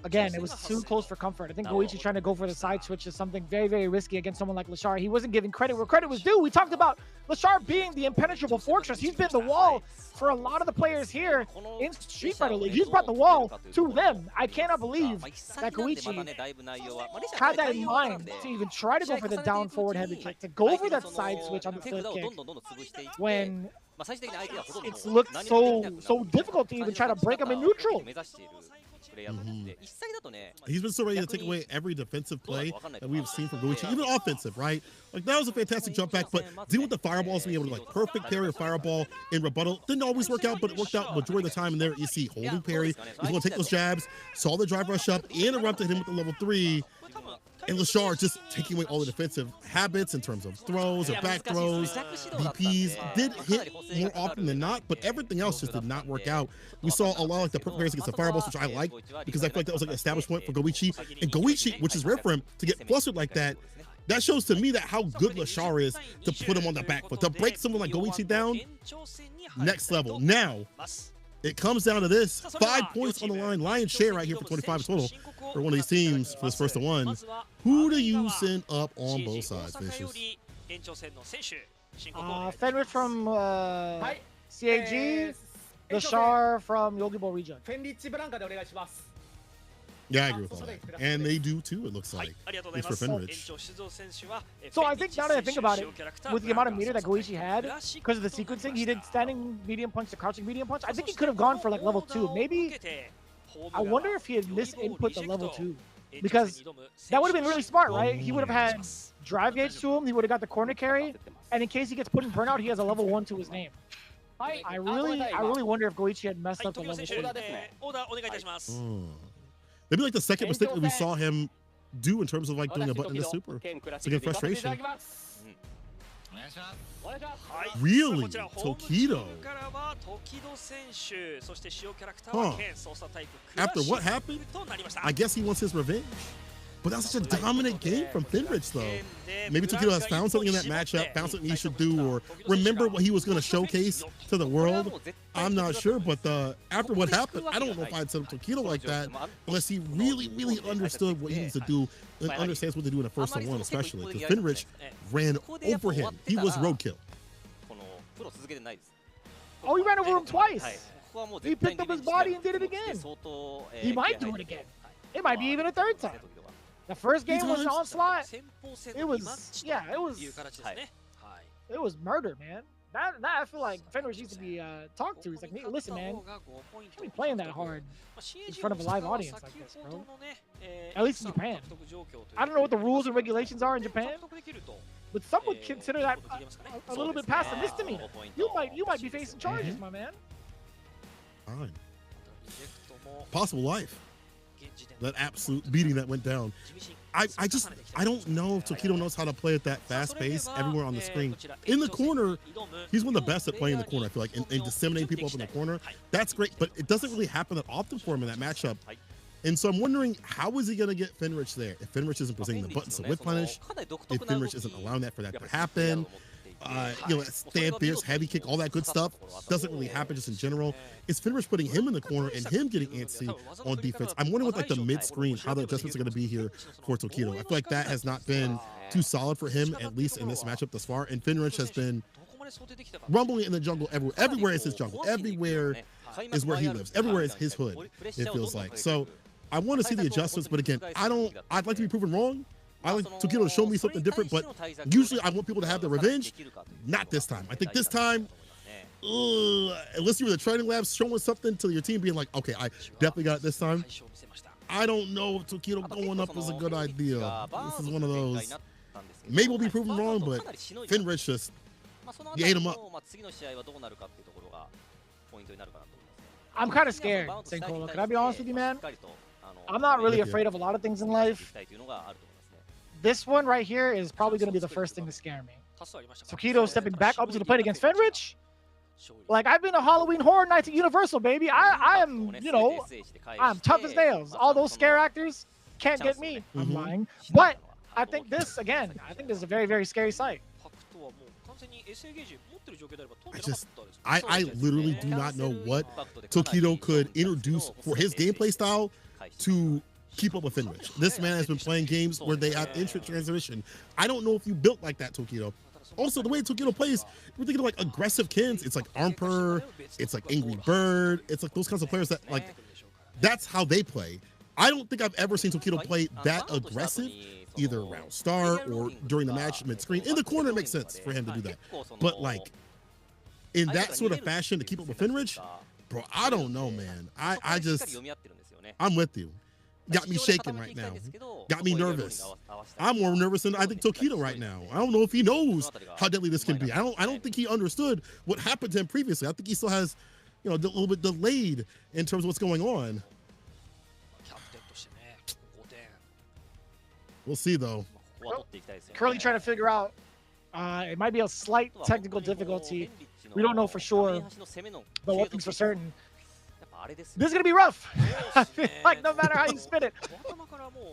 again, it was too close for comfort. I think Goichi trying to go for the side switch is something very, very risky against someone like Lashar. He wasn't giving credit where credit was due. We talked about Lashar being the impenetrable fortress. He's been the wall for a lot of the players here in Street Fighter League. He's brought the wall to them. I cannot believe that Goichi had that in mind to even try to go for the down forward heavy kick, to go for that side switch on the flip kick when it's looked so difficult to even try to break him in neutral. He's been so ready to take away every defensive play that we've seen from Goichi, even offensive, right? Like that was a fantastic jump back, but dealing with the fireballs, being able to like perfect parry a fireball in rebuttal didn't always work out, but it worked out majority of the time. And there you see holding parry, he's going to take those jabs, saw the drive rush up, interrupted him with the level 3. And Lashar just taking away all the defensive habits in terms of throws or back throws, DPs, did hit more often than not, but everything else just did not work out. We saw a lot of like the perfect parries against the fireballs, which I like because I feel like that was like an established point for Goichi. And Goichi, which is rare for him, to get flustered like that, that shows to me that how good Lashar is to put him on the back foot, to break someone like Goichi down, next level. Now, it comes down to this. 5 points on the line. Lion's share right here for 25 total for one of these teams for this first to one. Who do you send up on both sides, Vicious? Fenrich from CAG, Lashar from Yogibo region. Yeah, I agree with all that. And they do too, it looks like. At least for Fenrich. So I think now that I think about it, with the amount of meter that Goichi had, because of the sequencing, he did standing medium punch to crouching medium punch. I think he could have gone for like level 2. Maybe, I wonder if he had misinput the level 2. Because that would have been really smart, right? He would have had drive gauge to him, he would have got the corner carry, and in case he gets put in burnout, he has a level 1 to his name. I really wonder if Goichi had messed up the level 2. Maybe like the second mistake that we saw him do in terms of like doing a button to super. It's like a frustration. Really? Tokido? Huh. After what happened? I guess he wants his revenge. But that was such a dominant game from Fenrich, though. Maybe Tokido has found something in that matchup, found something he should do, or remember what he was going to showcase to the world. I'm not sure, but after what happened, I don't know if I'd set up Tokido like that unless he really, really understood what he needs to do and understands what to do in a first one, especially. Because Fenrich ran over him. He was roadkill. Oh, he ran over him twice. He picked up his body and did it again. He might do it again. It might be even a third time. The first game was an onslaught. It was, yeah, it was murder, man. That I feel like Fenrich needs to be talked to. He's like, listen, man, you can't be playing that hard in front of a live audience like this, bro. At least in Japan. I don't know what the rules and regulations are in Japan, but some would consider that a little bit past a misdemeanor. You might be facing charges, my man. Fine. Possible life. That absolute beating that went down. I don't know if Tokido knows how to play at that fast pace everywhere on the screen. In the corner, he's one of the best at playing in the corner, I feel like, and disseminating people up in the corner. That's great, but it doesn't really happen that often for him in that matchup. And so I'm wondering, how is he going to get Fenrich there? If Fenrich isn't presenting the buttons to whip punish, if Fenrich isn't allowing that for that to happen, you know, stand fierce, heavy kick, all that good stuff doesn't really happen just in general. Is Fenrich putting him in the corner and him getting antsy on defense? I'm wondering with like the mid-screen, how the adjustments are going to be here for Tokido. I feel like that has not been too solid for him, at least in this matchup thus far. And Fenrich has been rumbling in the jungle everywhere. Everywhere is his jungle. Everywhere is where he lives. Everywhere is his hood, it feels like. So I want to see the adjustments, but again, I'd like to be proven wrong. I like Tokido to show me something different, but usually I want people to have their revenge. Not this time. I think this time, unless you were the training labs showing something to your team, being like, okay, I definitely got it this time. I don't know if Tokido going up is a good idea. This is one of those. Maybe we'll be proven wrong, but Fenrich just, you ate him up. I'm kind of scared, Senkola. Can I be honest with you, man? I'm not really afraid of a lot of things in life. This one right here is probably going to be the first thing to scare me. Tokido stepping back up to the plate against Fenrich. Like, I've been a Halloween Horror Nights at Universal, baby. I am, you know, I'm tough as nails. All those scare actors can't get me. I'm lying. But I think this, again, I think this is a very, very scary sight. I literally do not know what Tokido could introduce for his gameplay style to keep up with Fenrich. This man has been playing games where they have instant transmission. I don't know if you built like that, Tokido. Also, the way Tokido plays, we're thinking of like aggressive Kins. It's like Armper, it's like Angry Bird. It's like those kinds of players that, like, that's how they play. I don't think I've ever seen Tokido play that aggressive, either around Star or during the match mid-screen. In the corner, it makes sense for him to do that. But, like, in that sort of fashion to keep up with Fenrich, bro, I don't know, man. I just, I'm with you. Got me shaking right now. Got me nervous. I'm more nervous than I think Tokido right now. I don't know if he knows how deadly this can be. I don't think he understood what happened to him previously. I think he still has, you know, a little bit delayed in terms of what's going on. We'll see, though. Currently trying to figure out, it might be a slight technical difficulty. We don't know for sure, but one thing's for certain. This is going to be rough. I feel like no matter how you spin it.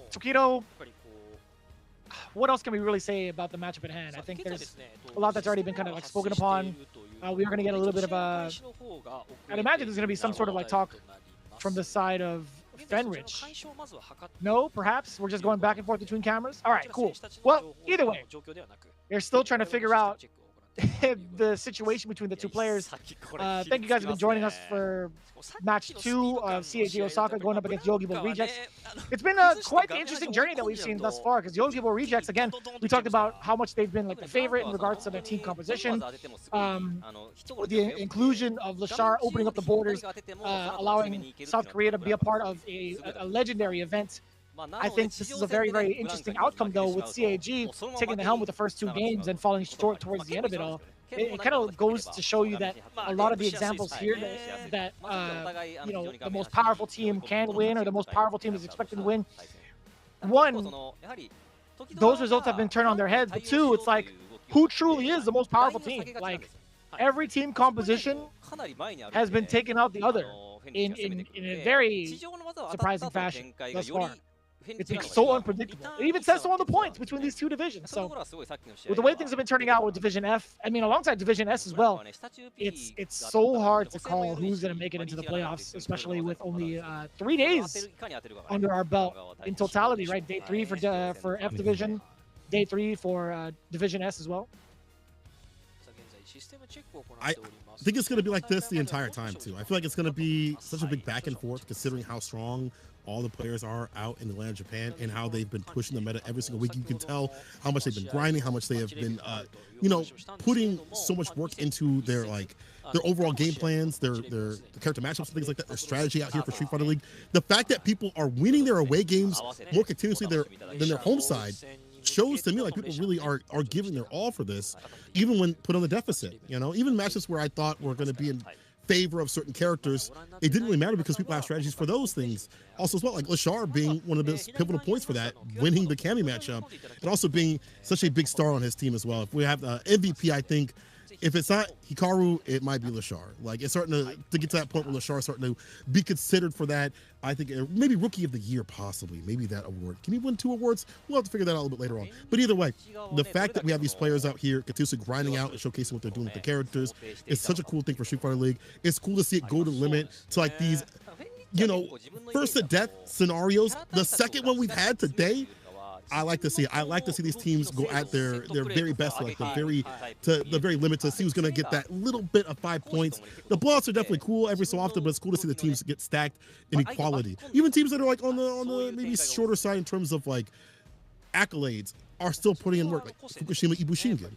Tokido, what else can we really say about the matchup at hand? I think there's a lot that's already been kind of like spoken upon. We are going to get a little bit of a, I'd imagine there's going to be some sort of like talk from the side of Fenrich. No, perhaps we're just going back and forth between cameras. All right, cool. Well, either way, they're still trying to figure out the situation between the two players. Thank you guys for been joining us for match 2 of CAG Osaka going up against Yogibo Rejects. It's been quite the interesting journey that we've seen thus far, because Yogibo Rejects, again, we talked about how much they've been like the favorite in regards to their team composition. With the inclusion of Lashar opening up the borders, allowing South Korea to be a part of a legendary event. I think this is a very, very interesting outcome, though, with CAG taking the helm with the first 2 games and falling short towards the end of it all. It kind of goes to show you that a lot of the examples here that you know, the most powerful team can win, or the most powerful team is expected to win. 1, those results have been turned on their heads, but 2, it's like, who truly is the most powerful team? Like, every team composition has been taking out the other in a very surprising fashion thus far. It's been so unpredictable. It even says so on the points between these 2 divisions. So, with the way things have been turning out with Division F, I mean, alongside Division S as well, it's so hard to call who's going to make it into the playoffs, especially with only 3 days under our belt in totality, right? Day 3 for F Division, Day 3 for Division S as well. I think it's going to be like this the entire time, too. I feel like it's going to be such a big back and forth, considering how strong all the players are out in the land of Japan and how they've been pushing the meta every single week. You can tell how much they've been grinding, how much they have been, you know, putting so much work into their, like, their overall game plans, their character matchups and things like that, their strategy out here for Street Fighter League. The fact that people are winning their away games more continuously than their home side shows to me like people really are giving their all for this, even when put on the deficit. You know, even matches where I thought were going to be in favor of certain characters, it didn't really matter because people have strategies for those things also as well, like Lashar being one of the pivotal points for that, winning the Kami matchup, and also being such a big star on his team as well. If we have the MVP, I think if it's not Hikaru, it might be Lashar. Like, it's starting to get to that point where Lashar is starting to be considered for that. I think maybe Rookie of the Year, possibly. Maybe that award. Can he win 2 awards? We'll have to figure that out a little bit later on. But either way, the fact that we have these players out here continuously grinding out and showcasing what they're doing with the characters is such a cool thing for Street Fighter League. It's cool to see it go to the limit to like these, you know, first to death scenarios. The second one we've had today, I like to see it. I like to see these teams go at their very best, like the very limit, to see who's going to get that little bit of 5 points. The blowouts are definitely cool every so often, but it's cool to see the teams get stacked in equality. Even teams that are like on the maybe shorter side in terms of like accolades are still putting in work, like Fukushima Ibushingen.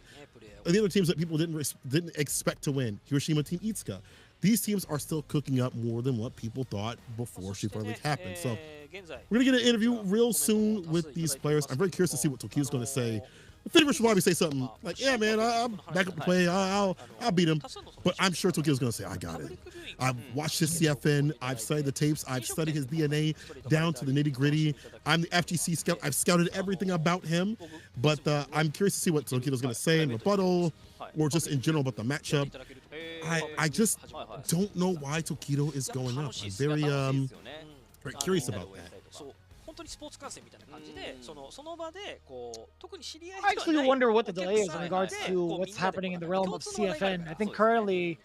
And the other teams that people didn't expect to win, Hiroshima Team Itsuka. These teams are still cooking up more than what people thought before Street Fighter League happened. So we're gonna get an interview real soon with these players. I'm very curious to see what Tokido's gonna say. I think Rich will probably say something like, "Yeah, man, I'm back up to play. I'll beat him." But I'm sure Tokido's gonna say, "I got it. I've watched his CFN. I've studied the tapes. I've studied his DNA down to the nitty gritty. I'm the FGC scout. I've scouted everything about him." But I'm curious to see what Tokido's gonna say in rebuttal, or just in general about the matchup. I just don't know why Tokido is going up. I'm very curious about that. I actually wonder what the delay is in regards to what's happening in the realm of CFN. I think currently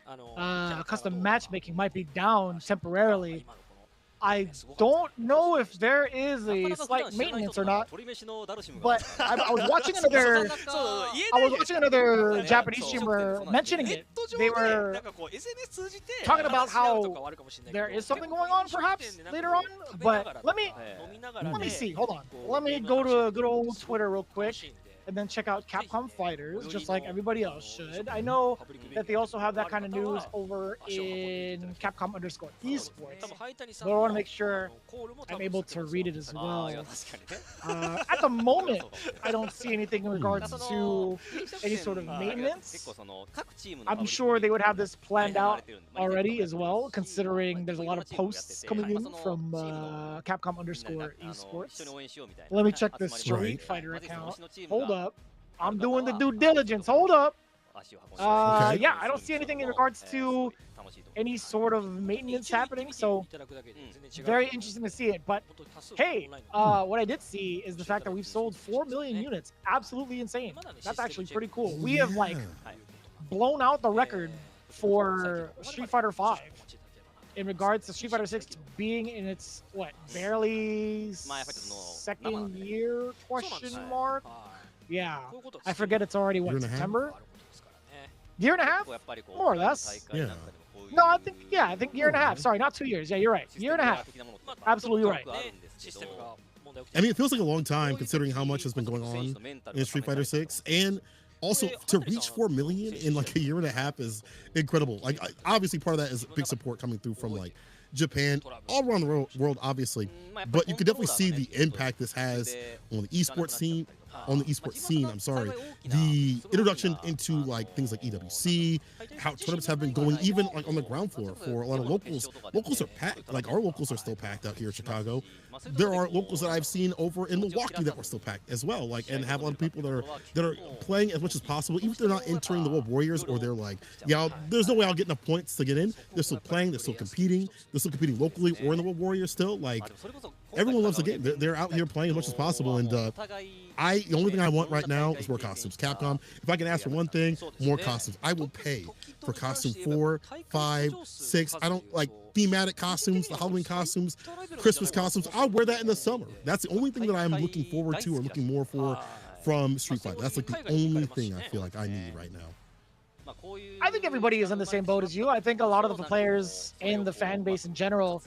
custom matchmaking might be down temporarily. I don't know if there is a slight maintenance or not, but I was watching another Japanese streamer mentioning it. They were talking about how there is something going on perhaps later on, but let me see. Hold on. Let me go to good old Twitter real quick and then check out Capcom Fighters, just like everybody else should. I know that they also have that kind of news over in Capcom_esports, but I want to make sure I'm able to read it as well. At the moment, I don't see anything in regards to any sort of maintenance. I'm sure they would have this planned out already as well, considering there's a lot of posts coming in from Capcom_esports. Let me check the Street Fighter account. Hold up. I'm doing the due diligence. Hold up. Yeah, I don't see anything in regards to any sort of maintenance happening, so very interesting to see it. But hey, what I did see is the fact that we've sold 4 million units. Absolutely insane. That's actually pretty cool. We have like blown out the record for Street Fighter V in regards to Street Fighter 6 being in its barely second year question mark. Yeah, I forget it's already what, September? Year and a half? More or less. Yeah. No, I think year and a half. Sorry, not 2 years. Yeah, you're right. Year and a half. Absolutely right. I mean, it feels like a long time considering how much has been going on in Street Fighter 6, and also to reach 4 million in like a year and a half is incredible. Like, obviously part of that is big support coming through from like Japan, all around the world, obviously. But you can definitely see the impact this has on the esports scene. The introduction into like things like EWC, how tournaments have been going, even like on the ground floor for a lot of locals. Locals are packed. Like our locals are still packed out here in Chicago. There are locals that I've seen over in Milwaukee that were still packed as well. Like, and have a lot of people that are playing as much as possible, even if they're not entering the World Warriors, or they're like, yeah, there's no way I'll get enough points to get in. They're still playing. They're still competing. They're still competing locally or in the World Warriors still. Like, everyone loves the game. They're out here playing as much as possible. And the only thing I want right now is more costumes. Capcom, if I can ask for one thing, more costumes. I will pay for costume 4, 5, 6. I don't like thematic costumes, the Halloween costumes, Christmas costumes. I'll wear that in the summer. That's the only thing that I'm looking forward to or looking more for from Street Fighter. That's like the only thing I feel like I need right now. I think everybody is in the same boat as you. I think a lot of the players and the fan base in general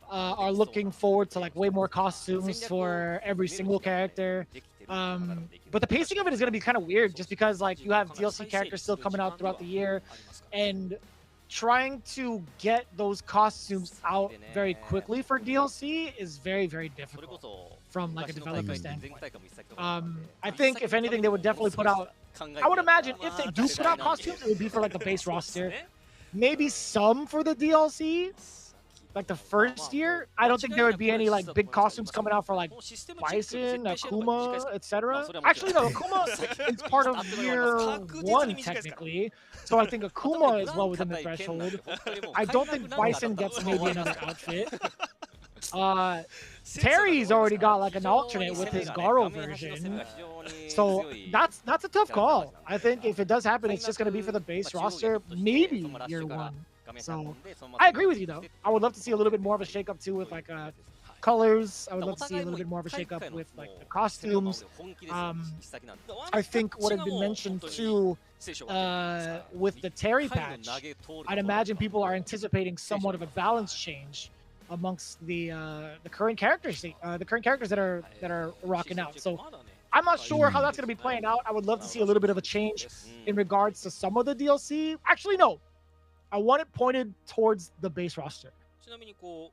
are looking forward to like way more costumes for every single character. But the pacing of it is going to be kind of weird, just because like you have DLC characters still coming out throughout the year, and trying to get those costumes out very quickly for DLC is very, very difficult from like a developer standpoint. I think if anything, they would definitely put out, I would imagine if they do put out costumes, it would be for like the base roster, maybe some for the DLC. Like the first year, I don't think there would be any like big costumes coming out for like Bison, Akuma, etc. Actually, no, Akuma is part of year 1 technically, so I think Akuma is well within the threshold. I don't think Bison gets maybe another outfit. Terry's already got like an alternate with his Garo version, so that's a tough call. I think if it does happen, it's just going to be for the base roster, maybe year 1. So I agree with you though. I would love to see a little bit more of a shakeup too with like colors. I would love to see a little bit more of a shakeup with like the costumes. I think what had been mentioned too with the Terry patch, I'd imagine people are anticipating somewhat of a balance change amongst the current characters, that are rocking out. So I'm not sure how that's going to be playing out. I would love to see a little bit of a change in regards to some of the DLC. Actually, no. I want it pointed towards the base roster.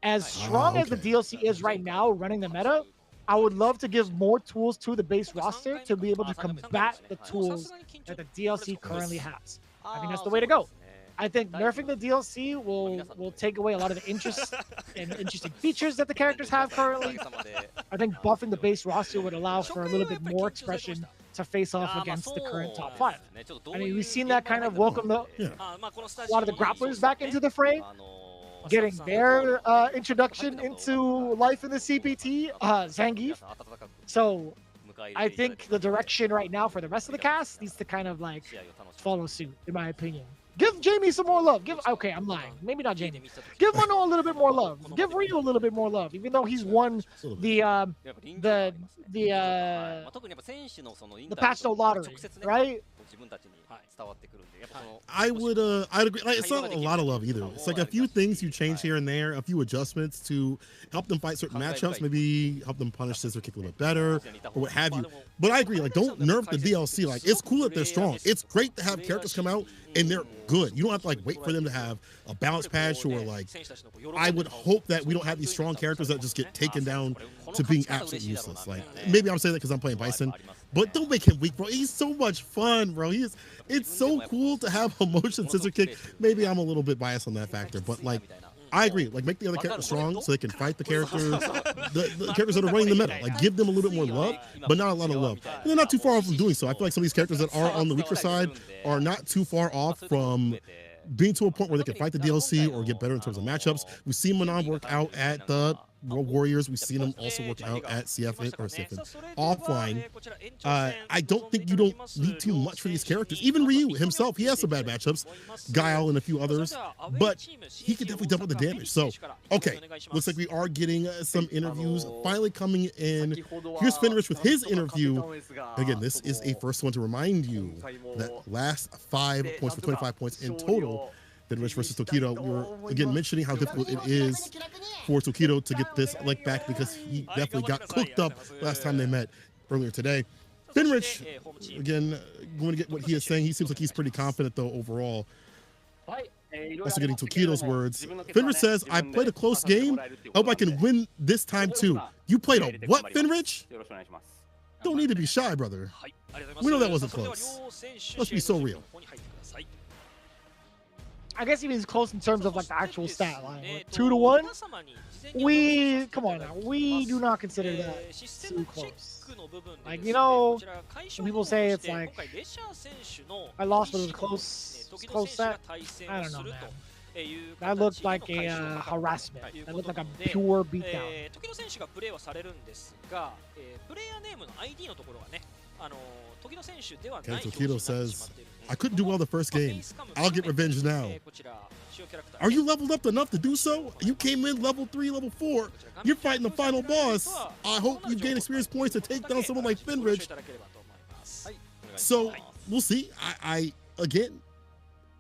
As strong as the DLC is right now running the meta, I would love to give more tools to the base roster to be able to combat the tools that the DLC currently has. I think that's the way to go. I think nerfing the DLC will take away a lot of the interest and interesting features that the characters have currently. I think buffing the base roster would allow for a little bit more expression to face off against the current top 5. I mean, we've seen that kind of welcome a lot of the grapplers back into the fray, getting their introduction into life in the CPT, Zangief. So I think the direction right now for the rest of the cast needs to kind of like follow suit, in my opinion. Give Jamie some more love. Okay, I'm lying. Maybe not Jamie. Give Mano a little bit more love. Give Ryu a little bit more love, even though he's won the patch no lottery, right? I'd agree. Like, it's not a lot of love either. It's like a few things you change here and there, a few adjustments to help them fight certain matchups, maybe help them punish Scissor Kick a little bit better, or what have you. But I agree, like, don't nerf the DLC. Like, it's cool that they're strong. It's great to have characters come out and they're good. You don't have to like wait for them to have a balance patch, or like, I would hope that we don't have these strong characters that just get taken down to being absolutely useless. Like, maybe I'm saying that because I'm playing Bison, but don't make him weak, bro. He's so much fun, bro. It's so cool to have a motion Scissor Kick. Maybe I'm a little bit biased on that factor, but like, I agree. Like, make the other characters strong so they can fight the characters, the characters that are running the meta. Like, give them a little bit more love, but not a lot of love. And they're not too far off from doing so. I feel like some of these characters that are on the weaker side are not too far off from being to a point where they can fight the DLC or get better in terms of matchups. We've seen Manon work out at the World Warriors. We've seen him also work out at CFN offline. I don't think you don't need too much for these characters. Even Ryu himself, he has some bad matchups, Guile and a few others, but he can definitely double the damage. So, okay, looks like we are getting some interviews finally coming in. Here's Fenrich with his interview. Again, this is a first one to remind you that last 5 points for 25 points in total. Fenrich versus Tokido. We were again mentioning how difficult it is for Tokido to get this leg back because he definitely got cooked up last time they met earlier today. Fenrich, again, going to get what he is saying. He seems like he's pretty confident though overall. Also getting Tokido's words. Fenrich says, I played a close game. I hope I can win this time too. You played a what, Fenrich? Don't need to be shy, brother. We know that wasn't close. Let's be so real. I guess he means close in terms of like the actual stat line. Like 2-1. Come on now. We do not consider that too close. Like, you know, when people say it's like, I lost, but it was close set. I don't know, man. That looked like a harassment. That looked like a pure beatdown. Okay, Tokido says, I couldn't do well the first game. I'll get revenge now. Are you leveled up enough to do so? You came in level 3, level 4. You're fighting the final boss. I hope you gain experience points to take down someone like Fenrich. So we'll see. Again,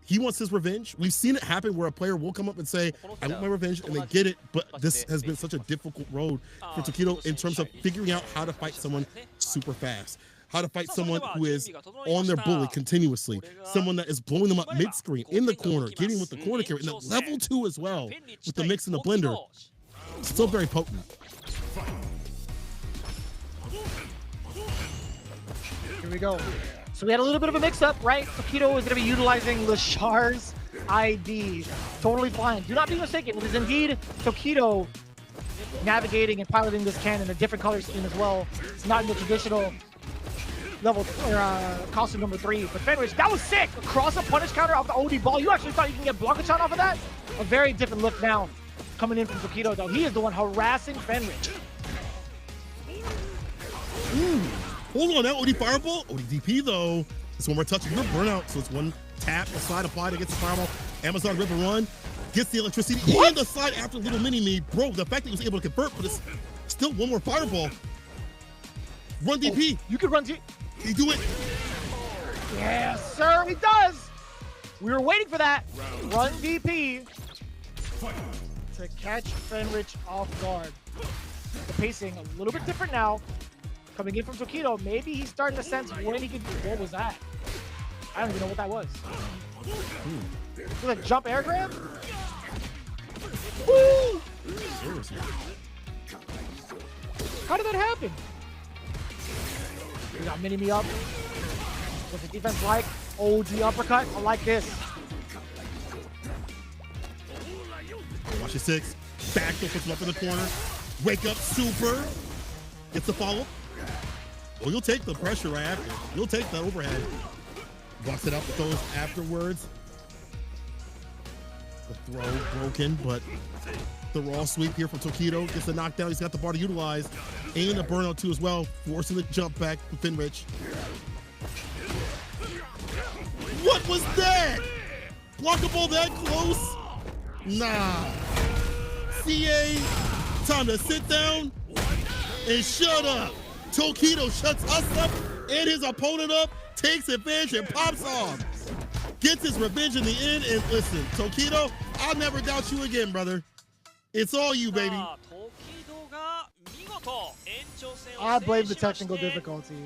he wants his revenge. We've seen it happen where a player will come up and say, I want my revenge, and they get it. But this has been such a difficult road for Tokido in terms of figuring out how to fight someone super fast. How to fight someone who is on their bully continuously. Someone that is blowing them up mid-screen, in the corner, getting with the corner carry, and then level 2 as well, with the mix and the blender. Still very potent. Here we go. So we had a little bit of a mix-up, right? Tokido is going to be utilizing Lashar's ID. Totally fine. Do not be mistaken. It is indeed Tokido navigating and piloting this can in a different color scheme as well. It's not in the traditional level costume number 3. But Fenrich, that was sick! Across a punish counter off the OD ball. You actually thought you can get Blanca-chan off of that? A very different look now coming in from Tokido, though. He is the one harassing Fenrich. Hold on, that OD fireball. OD DP, though. It's one more touch of your burnout. So it's one tap, a slide applied against the fireball. Amazon River Run gets the electricity and the slide after Little Mini-Me. Bro, the fact that he was able to convert, but it's still one more fireball. Run DP. Oh, you could run DP. Can he do it? Yes, sir, he does. We were waiting for that. Run DP to catch Fenrich off guard. The pacing a little bit different now. coming in from Tokido. Maybe he's starting to sense when he could. What was that? I don't even know what that was. Was it a jump air grab? Woo! How did that happen? We got mini-me up. What's the defense like? OG uppercut. I like this. Watch your 6. Back to puts him up in the corner. Wake up super. Gets the follow. Well, you'll take the pressure right after. You'll take the overhead. Bucks it up with those afterwards. The throw broken, but the raw sweep here from Tokido gets the knockdown. He's got the bar to utilize. And a burnout too as well, forcing the jump back to Finrich. What was that? Blockable that close? Nah. CA, time to sit down and shut up. Tokido shuts us up and his opponent up, takes advantage and pops off. Gets his revenge in the end, and listen, Tokido, I'll never doubt you again, brother. It's all you, baby. I blame the technical difficulty.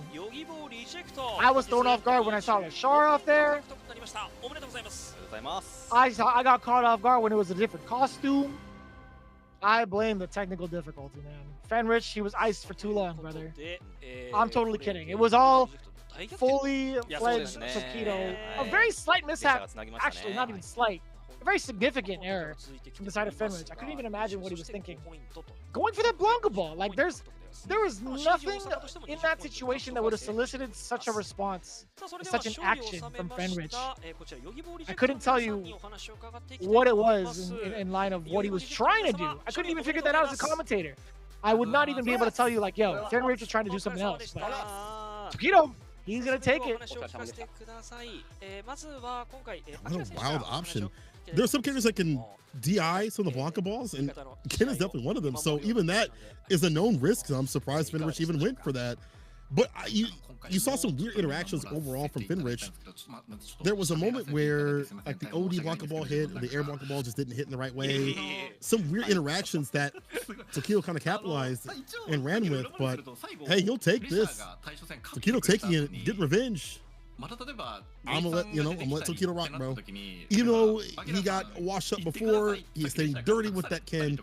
I was thrown off guard when I saw Lashar off there. I got caught off guard when it was a different costume. I blame the technical difficulty, man. Fenrich, he was iced for too long, brother. I'm totally kidding. It was all fully fledged Tokido. A very slight mishap, actually, not even slight. A very significant error from the side of Fenrich. I couldn't even imagine what he was thinking. Going for that Blanca ball, like there was nothing in that situation that would have solicited such a response, such an action from Fenrich. I couldn't tell you what it was in line of what he was trying to do. I couldn't even figure that out as a commentator. I would not even be able to tell you like, yo, Fenrich is trying to do something else. But Tokido, he's gonna take it. What a wild option. There are some characters that can DI some of the Blanca balls, and Ken is definitely one of them. So even that is a known risk. So I'm surprised Finrich even went for that. But you saw some weird interactions overall from Finrich. There was a moment where like the OD Blanca ball hit, and the air Blanca ball just didn't hit in the right way. Some weird interactions that Tokido kind of capitalized and ran with. But hey, he'll take this. Tokido taking it, get revenge. I'm gonna let Tokido rock, bro. Even though he got washed up before, he stayed dirty with that Ken.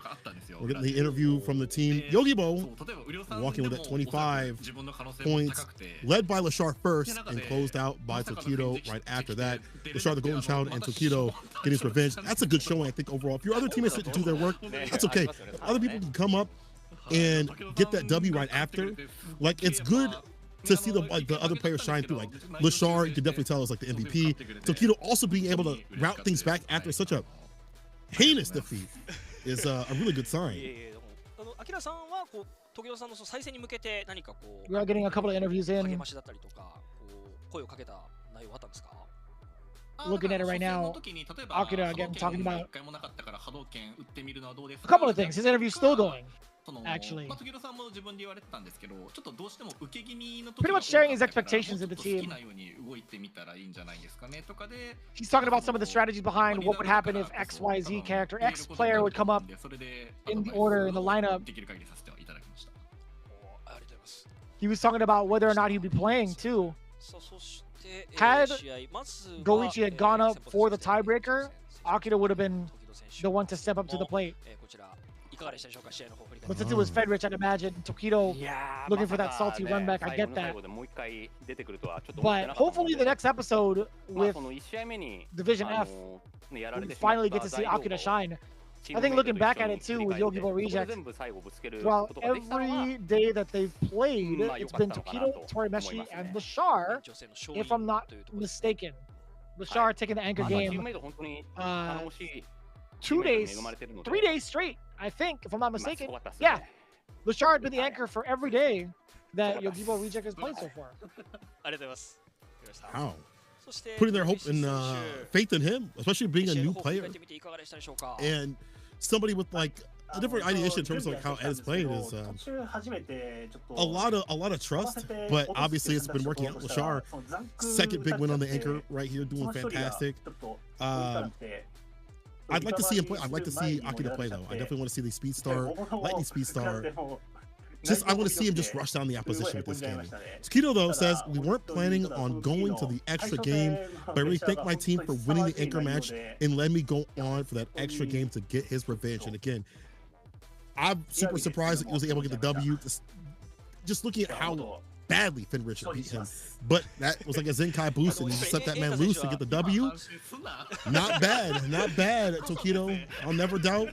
We're getting the interview from the team. Yogibo walking with that 25 points, led by Lashar first and closed out by Tokido right after that. Lashar, the Golden Child, and Tokido getting his revenge. That's a good showing, I think, overall. If your other teammates didn't do their work, that's okay. If other people can come up and get that W right after, like, it's good to see the other players shine through. Like Lashar, you can definitely tell is like the MVP. Tokido also being able to route things back after such a heinous defeat is a really good sign. We are getting a couple of interviews in. Looking at it right now, Akira again talking about a couple of things. His interview's still going. Actually, pretty much sharing his expectations of the team. He's talking about some of the strategies behind what would happen if XYZ character, X player would come up in the order in the lineup. He was talking about whether or not he'd be playing too. Had Goichi had gone up for the tiebreaker, Akira would have been the one to step up to the plate. But since it was Fenrich, I'd imagine Tokido looking for that salty run back. I get that. But hopefully the next episode with Division F, we finally get to see Akira shine. I think looking back at it too with Yogibo Reject, throughout every day that they've played, it's been Tokido, Torimeshi, and Lashar, if I'm not mistaken. Lashar taking the anchor game 2 days, 3 days straight, I think, if I'm not mistaken. Yeah, Lashar had been the anchor for every day that Yogibo Reject has played so far. Wow. Putting their hope and faith in him, especially being a new player and somebody with like a different ideation in terms of like how Ed is playing is a lot of trust. But obviously, it's been working out. Lashar, second big win on the anchor right here, doing fantastic. I'd like to see him play. I'd like to see Akira play though. I definitely want to see the Speed Star, Lightning Speed Star just I want to see him just rush down the opposition with this game. Tsukito, though, says, we weren't planning on going to the extra game, but I really thank my team for winning the anchor match and letting me go on for that extra game to get his revenge. And again, I'm super surprised that he was able to get the W. Just looking at how badly Finn Richard beat him, but that was like a Zenkai boost, and he just set that man loose to get the W. Not bad, Tokido. I'll never doubt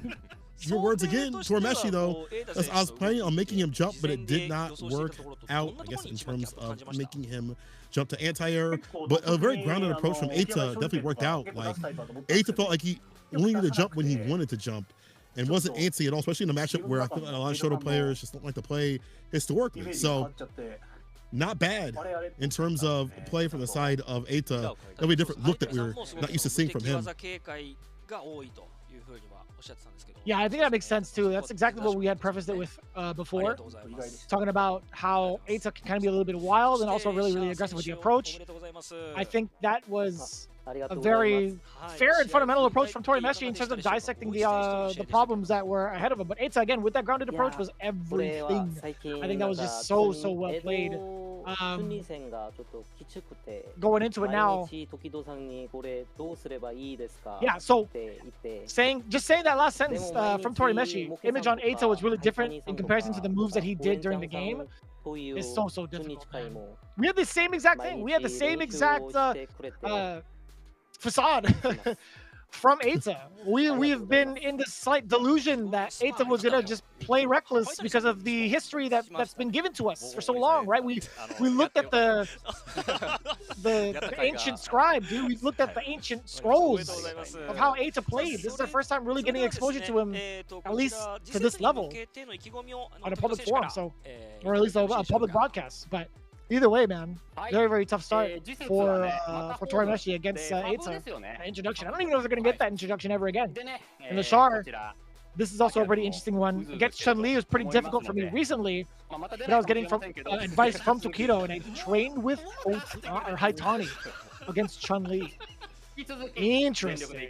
your words again. Torameshi, though, as I was planning on making him jump, but it did not work out, I guess, in terms of making him jump to anti-air. But a very grounded approach from Eita definitely worked out. Like, Eita felt like he only needed to jump when he wanted to jump, and wasn't antsy at all, especially in a matchup where I feel like a lot of Shoto players just don't like to play historically. So, not bad in terms of play from the side of Eita. That'll be a different look that we're not used to seeing from him. Yeah, I think that makes sense too. That's exactly what we had prefaced it with before, talking about how Eita can kind of be a little bit wild and also really, really aggressive with the approach. I think that was a very fair and fundamental approach from Torameshi in terms of dissecting the problems that were ahead of him. But Eita, again, with that grounded approach, was everything. I think that was just so well played. Going into it now, yeah, so just saying that last sentence from Torameshi, image on Eita was really different in comparison to the moves that he did during the game. It's so difficult, man. We had the same exact thing. We had the same exact facade from Eita. We've been in this slight delusion that Eita was gonna just play reckless because of the history that's been given to us for so long, right? We looked at the ancient scribe, dude. We looked at the ancient scrolls of how Eita played. This is our first time really getting exposure to him, at least to this level, on a public forum, so, or at least a public broadcast. But either way, man, very tough start for Torameshi against Eita. Introduction. I don't even know if they're going to get that introduction ever again. And the Char, this is also a pretty interesting one. Against Chun-Li was pretty difficult for me recently, but I was getting advice from Tokido, and I trained with Haitani against Chun-Li. Interesting.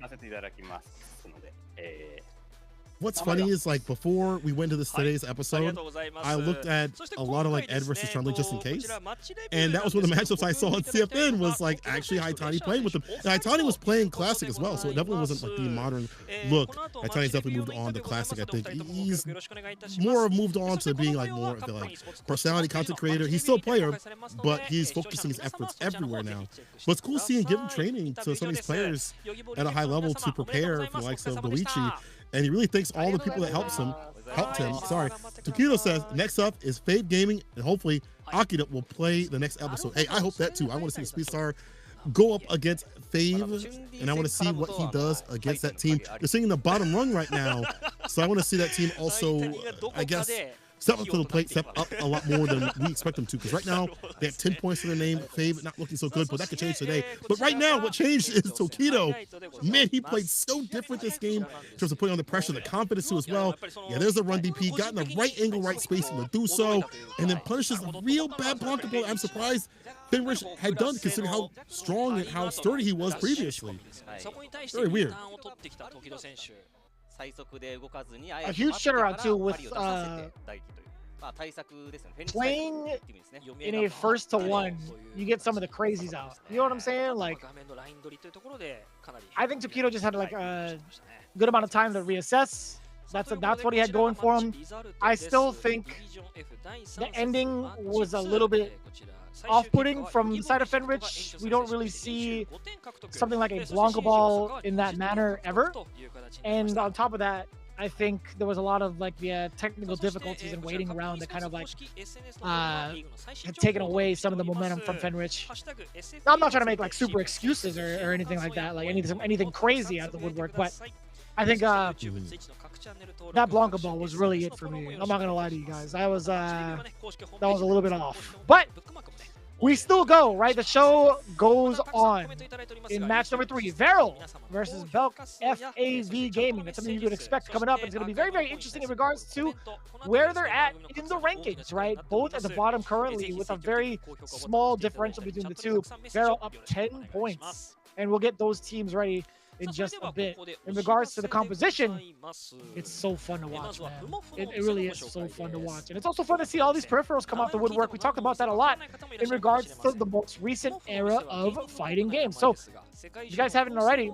What's funny is, like, before we went to today's episode, I looked at a lot of like Ed versus Chun-Li just in case, and that was one of the matchups I saw on CFN was like actually Haitani playing with him. And Haitani was playing classic as well, so it definitely wasn't like the modern look. Haitani's definitely moved on to classic. I think he's more moved on to being like more of the like personality content creator. He's still a player, but he's focusing his efforts everywhere now. But it's cool seeing him training to some of these players at a high level to prepare for the likes of Goichi. And he really thanks all the people that helped him. Sorry. Tokido says, next up is Fave Gaming, and hopefully Akira will play the next episode. Hey, I hope that too. I want to see the Speed Star go up against Fave, and I want to see what he does against that team. They're sitting in the bottom rung right now, so I want to see that team also, I guess, step up to the plate, step up a lot more than we expect them to. Because right now, they have 10 points to their name. Fave not looking so good, but that could change today. But right now, what changed is Tokido. Man, he played so different this game in terms of putting on the pressure, the confidence too as well. Yeah, there's the run DP. Got in the right angle, right spacing to do so. And then punishes a real bad blocker blow. I'm surprised Finrich had done, considering how strong and how sturdy he was previously. Very weird. A huge turnaround too with playing in a 1-to-1. You get some of the crazies out. You know what I'm saying? Like, I think Tokido just had like a good amount of time to reassess. That's what he had going for him. I still think the ending was a little bit off-putting from the side of Fenrich. We don't really see something like a Blanca ball in that manner ever. And on top of that, I think there was a lot of like the technical difficulties and waiting around that kind of like had taken away some of the momentum from Fenrich. I'm not trying to make like super excuses or anything like that, like anything crazy out of the woodwork, but I think that Blanca ball was really it for me. I'm not gonna lie to you guys. That was a little bit off, but we still go, right? The show goes on in match number 3. VARREL versus Belc FAV Gaming. That's something you could expect coming up. It's going to be very interesting in regards to where they're at in the rankings, right? Both at the bottom currently with a very small differential between the two. VARREL up 10 points. And we'll get those teams ready in just a bit. In regards to the composition, it's so fun to watch, man. It really is so fun to watch. And it's also fun to see all these peripherals come out the woodwork. We talked about that a lot in regards to the most recent era of fighting games. So if you guys haven't already,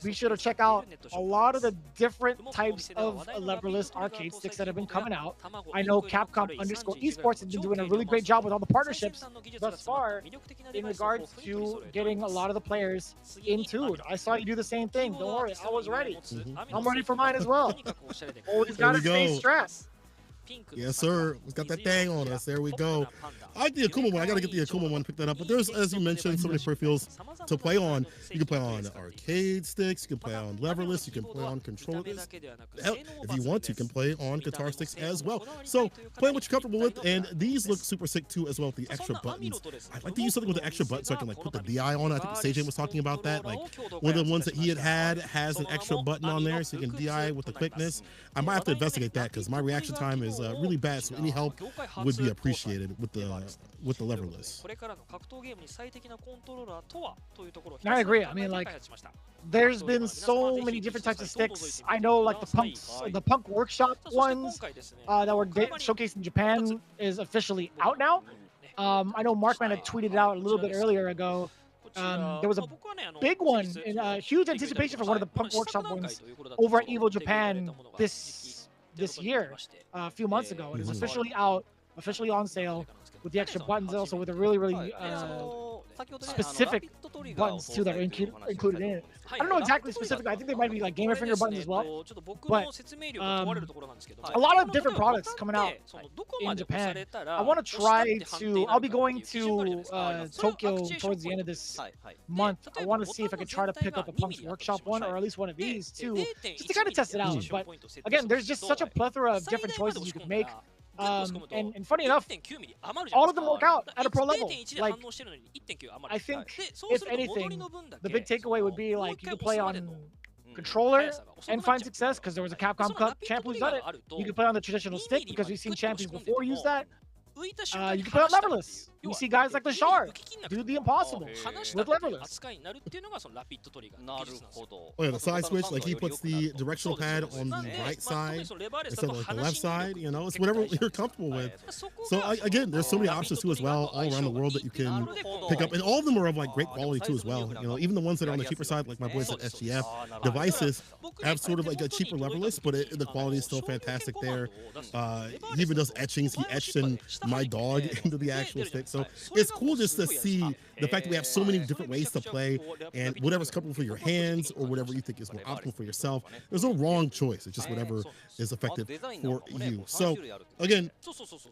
be sure to check out a lot of the different types of leverless arcade sticks that have been coming out. I know Capcom_Esports has been doing a really great job with all the partnerships thus far in regards to getting a lot of the players in tune. I saw you do the same thing. Don't worry, I was ready. I'm ready for mine as well. Always gotta stay strapped. Yes, sir. We got that thing on us. There we go. I like the Akuma one. I got to get the Akuma one, pick that up. But there's, as you mentioned, so many peripherals to play on. You can play on arcade sticks. You can play on leverless. You can play on controllers. Hell, if you want to, you can play on guitar sticks as well. So play what you're comfortable with. And these look super sick, too, as well with the extra buttons. I'd like to use something with the extra button so I can like put the DI on. I think Seijin was talking about that. Like one of the ones that he had has an extra button on there so you can DI with the quickness. I might have to investigate that because my reaction time is really bad, so any help would be appreciated with the leverless. I agree. I mean, like, there's been so many different types of sticks. I know, like the Punk Workshop ones that were showcased in Japan is officially out now. I know Markman had tweeted it out a little bit earlier ago. There was a big one and huge anticipation for one of the Punk Workshop ones over at Evo Japan this year, a few months ago. It is officially out, officially on sale with the extra buttons, also with a really specific buttons too that are included in it. I don't know exactly specific. I think they might be like gamer finger buttons as well. But a lot of different products coming out in Japan. I want to try to. I'll be going to Tokyo towards the end of this month. I want to see if I can try to pick up a Punk's Workshop one, or at least one of these too, just to kind of test it out. But again, there's just such a plethora of different choices you can make. And funny enough, all of them work out at a pro level. Like, I think, if anything, the big takeaway would be like you can play on controller and find success because there was a Capcom Cup champ who's done it. You can play on the traditional stick because we've seen champions before use that. You can play on leverless. You see guys like the Shard do the impossible with leverless. Oh yeah, the side switch, like he puts the directional pad on the right side instead of like the left side, you know, it's whatever you're comfortable with. So again, there's so many options too as well all around the world that you can pick up, and all of them are of like great quality too as well. You know, even the ones that are on the cheaper side, like my boys at SGF devices have sort of like a cheaper leverless, but the quality is still fantastic there. He even does etchings. He etched in my dog into the actual stick. So it's cool just to see the fact that we have so many different ways to play, and whatever's comfortable for your hands or whatever you think is more optimal for yourself. There's no wrong choice. It's just whatever is effective for you. So again,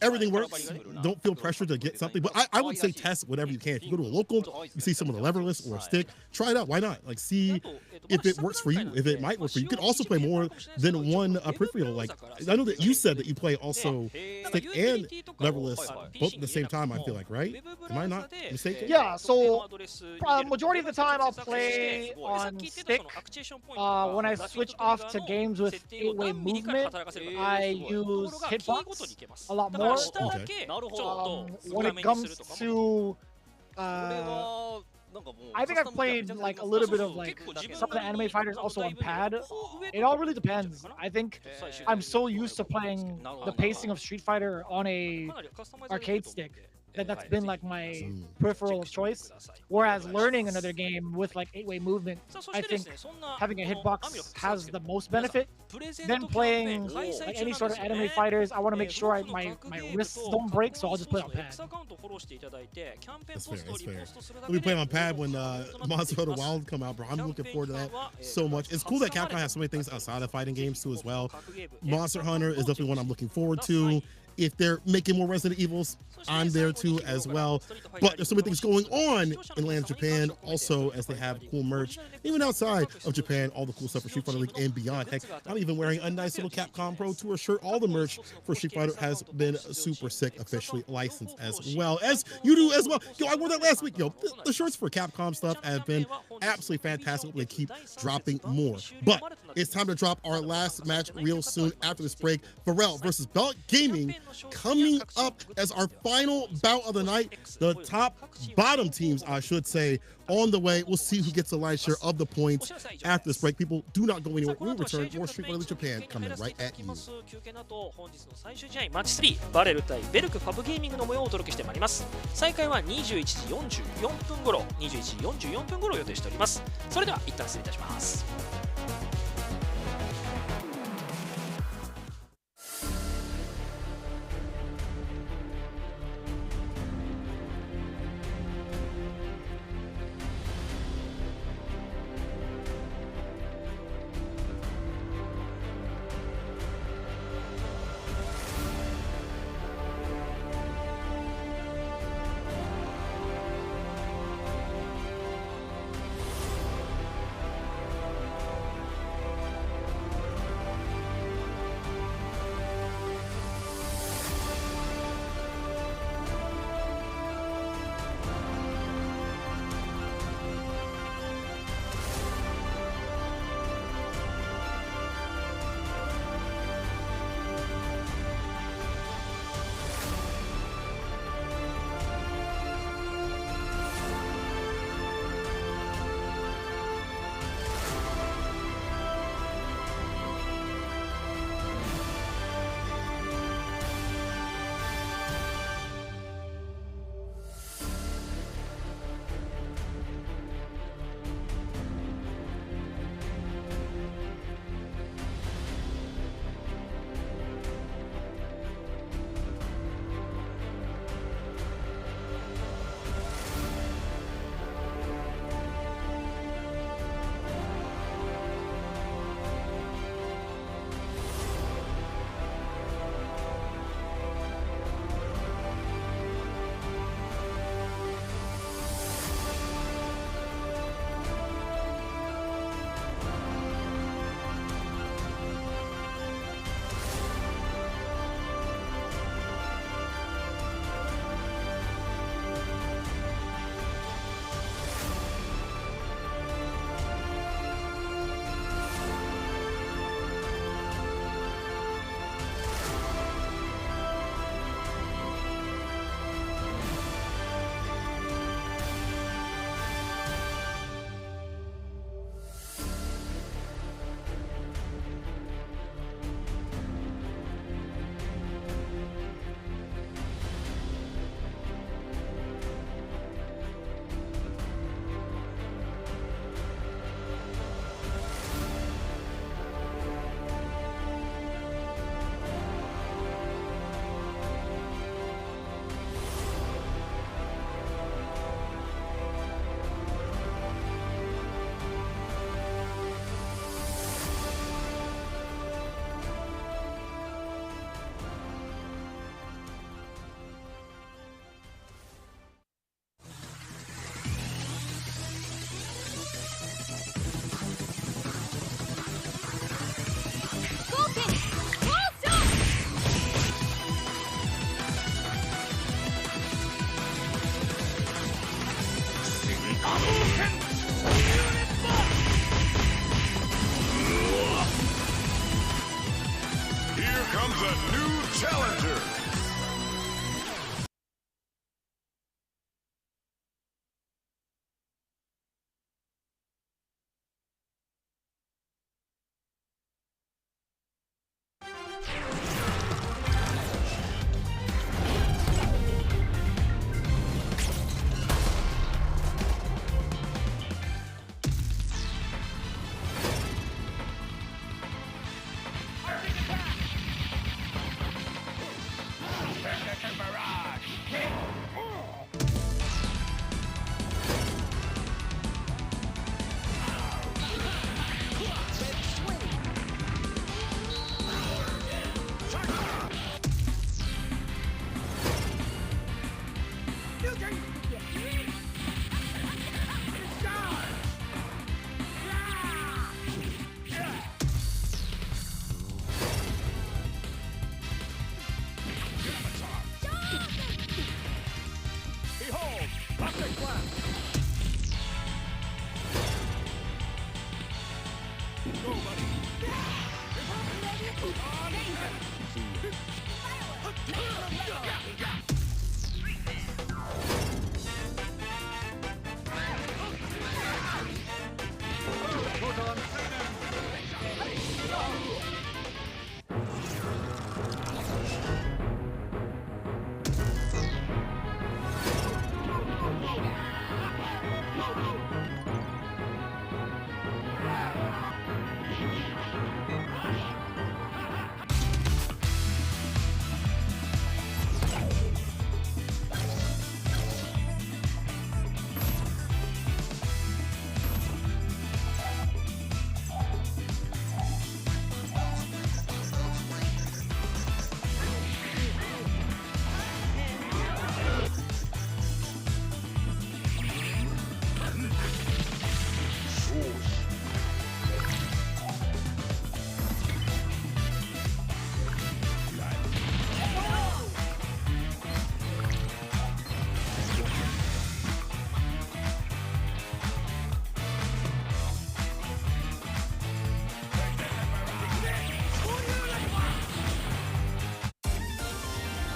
everything works. Don't feel pressured to get something, but I would say test whatever you can. If you go to a local, you see someone with a leverless or a stick, try it out. Why not? Like, see if it works for you, if it might work for you. You can also play more than one peripheral. Like, I know that you said that you play also stick and leverless both at the same time, I feel like, right? Am I not mistaken? Yeah, so majority of the time I'll play on stick. When I switch off to games with 8-way movement, I use hitbox a lot more. Okay. When it comes to I think I've played like a little bit of like some of the anime fighters also on pad. It all really depends. I think I'm so used to playing the pacing of Street Fighter on a arcade stick that's been like my peripheral of choice. Whereas learning another game with like 8-way movement, I think having a hitbox has the most benefit. Then playing like any sort of anime fighters, I want to make sure my wrists don't break, so I'll just play on pad. That's fair, that's fair. We'll be playing on pad when Monster Hunter Wild come out, bro. I'm looking forward to that so much. It's cool that Capcom has so many things outside of fighting games too as well. Monster Hunter is definitely one I'm looking forward to. If they're making more Resident Evils, I'm there too as well. But there's so many things going on in land of Japan also, as they have cool merch. Even outside of Japan, all the cool stuff for Street Fighter League and beyond. Heck, I'm even wearing a nice little Capcom Pro Tour shirt. All the merch for Street Fighter has been super sick, officially licensed as well. As you do as well. Yo, I wore that last week. Yo, the shirts for Capcom stuff have been absolutely fantastic. They keep dropping more. But it's time to drop our last match real soon after this break. VARREL versus Belc Gaming Coming up as our final bout of the night, the bottom teams, I should say, on the way. We'll see who gets the lion's share of the points after this break. People, do not go anywhere. We'll return. More Street Fighter League Japan coming right at you. 本日の最終試合マッチ3バレル対ベルクファブゲーミングの模様をお届けしてまいります。再開は21時44分頃、21時44分頃を予定しております。それでは一旦失礼いたします。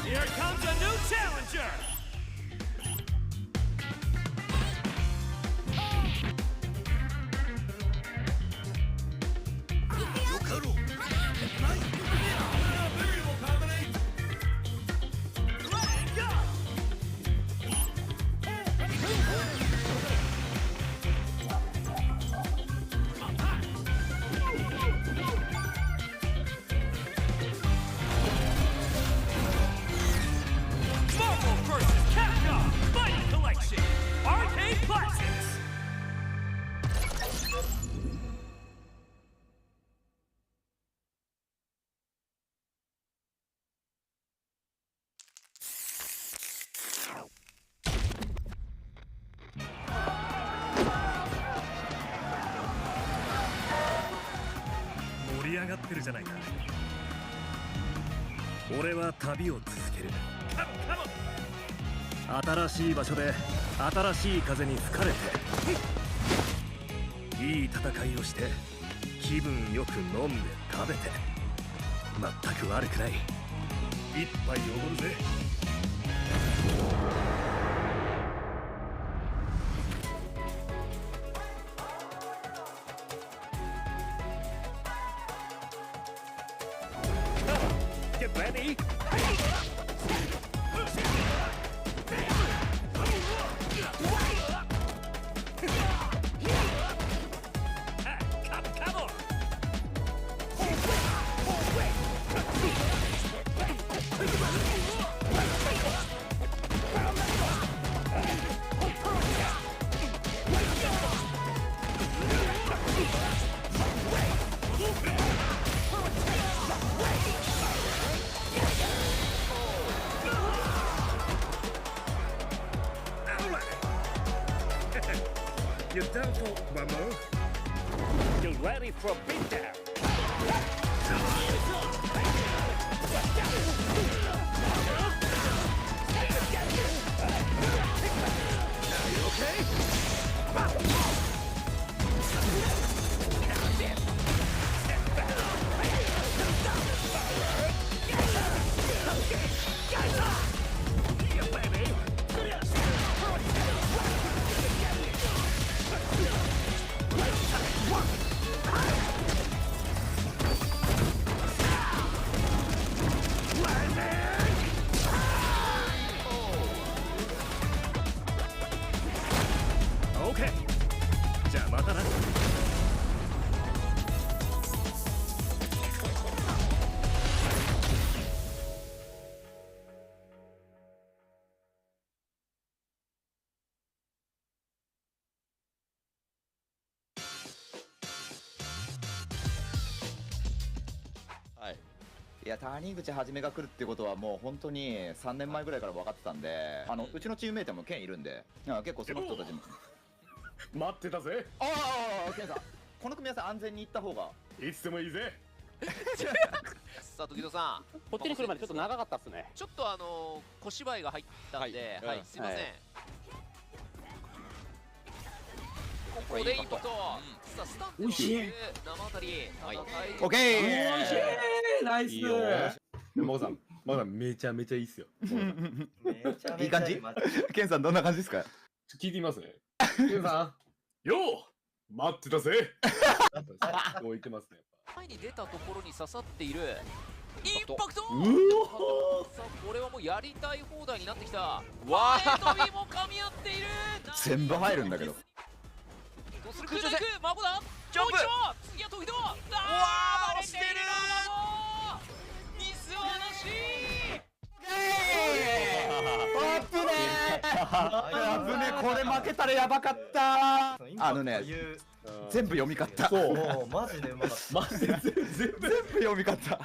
Here comes a new challenger! Marvel vs. Capcom Fighting Collection Arcade Classics! 盛り上がってるじゃないか。俺は旅を続ける。新しい場所で新しい風に吹かれて、いい戦いをして気分よく飲んで食べて、全く悪くない。一杯おごるぜ。Get ready! Come on! You're done for one more? You're ready for a beatdown! Are you okay? Yeah, baby! Okay. じゃあまたな。はい。いや、谷口はじめが来るってことはもう本当に3年前ぐらいから分かってたんで、うちのチームメイトもケンいるんで、結構その人たちも待ってたぜ。ああ、ケンさん、この組み合わせ安全に行った方がいつでもいいぜ。さあ時戸さん、こっちに来るまでちょっと長かったっすね。ちょっと小芝居が入ったんで、はい、すいません。ここでいいこと。さあスタントの生当たり。オッケー。ナイス。モーさん、まだめちゃめちゃいいっすよ。いい感じ？ケンさんどんな感じですか？聞いてみますね。ケンさん、よう待ってたぜ。こう言ってますね。前に出たところに刺さっている。インパクト。さあこれはもうやりたい放題になってきた。わー飛びも噛み合っている。全部入るんだけど。どうする？空中戦。孫だ。ジャンプ。次は飛び道。わー回してる。ミスはなし。危ねこれ負けたらやばかった。全部読み勝った。そうマジでうまかった。マジで全部読み勝った。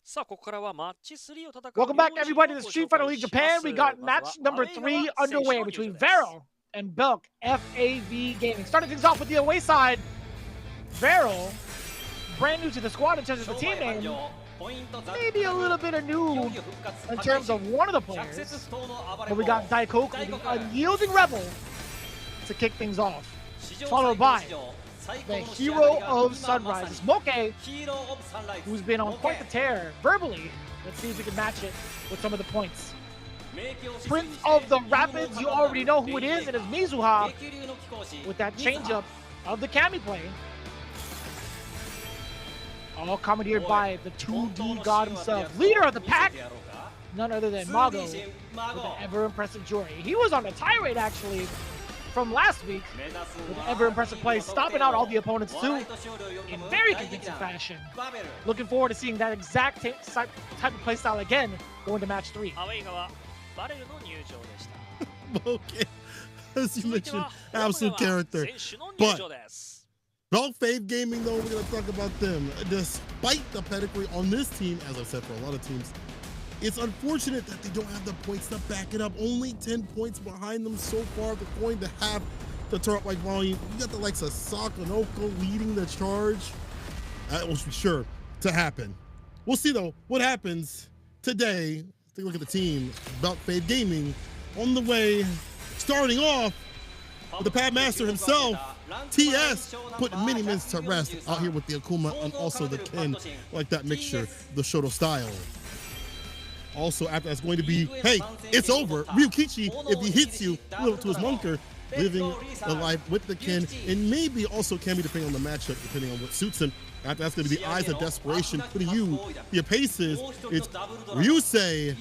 さあ、ここからはマッチ3を戦う。 Welcome back, everybody, to Street Fighter League Japan. We got match number 3 underway between VARREL and Belc, FAV Gaming. Starting things off with the away side. VARREL, brand new to the squad in terms of the team name. Maybe a little bit of new in terms of one of the players. But we got Daikoku, the unyielding rebel, to kick things off. Followed by the hero of Sunrise, Moke, who's been on quite the tear verbally. Let's see if we can match it with some of the points. Prince of the Rapids, you already know who it is. It is Mizuha with that changeup of the Kami play. All commandeered by the 2D god himself, leader of the pack, none other than Mago with an ever-impressive Jory. He was on a tirade actually from last week with an ever-impressive play, stomping out all the opponents too in very convincing fashion. Looking forward to seeing that exact type of playstyle again going to match 3. Okay, as you mentioned, absolute character. But Belc Fave Gaming, though, we're going to talk about them. Despite the pedigree on this team, as I've said for a lot of teams, it's unfortunate that they don't have the points to back it up. Only 10 points behind them so far. They're going to have the turret-like volume. You got the likes of Sakonoko leading the charge. That will be sure to happen. We'll see, though, what happens today. Let's take a look at the team. Belc Fave Gaming on the way, starting off with the Pad Master himself, TS, putting mini-mins to rest out here with the Akuma and also the Ken, like that mixture, the Shoto style. Also, after that's going to be, hey, it's over. Ryukichi, if he hits you, live up to his Monker, living the life with the Ken, and maybe also Kami, depending on the matchup, depending on what suits him. After that's going to be the Eyes of Desperation, putting you, the Paces, it's Ryusei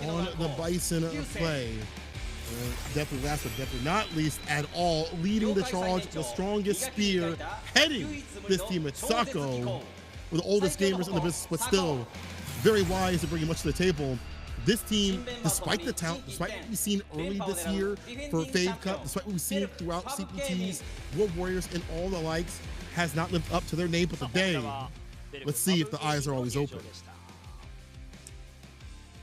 on the Bison play. Definitely last but definitely not least at all, leading the charge, the strongest spear, heading this team at Sako, with the oldest gamers in the business, but still very wise and bringing much to the table. This team, despite the talent, despite what we've seen early this year for Fave Cup, despite what we've seen throughout CPTs, World Warriors, and all the likes, has not lived up to their name but the day. Let's see if the eyes are always open.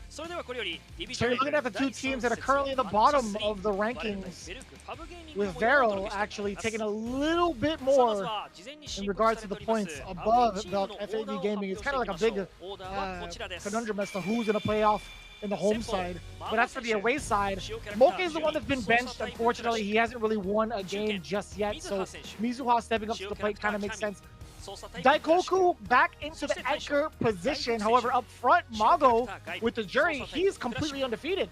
So you're looking at the two teams that are currently at the bottom of the rankings, with VARREL actually taking a little bit more in regards to the points above Belc FAV Gaming. It's kind of like a big conundrum as to who's going to play off in the home side. But as for the away side, Moke is the one that's been benched. Unfortunately, he hasn't really won a game just yet, so Mizuha stepping up to the plate kind of makes sense. Daikoku back into the anchor position. However, up front, Mago with the jury, he's completely undefeated.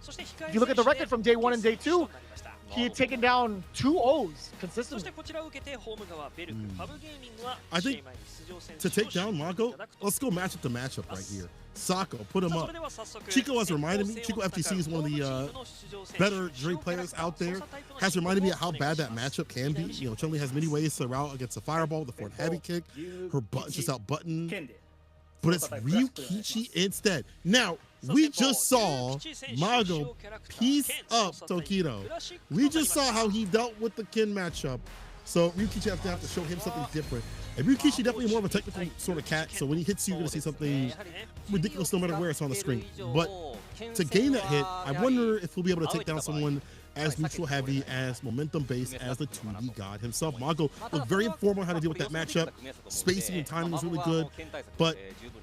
If you look at the record from day 1 and day 2, he had taken down 2 O's consistently. I think to take down Mago, let's go matchup to matchup right here. Sako, put him up. Chico has reminded me, Chico FTC is one of the better jury players out there. Has reminded me of how bad that matchup can be. You know, Chun-Li has many ways to route against a fireball, the forward heavy kick, her button's just out button. But it's Ryukichi instead. Now, we just saw Mago piece up Tokido. We just saw how he dealt with the Ken matchup. So Ryukichi have to show him something different. And Ryukichi definitely more of a technical sort of cat, so when he hits you, you're going to see something ridiculous no matter where it's on the screen. But to gain that hit, I wonder if we'll be able to take down someone as neutral heavy, as momentum based as the 2D god himself. Mago looked very informed on how to deal with that matchup. Spacing and timing was really good, but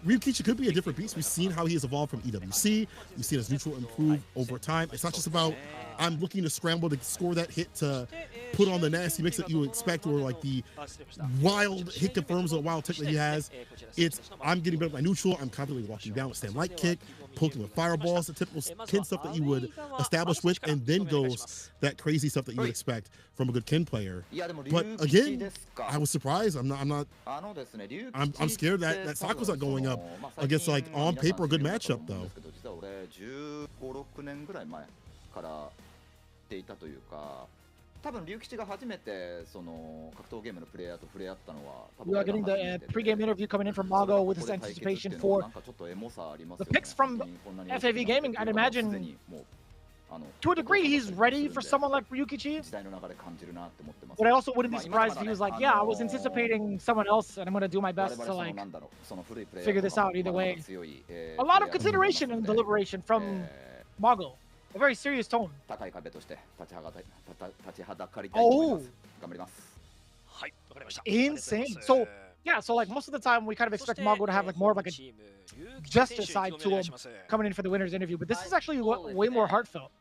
Ryukichi could be a different beast. We've seen how he has evolved from EWC. We've seen his neutral improve over time. It's not just about I'm looking to scramble to score that hit to put on the nasty mix that you would expect, or like the wild hit confirms or wild tech that he has. It's I'm getting better with my neutral. I'm confidently walking down with stand light kick, poking with fireballs, the typical Ken stuff that you would establish with, and then goes that crazy stuff that you would expect from a good Ken player. But again, I was surprised. I'm scared that Sako's not going up against, like, on paper a good matchup though. 多分龍吉が初めてその格闘ゲームのプレイヤーと触れ合ったのは We are getting the pre-game interview coming in from Mago with his anticipation for the picks from FAV Gaming. I'd imagine to a degree he's ready for someone like Ryukichi. But I also wouldn't be surprised if he was like, yeah, I was anticipating someone else and I'm going to do my best to like figure this out either way. A lot of consideration and deliberation from Mago. A very serious tone. Oh, insane. So yeah, so like most of the time we kind of expect Mago to have like more of like a gesture side to him coming in for the winner's interview, but this is actually way more heartfelt.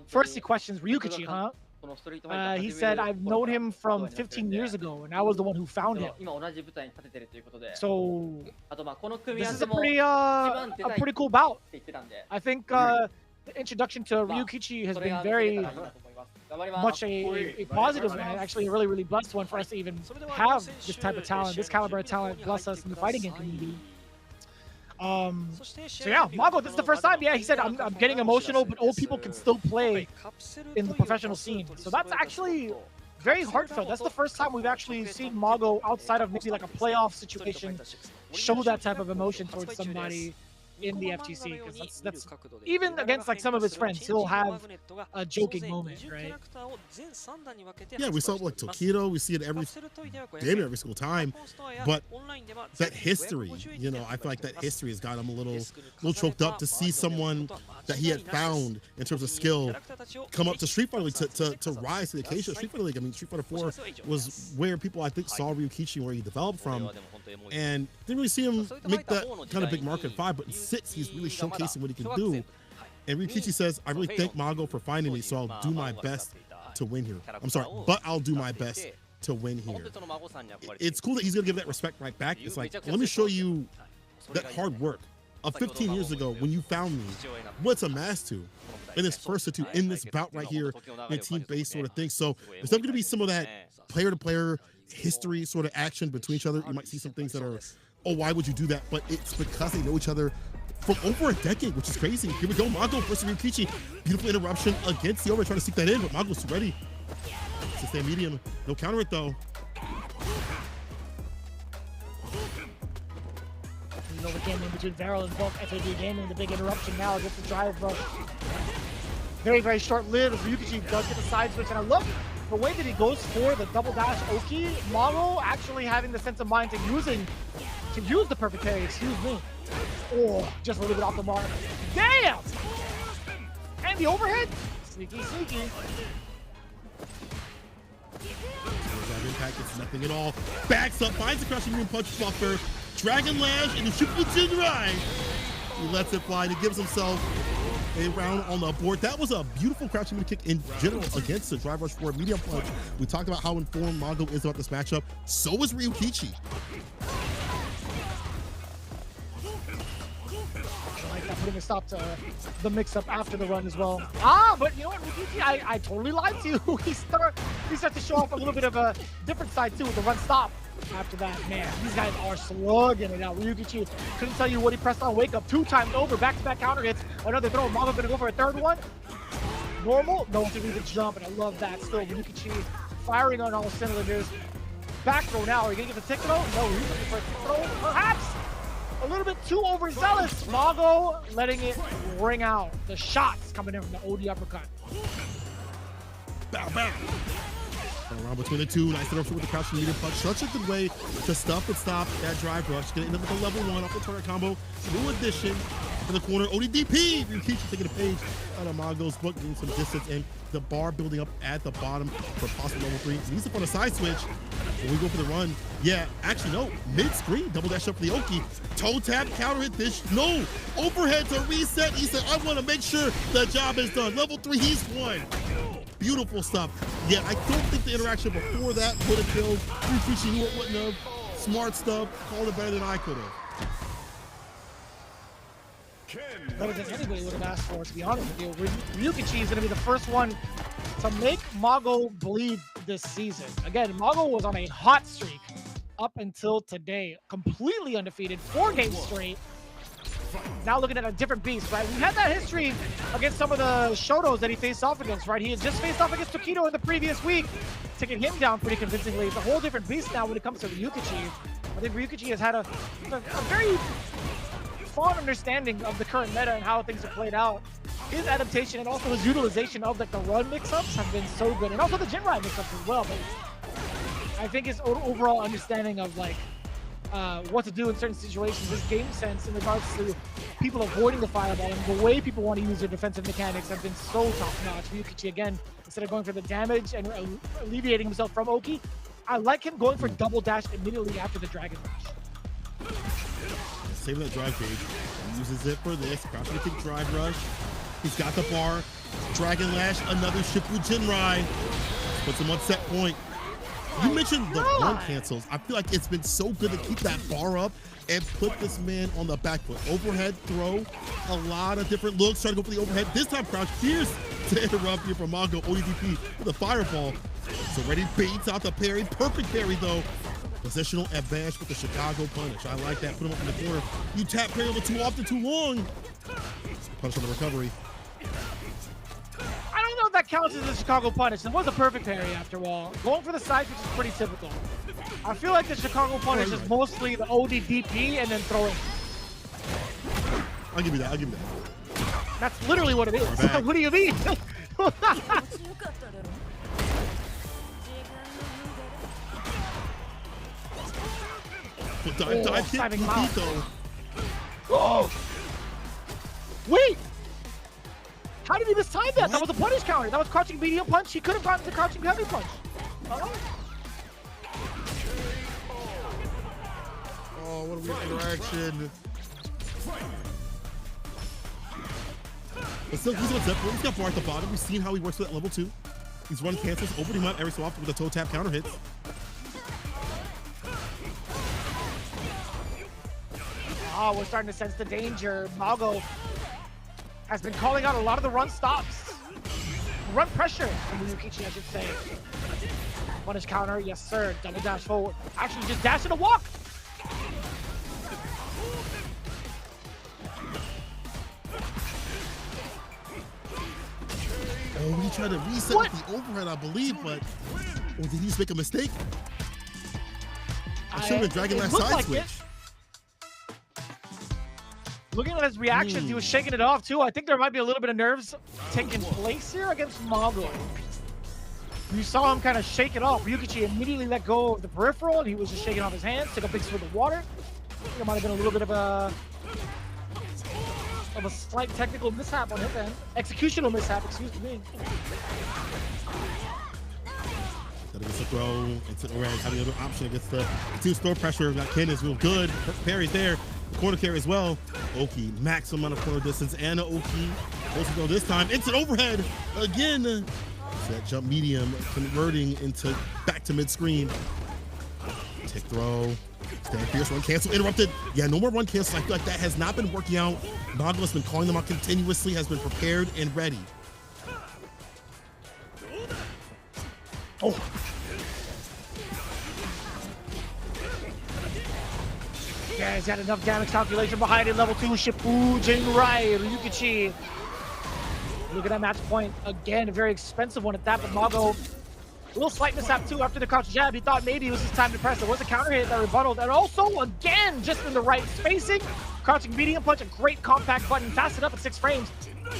First he questions Ryukichi, huh? He said, I've known him from 15 years ago, and I was the one who found him. So this is a pretty cool bout. I think the introduction to Ryukichi has been very much a positive one, actually a really blessed one for us to even have this type of talent, this caliber of talent bless us in the fighting game community. So yeah, Mago, this is the first time. Yeah, he said, I'm getting emotional, but old people can still play in the professional scene. So that's actually very heartfelt. That's the first time we've actually seen Mago outside of maybe like a playoff situation show that type of emotion towards somebody in the FTC, because that's even against like some of his friends, he'll have a joking moment, right? Yeah, we saw it like Tokido, we see it every every single time, but that history, you know, I feel like that history has got him a little choked up to see someone that he had found in terms of skill come up to Street Fighter League to rise to the occasion of Street Fighter League. I mean, Street Fighter 4 was where people I think saw Ryukichi, where he developed from, and didn't really see him make that kind of big mark at 5, but in 6 he's really showcasing what he can do. And Ryukichi says, I really thank Mago for finding me, so I'll do my best to win here. I'm sorry, but I'll do my best to win here. It's cool that he's gonna give that respect right back. It's like, let me show you that hard work of 15 years ago when you found me, what's amassed to in this first two, in this bout right here, in team-based sort of thing. So there's not going to be some of that player-to-player history sort of action between each other. You might see some things that are, oh, why would you do that? But it's because they know each other from over a decade, which is crazy. Here we go, Mago versus Ryukichi. Beautiful interruption against the over, trying to sneak that in, but Mago's ready to stay medium. No counter it though. Over game in between VARREL and Belc, FAV Gaming, the big interruption now against the drive rush. Very short-lived. Ryukichi does get the side switch, and I love the way that he goes for the double dash Oki. Mago actually having the sense of mind to use the perfect parry, excuse me. Oh, just a little bit off the mark. Damn! And the overhead? Sneaky. Impact, it's nothing at all. Backs up, finds the crushing moon punch buffer. Dragon Lash and the Shupujin Rai. He lets it fly and he gives himself a round on the board. That was a beautiful crouching kick in general against the drive rush for a medium punch. We talked about how informed Mago is about this matchup. So is Ryukichi. Putting a stop to the mix-up after the run as well. But you know what, Ryukichi, I totally lied to you. He starts to show off a little bit of a different side too with the run stop. After that, man, these guys are slugging it out. Ryukichi couldn't tell you what he pressed on wake up 2 times over, back-to-back counter hits. Another throw. Mago gonna go for a third one. Normal, no to do the jump, and I love that. Still, Ryukichi firing on all cylinders. Back throw now. Are you gonna get the tick throw? No, he's looking for a throw, perhaps. A little bit too overzealous. Mago letting it ring out. The shots coming in from the OD uppercut. Bow, bow. Around between the two, nice interruption with the crouching medium punch. Such a good way to stuff and stop that drive rush. Gonna end up with a level 1 off the turret combo. New addition in the corner. ODDP! Ryukichi taking a page out of Mago's book, getting some distance, and the bar building up at the bottom for possible level 3. Needs to put a side switch. When we go for the run, yeah, actually, no. Mid-screen, double dash up for the Oki. Toe tap, counter hit this. No! Overhead to reset. He said, I want to make sure the job is done. Level 3, he's won. Beautiful stuff. Yeah, I don't think the interaction before that would have killed. Ryukichi knew it wouldn't have. Smart stuff. Called it better than I could have. Better than anybody would have asked for, to be honest with you. Ryukichi is going to be the first one to make Mago bleed this season. Again, Mago was on a hot streak up until today. Completely undefeated, 4 games straight. Now looking at a different beast, right? We had that history against some of the Shotos that he faced off against, right? He had just faced off against Tokido in the previous week, taking him down pretty convincingly. It's a whole different beast now when it comes to Ryukichi. I think Ryukichi has had a very fond understanding of the current meta and how things have played out. His adaptation and also his utilization of like the run mix-ups have been so good, and also the Jinrai mix-ups as well. But I think his overall understanding of like what to do in certain situations, his game sense in regards to people avoiding the fireball and the way people want to use their defensive mechanics have been so top-notch. Ryukichi, again, instead of going for the damage and alleviating himself from Oki, I like him going for double dash immediately after the Dragon Rush. Saving that drive gauge. He uses it for this. Crouching kick drive rush. He's got the bar. Dragon Lash, another Shippu Jinrai. Puts him on set point. You mentioned the run cancels. I feel like it's been so good to keep that bar up and put this man on the back foot. Overhead throw, a lot of different looks. Trying to go for the overhead. This time, Crouch fierce to interrupt here from Mago. ODDP with a fireball. So ready baits out the parry. Perfect parry, though. Positional advantage with the Chicago punish. I like that. Put him up in the corner. You tap parry a little too often, too long. Punish on the recovery. I don't know if that counts as a Chicago punish. It was a perfect parry after all. Going for the side switch is pretty typical. I feel like the Chicago punish is mostly the ODDP and then throwing. I'll give you that. I'll give you that. That's literally what it is. What do you mean? Dive kick, though. Oh! Wait! How did he mistime that? What? That was a punish counter. That was crouching medium punch. He could have gotten the crouching heavy punch. Oh, what a weird interaction. But still, he's on set. He's got bar at the bottom. We've seen how he works with that level 2. He's run cancels, opening him up every so often with the toe tap counter hits. Oh, we're starting to sense the danger. Mago has been calling out a lot of the run stops. Run pressure from Ryukichi, I should say. Punish counter, yes sir. Double dash forward. Actually, just dash and a walk. Oh, he tried to reset with the overhead, I believe, but did he just make a mistake? I showed him Dragon Lash side switch. Looking at his reactions, he was shaking it off too. I think there might be a little bit of nerves taking place here against Mago. You saw him kind of shake it off. Ryukichi immediately let go of the peripheral, and he was just shaking off his hands, took a big swig of water. I think there might have been a little bit of a slight technical mishap on his end. Executional mishap, excuse me. That against the throw, it's an overhead, having another option against the two store pressure. Got Ken is real good. Parry's there. Corner carry as well. Oki, maximum amount of corner distance, and Oki. Also go this time. Instant overhead again. So that jump medium converting into back to mid screen. Tick throw. Stand fierce, run cancel, interrupted. Yeah, no more run cancels. I feel like that has not been working out. Mago has been calling them out continuously, has been prepared and ready. Oh. Yeah, he's got enough damage calculation behind it. Level 2, Shippu Jinrai, Ryukichi. Look at that match point. Again, a very expensive one at that, but Mago, a little slight mishap too after the crouch jab. He thought maybe it was his time to press. There was a counter hit that rebutted. And also, again, just in the right spacing. Crouching medium punch, a great compact button, fast enough at 6 frames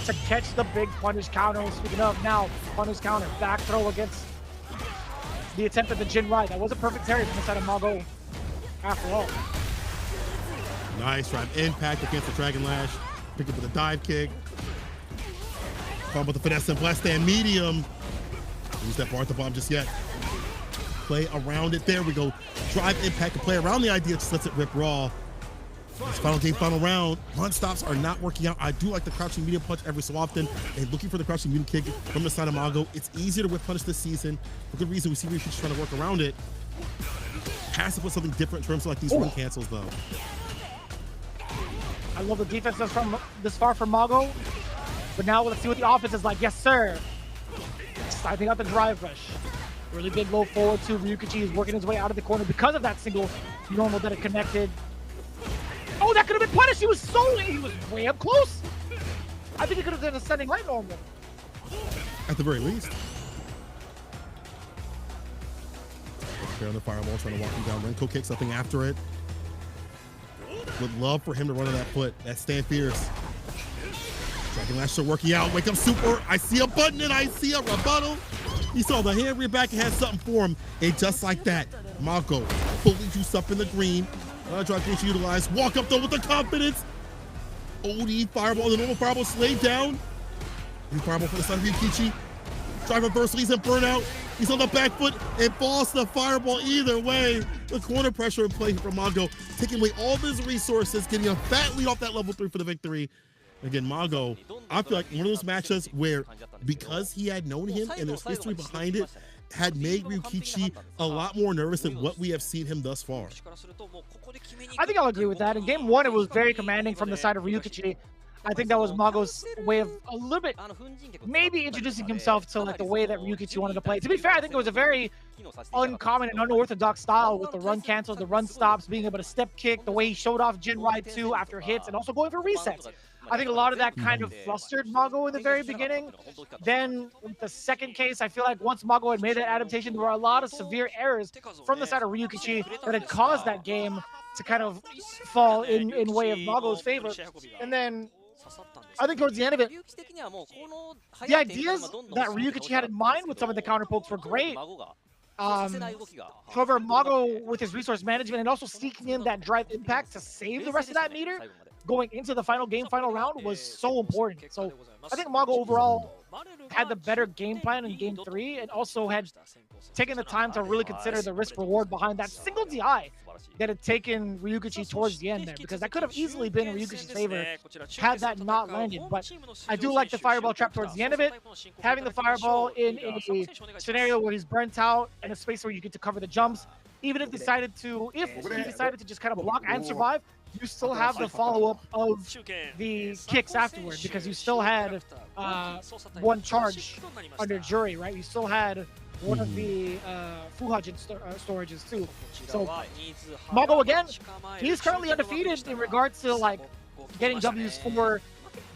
to catch the big punish counter. Speaking of now, punish counter, back throw against the attempt at the Jin ride. That was a perfect parry from the side of Mago after all. Nice drive impact against the Dragon Lash. Pick up with a dive kick. With the finesse and blast stand medium. Use that bar at the bomb just yet. Play around it. There we go. Drive impact and play around the idea. Just lets it rip raw. This final game, final round. Run stops are not working out. I do like the crouching medium punch every so often. And looking for the crouching medium kick from the side of Mago. It's easier to whip punish this season. For good reason. We see Ryukichi's trying to work around it. Has to put something different in terms of like these run cancels though. I love the defense that's from this far from Mago. But now let's see what the offense is like. Yes, sir. Siping out the drive rush. Really big low forward to Ryukichi. Is working his way out of the corner because of that single normal that it connected. Oh, that could have been punished. He was way up close. I think he could have done a ascending right normal. At the very least. There on the fireball, trying to walk him down. Renko kicks something after it. Would love for him to run on that foot. That stand fierce. Dragon Lash are working out. Wake up super. I see a button and I see a rebuttal. He saw the hand rear back and had something for him. And just like that, Mago fully juiced up in the green. Drive to utilize. Walk up though with the confidence. OD fireball. The normal fireball slayed down. New fireball for the side of Ryukichi. Drive reverse leads and burnout. He's on the back foot and falls to the fireball. Either way, the corner pressure in play from Mago, taking away all of his resources, getting a fat lead off that level 3 for the victory. Again, Mago, I feel like one of those matchups where, because he had known him and there's history behind it, had made Ryukichi a lot more nervous than what we have seen him thus far. I think I'll agree with that. In game 1, it was very commanding from the side of Ryukichi. I think that was Mago's way of a little bit maybe introducing himself to like the way that Ryukichi wanted to play. To be fair, I think it was a very uncommon and unorthodox style with the run cancels, the run stops, being able to step kick, the way he showed off Jin Ride 2 after hits, and also going for resets. I think a lot of that kind of flustered Mago in the very beginning. Then with the second case, I feel like once Mago had made that adaptation, there were a lot of severe errors from the side of Ryukichi that had caused that game to kind of fall in way of Mago's favor. And then I think towards the end of it, the ideas that Ryukichi had in mind with some of the counter pokes were great. However, Mago with his resource management and also sneaking in that drive impact to save the rest of that meter going into the final game, final round was so important. So I think Mago overall had the better game plan in game 3 and also had taken the time to really consider the risk reward behind that single DI that had taken Ryukichi towards the end there, because that could have easily been Ryukichi's favor had that not landed. But I do like the fireball trap towards the end of it. Having the fireball in a scenario where he's burnt out and a space where you get to cover the jumps, even if he decided to just kind of block and survive, you still have the follow-up of the kicks afterward, because you still had one charge under jury, right? You still had one of the Fuhajin storages too. So Mago again, he's currently undefeated in regards to like getting W's for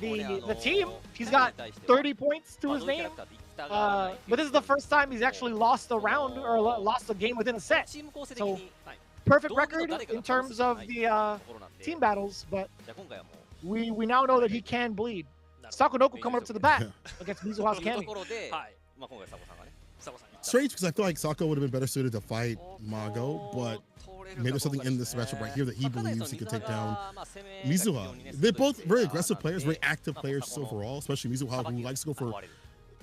the team. He's got 30 points to his name. But this is the first time he's actually lost a round or lost a game within a set. So perfect record in terms of the team battles, but we now know that he can bleed. Sakunoku coming up to the bat against Mizuha's Kami. Strange, because I feel like Sako would have been better suited to fight Mago, but maybe there's something in this matchup right here that he believes he could take down Mizuha. They're both very aggressive players, very active players overall, especially Mizuha, who likes to go for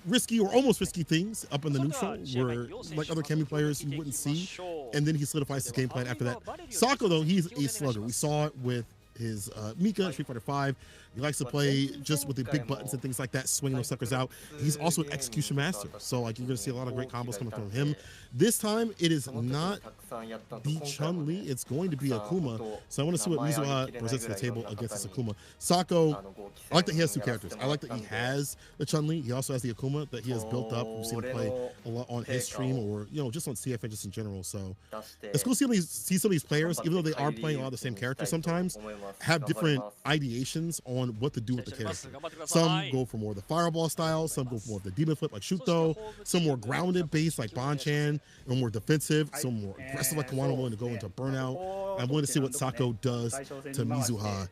risky or almost risky things up in the neutral, where like other Kami players you wouldn't see, and then he solidifies his game plan after that. Sako, though, he's a slugger. We saw it with his Mika, Street Fighter 5. He likes to play just with the big buttons and things like that, swinging those suckers out. He's also an execution master, so like you're going to see a lot of great combos coming from him. This time, it is not the Chun-Li, it's going to be Akuma. So I want to see what Mizuha presents to the table against this Akuma. Sako, I like that he has two characters. I like that he has the Chun-Li. He also has the Akuma that he has built up. We've seen him play a lot on his stream, or just on CFA just in general. So it's cool to see some of these players, even though they are playing a lot of the same characters sometimes, have different ideations on what to do with the character. Some go for more of the fireball style, some go for more of the demon flip like Shuto, some more grounded based like Bonchan, or more defensive, some more aggressive like Kawano, willing to go into burnout. I'm willing to see what Sako does to Mizuha.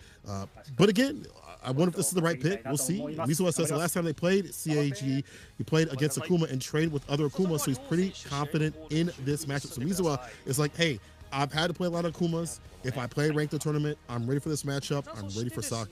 But again, I wonder if this is the right pick. We'll see. Mizuha says the last time they played CAG, he played against Akuma and trained with other Akumas, so he's pretty confident in this matchup. So Mizuha is like, hey, I've had to play a lot of Akumas. If I play ranked the tournament, I'm ready for this matchup. I'm ready for Sako.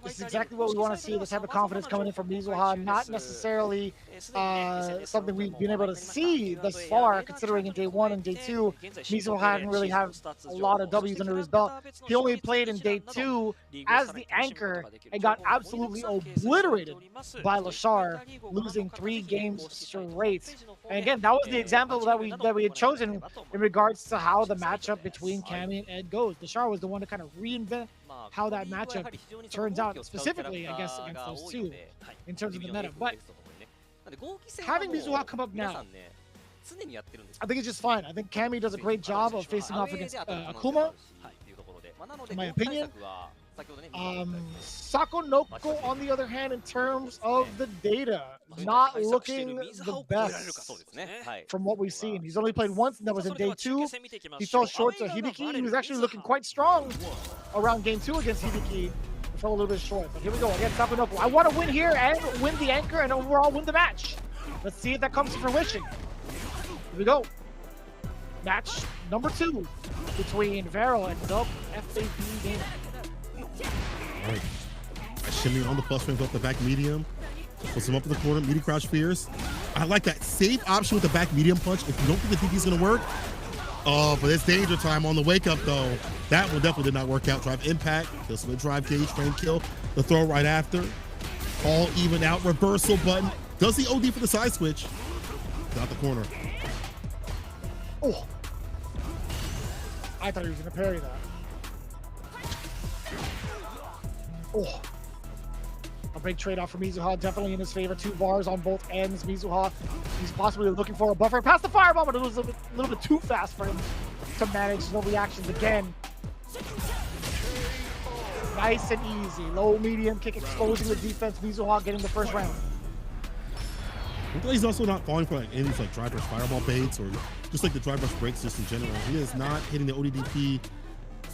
This is exactly what we want to see, this type of confidence coming in from Mizuha, not necessarily something we've been able to see thus far, considering in day 1 and day 2, Mizuha hadn't really had a lot of W's under his belt. He only played in day 2 as the anchor and got absolutely obliterated by Lashar, losing 3 games straight. And again, that was the example that we had chosen in regards to how the matchup between Cammy and Ed goes. Lashar was the one to kind of reinvent how that matchup turns out, specifically, I guess, against those two in terms of the meta. But having Mizuha come up now, I think it's just fine. I think Cammy does a great job of facing off against Akuma, in my opinion. Sakonoko, on the other hand, in terms of the data, not looking the best from what we've seen. He's only played once, and that was in day 2. He fell short to Hibiki. He was actually looking quite strong around game 2 against Hibiki. He fell a little bit short, but here we go against Sakonoko. I want to win here and win the anchor and overall win the match. Let's see if that comes to fruition. Here we go. Match number 2 between VARREL and Belc FAB Gaming. All right. Shimmy on the plus frames off the back medium. Puts him up in the corner. Meaty crouch fierce. I like that safe option with the back medium punch. If you don't think the DP is going to work. Oh, but it's danger time on the wake up, though. That one definitely did not work out. Drive impact. Kills with drive gauge. Frame kill. The throw right after. All even out. Reversal button. Does the OD for the side switch. Got the corner. Oh. I thought he was going to parry that. Oh, a big trade-off for Mizuha, definitely in his favor. 2 bars on both ends. Mizuha, he's possibly looking for a buffer. Past the fireball, but it was a little bit too fast for him to manage. No reactions again. Nice and easy. Low, medium kick exposing the defense. Mizuha getting the first round. He's also not falling for like any of these like drive rush fireball baits or just like the drive rush breaks just in general. He is not hitting the ODDP.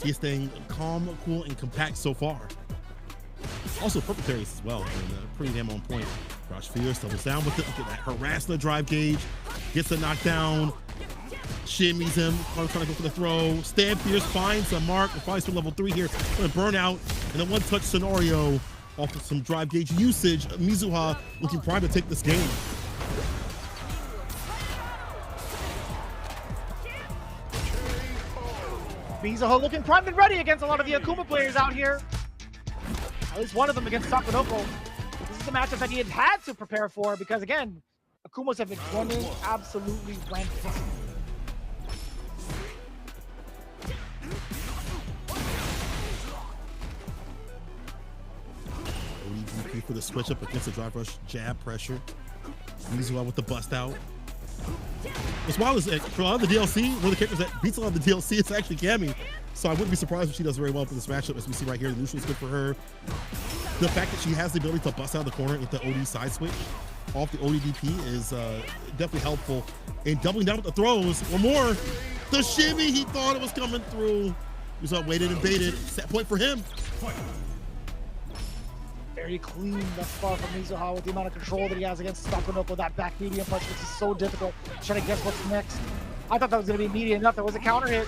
He is staying calm, cool, and compact so far. Also, perfect parries as well, and pretty damn on point. Crouch fierce, doubles down with it. Look at that, harass the drive gauge, gets a knockdown, shimmies him, trying to go for the throw. Stand fierce, finds a mark, and finds for level 3 here. Gonna burn out in a one-touch scenario off of some drive gauge usage. Mizuha looking primed to take this game. Mizuha looking primed and ready against a lot of the Akuma players out here. At least one of them against Sakonoko. This is the matchup that he had to prepare for because, again, Akumas have been running absolutely rampant. ODDP for the switch up against the drive rush jab pressure. Mizuha with the bust out. What's wild is that for a lot of the DLC, one of the characters that beats a lot of the DLC is actually Cammy. So I wouldn't be surprised if she does very well for this matchup, as we see right here. The neutral is good for her. The fact that she has the ability to bust out of the corner with the OD side switch off the ODDP is definitely helpful. And doubling down with the throws, or more. The shimmy, he thought it was coming through. He was waited and baited. Set point for him. Very clean thus far from Mizuha with the amount of control that he has against Sakonoko. That back medium punch, which is so difficult. Trying to guess what's next. I thought that was going to be immediate enough. There was a counter hit.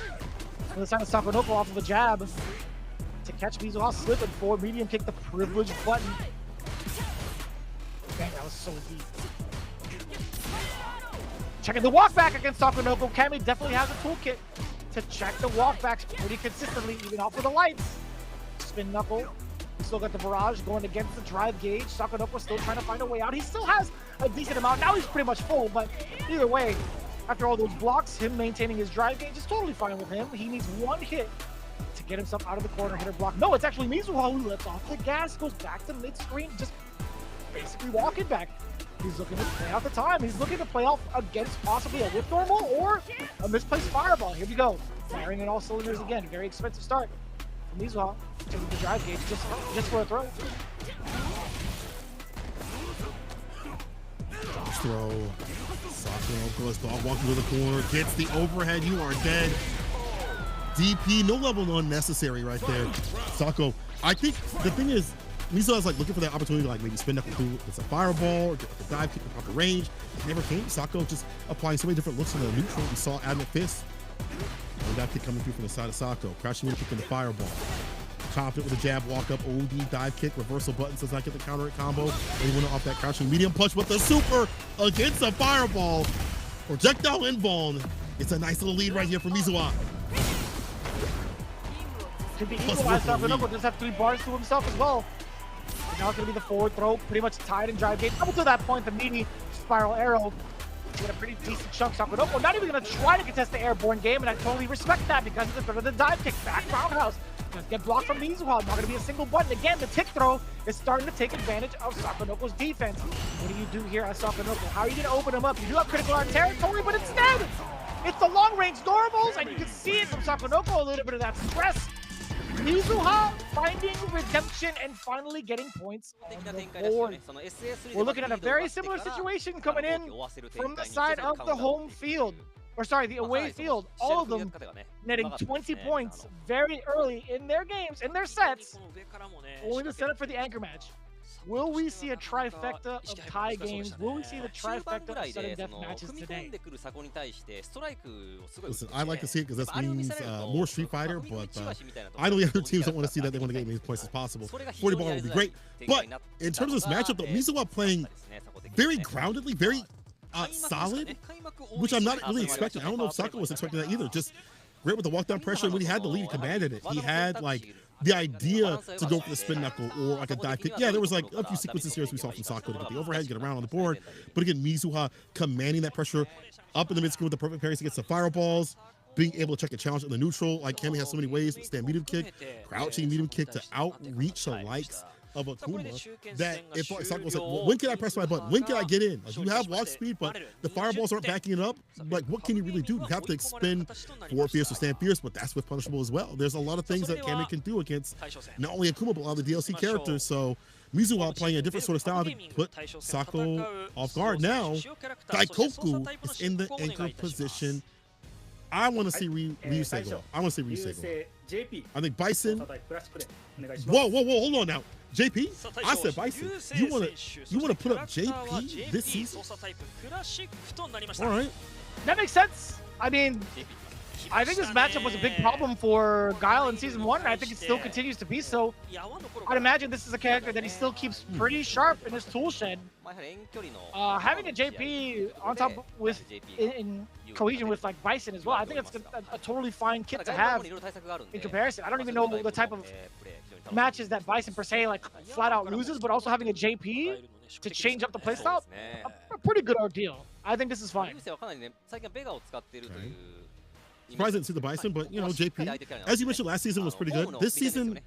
And this time it's Sakonoko off of a jab to catch Mizuha slipping forward. Medium kick, the privileged button. Dang, that was so deep. Checking the walk back against Sakonoko. Cammy definitely has a toolkit to check the walk backs pretty consistently, even off of the lights. Spin knuckle. Still got the barrage going against the drive gauge. Sakonoko still trying to find a way out. He still has a decent amount. Now he's pretty much full, but either way, after all those blocks, him maintaining his drive gauge is totally fine with him. He needs one hit to get himself out of the corner, hit or block. No, it's actually Mizuha who lets off the gas, goes back to mid-screen, just basically walking back. He's looking to play out the time. He's looking to play off against possibly a whip normal or a misplaced fireball. Here we go. Firing in all cylinders again. Very expensive start from Mizuha. Taking the drive gauge just for a throw. Throw. Sako goes dog walking to the corner. Gets the overhead. You are dead. DP, no level one necessary right there. Sako, I think the thing is, Mizuha's like looking for that opportunity to like maybe spin up with a fireball or get a dive kick in proper range. It never came. Sako just applying so many different looks on the neutral. We saw Adamant Fist. And dive kick coming through from the side of Sako. Crashing in kick in the fireball. Confident with a jab, walk up, OD, dive kick, reversal button, does not get the counter combo. And he went off that crouching medium punch with the super against a fireball. Projectile invuln. It's a nice little lead right here for Mizuha. Could be equalized. Sako does have 3 bars to himself as well. And now it's going to be the forward throw, pretty much tied in drive gate. Up until that point, the meaty spiral arrow. Get a pretty decent chunk. Sako not even going to try to contest the airborne game, and I totally respect that because of the threat of the dive kick back roundhouse. Just get blocked from Mizuha. Not going to be a single button. Again, the tick throw is starting to take advantage of Sakonoko's defense. What do you do here as Sakonoko? How are you going to open him up? You do have critical art territory, but instead, it's the long-range normals, and you can see it from Sakonoko, a little bit of that stress. Mizuha finding redemption and finally getting points on the board. We're looking at a very similar situation coming in from the side of the home field. Or sorry, the away field. All of them netting 20 points very early in their games, in their sets, only to set up for the anchor match. Will we see a trifecta of tie games? Will we see the trifecta of sudden death matches today? Listen, I like to see it because that means more Street Fighter, but I know the other teams don't want to see that. They want to get as many points as possible. 40 ball would be great. But in terms of this matchup, though, Mizuha playing very groundedly, very solid, which I'm not really expecting. I don't know if Sako was expecting that either. Just great with the walk down pressure. When he had the lead, he commanded it. He had like the idea to go for the spin knuckle or like a dive kick. Yeah, there was like a few sequences here as we saw from Sako to get the overhead, get around on the board. But again, Mizuha commanding that pressure up in the mid-screen with the perfect parries against the fireballs, being able to check a challenge in the neutral. Like Kami has so many ways, stand medium kick, crouching medium kick to outreach the likes of Akuma, that if Sako was like, well, when can I press my button? When can I get in? Like, you have walk speed, but the fireballs aren't backing it up. Like, what can you really do? You have to expend forward fierce or stand fierce, but that's with punishable as well. There's a lot of things that Kami can do against not only Akuma, but a lot of the DLC characters. So Mizuha playing a different sort of style to put Sako off guard. Now, Daikoku is in the anchor position. I want to see Ryusei go. I want to see Ryusei go. I think Bison. Whoa, hold on now. JP? I said Bison. You wanna put up JP this season? All right. That makes sense. I mean, I think this matchup was a big problem for Guile in Season 1, and I think it still continues to be so. I'd imagine this is a character that he still keeps pretty sharp in his tool shed. Having a JP on top with in cohesion with like Bison as well, I think it's a totally fine kit to have in comparison. I don't even know the type of matches that Bison per se like flat out loses, but also having a JP to change up the playstyle, a pretty good ordeal. I think this is fine. Surprised I didn't see the Bison, but you know, JP, as you mentioned, last season was pretty good. This season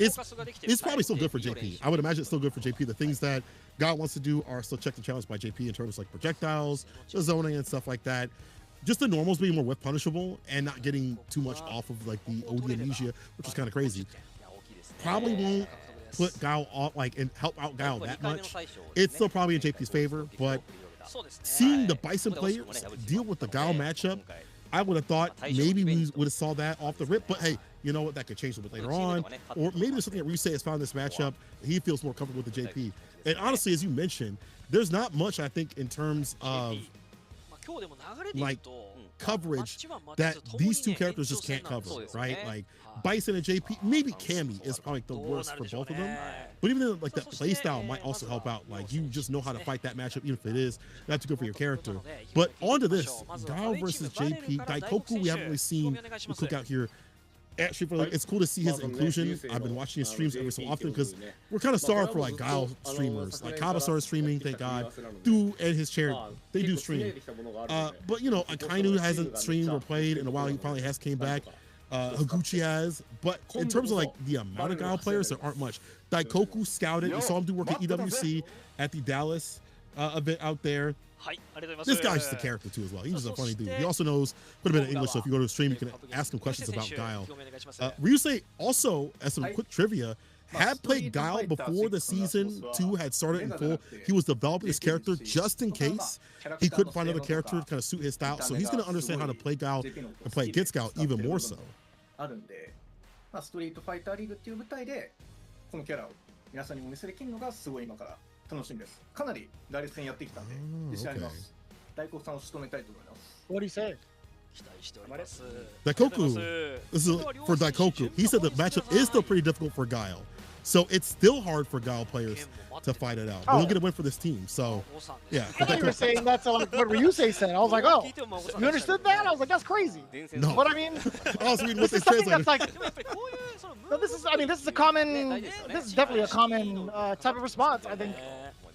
is probably still good for JP. I would imagine it's still good for JP. The things that God wants to do are still check the challenge by JP in terms of like projectiles, the zoning and stuff like that. Just the normals being more whip punishable and not getting too much off of like the OD amnesia, which is kind of crazy. Probably won't put Guile off like and help out Guile that much. It's still probably in JP's favor, but seeing the Bison players deal with the Guile matchup, I would have thought maybe we would have saw that off the rip, but hey, you know what? That could change a bit later on. Or maybe there's something that Ryusei has found in this matchup. He feels more comfortable with the JP. And honestly, as you mentioned, there's not much, I think, in terms of like coverage that these two characters just can't cover, right? Like Bison and JP, maybe Kami is probably the worst for both of them. But even then, like that play style might also help out. Like you just know how to fight that matchup, even if it is not too good for your character. But onto this, Guile versus JP, Daikoku, we haven't really seen the cookout here. Actually, it's cool to see his inclusion. I've been watching his streams every so often because we're kind of starved for like Guile streamers. Like Kaba started streaming, thank God. Du and his chair, they do stream. But you know, Akainu hasn't streamed or played in a while. He finally has came back. Higuchi has, but in terms of like the amount of Guile players, there aren't much. Daikoku scouted. You saw him do work at EWC at the Dallas event out there. This guy's just a character too as well. He's just a funny dude. He also knows quite a bit of English, so if you go to the stream, you can ask him questions about Guile. Ryusei also, as some quick trivia, had played Guile before the season 2 had started in full. He was developing his character just in case he couldn't find another character to kind of suit his style. So he's going to understand how to play Guile and play against Guile even more so. ストリートファイターリーグっていう舞台でこのキャラを皆さんにお見せできるのがすごい今から楽しみです。かなり打率戦やってきたんで自信あります。大黒さんを仕留めたいと思います。What do you say? Daikoku, this is for Daikoku. He said the matchup is still pretty difficult for Guile. So it's still hard for Guile players to fight it out. But he'll get a win for this team. So, yeah. I thought you were saying that's like what Ryusei said. I was like, oh, you understood that? I was like, that's crazy. No. But I mean, I was reading what this they is something translated. that's like, no, this is, I mean, this is a common, this is definitely a common type of response. I think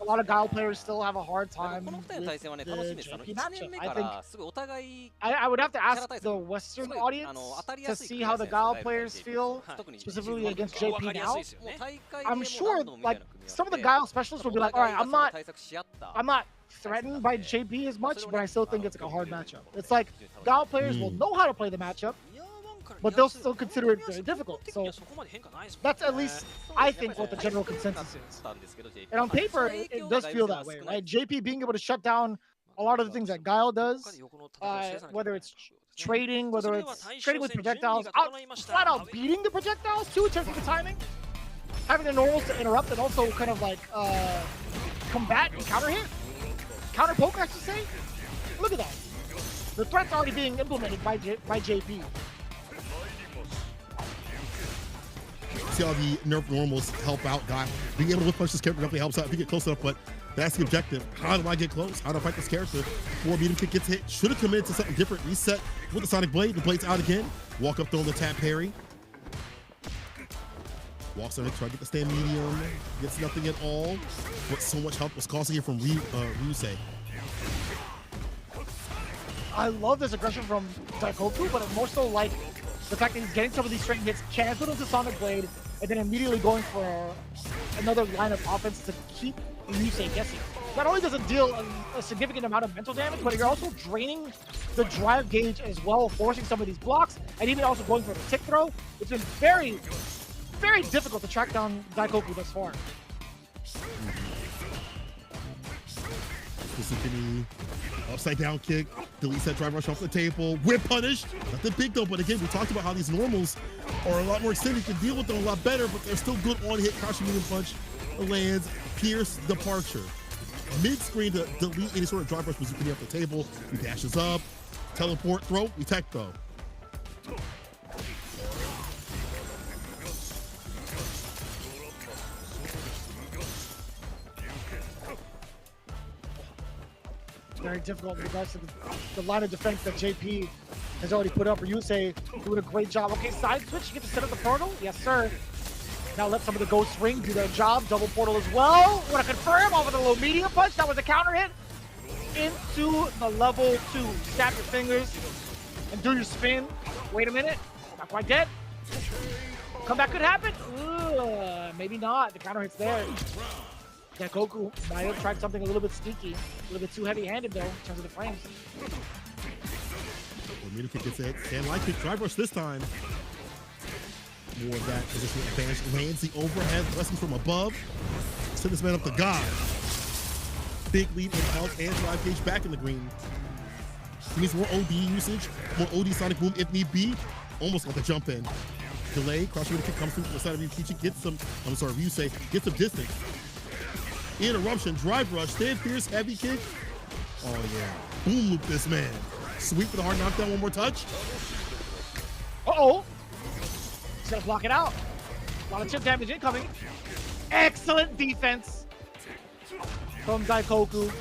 a lot of Guile players still have a hard time with the JP matchup. I would have to ask the Western audience to see how the Guile players feel, specifically against JP now. I'm sure, like, some of the Guile specialists will be like, all right, I'm not threatened by JP as much, but I still think it's like a hard matchup. It's like Guile players will know how to play the matchup, but they'll still consider it very difficult. So that's at least, I think, what the general consensus is. And on paper, it does feel that way, right? JP being able to shut down a lot of the things that Guile does, whether it's trading, whether it's trading with projectiles, flat out beating the projectiles too in terms of the timing, having the normals to interrupt and also kind of like combat and counter hit, counter poke, I should say. Look at that. The threat's already being implemented by JP. See how the nerf normals help out Guile. Being able to punch this character definitely helps out if you get close enough, but that's the objective. How do I get close? How do I fight this character before medium kick gets hit? Should have committed to something different. Reset with the Sonic Blade. The blade's out again. Walk up, throw the tap parry. Walks on it, try to get the stand medium. Gets nothing at all. But so much help was costing here from Ryusei. I love this aggression from Daikoku, but I'm more so like the fact that he's getting some of these straight hits, cancelled into Sonic Blade, and then immediately going for another line of offense to keep Ryusei guessing. Not only does it deal a significant amount of mental damage, but you're also draining the drive gauge as well, forcing some of these blocks, and even also going for the tick throw. It's been very, very difficult to track down Daikoku thus far. Upside down kick, deletes that drive rush off the table, whip punish. Nothing big though, but again, we talked about how these normals are a lot more extended. You can deal with them a lot better, but they're still good on hit. Crouching medium punch, lands, pierce, departure. Mid-screen to delete any sort of drive rush bazooka off the table. He dashes up, teleport, throw, we tech throw. Very difficult in regards to the line of defense that JP has already put up. Ryusei doing a great job. Okay, side switch, you get to set up the portal? Yes, sir. Now let some of the ghost ring do their job. Double portal as well. Want to confirm over the low medium punch. That was a counter hit into the level 2. Snap your fingers and do your spin. Wait a minute. Not quite dead. Comeback could happen. Maybe not. The counter hit's there. Daikoku might have tried something a little bit sneaky, a little bit too heavy-handed though in terms of the frames. Middle kick gets hit. Stand light kick, drive rush this time. More of that positional advantage. Lands the overhead, blessings from above. Send this man up to God. Big lead in health and drive gauge back in the green. He needs more OD usage, more OD Sonic Boom if need be. Almost got the jump in. Delay, cross middle kick comes through from the side of Ryukichi, gets some, Ryusei, gets some distance. Interruption, drive rush, stand fierce, heavy kick. Oh yeah, boom loop this man. Sweep for the hard knockdown, one more touch. Uh-oh. He's gonna block it out. A lot of chip damage incoming. Excellent defense from Daikoku.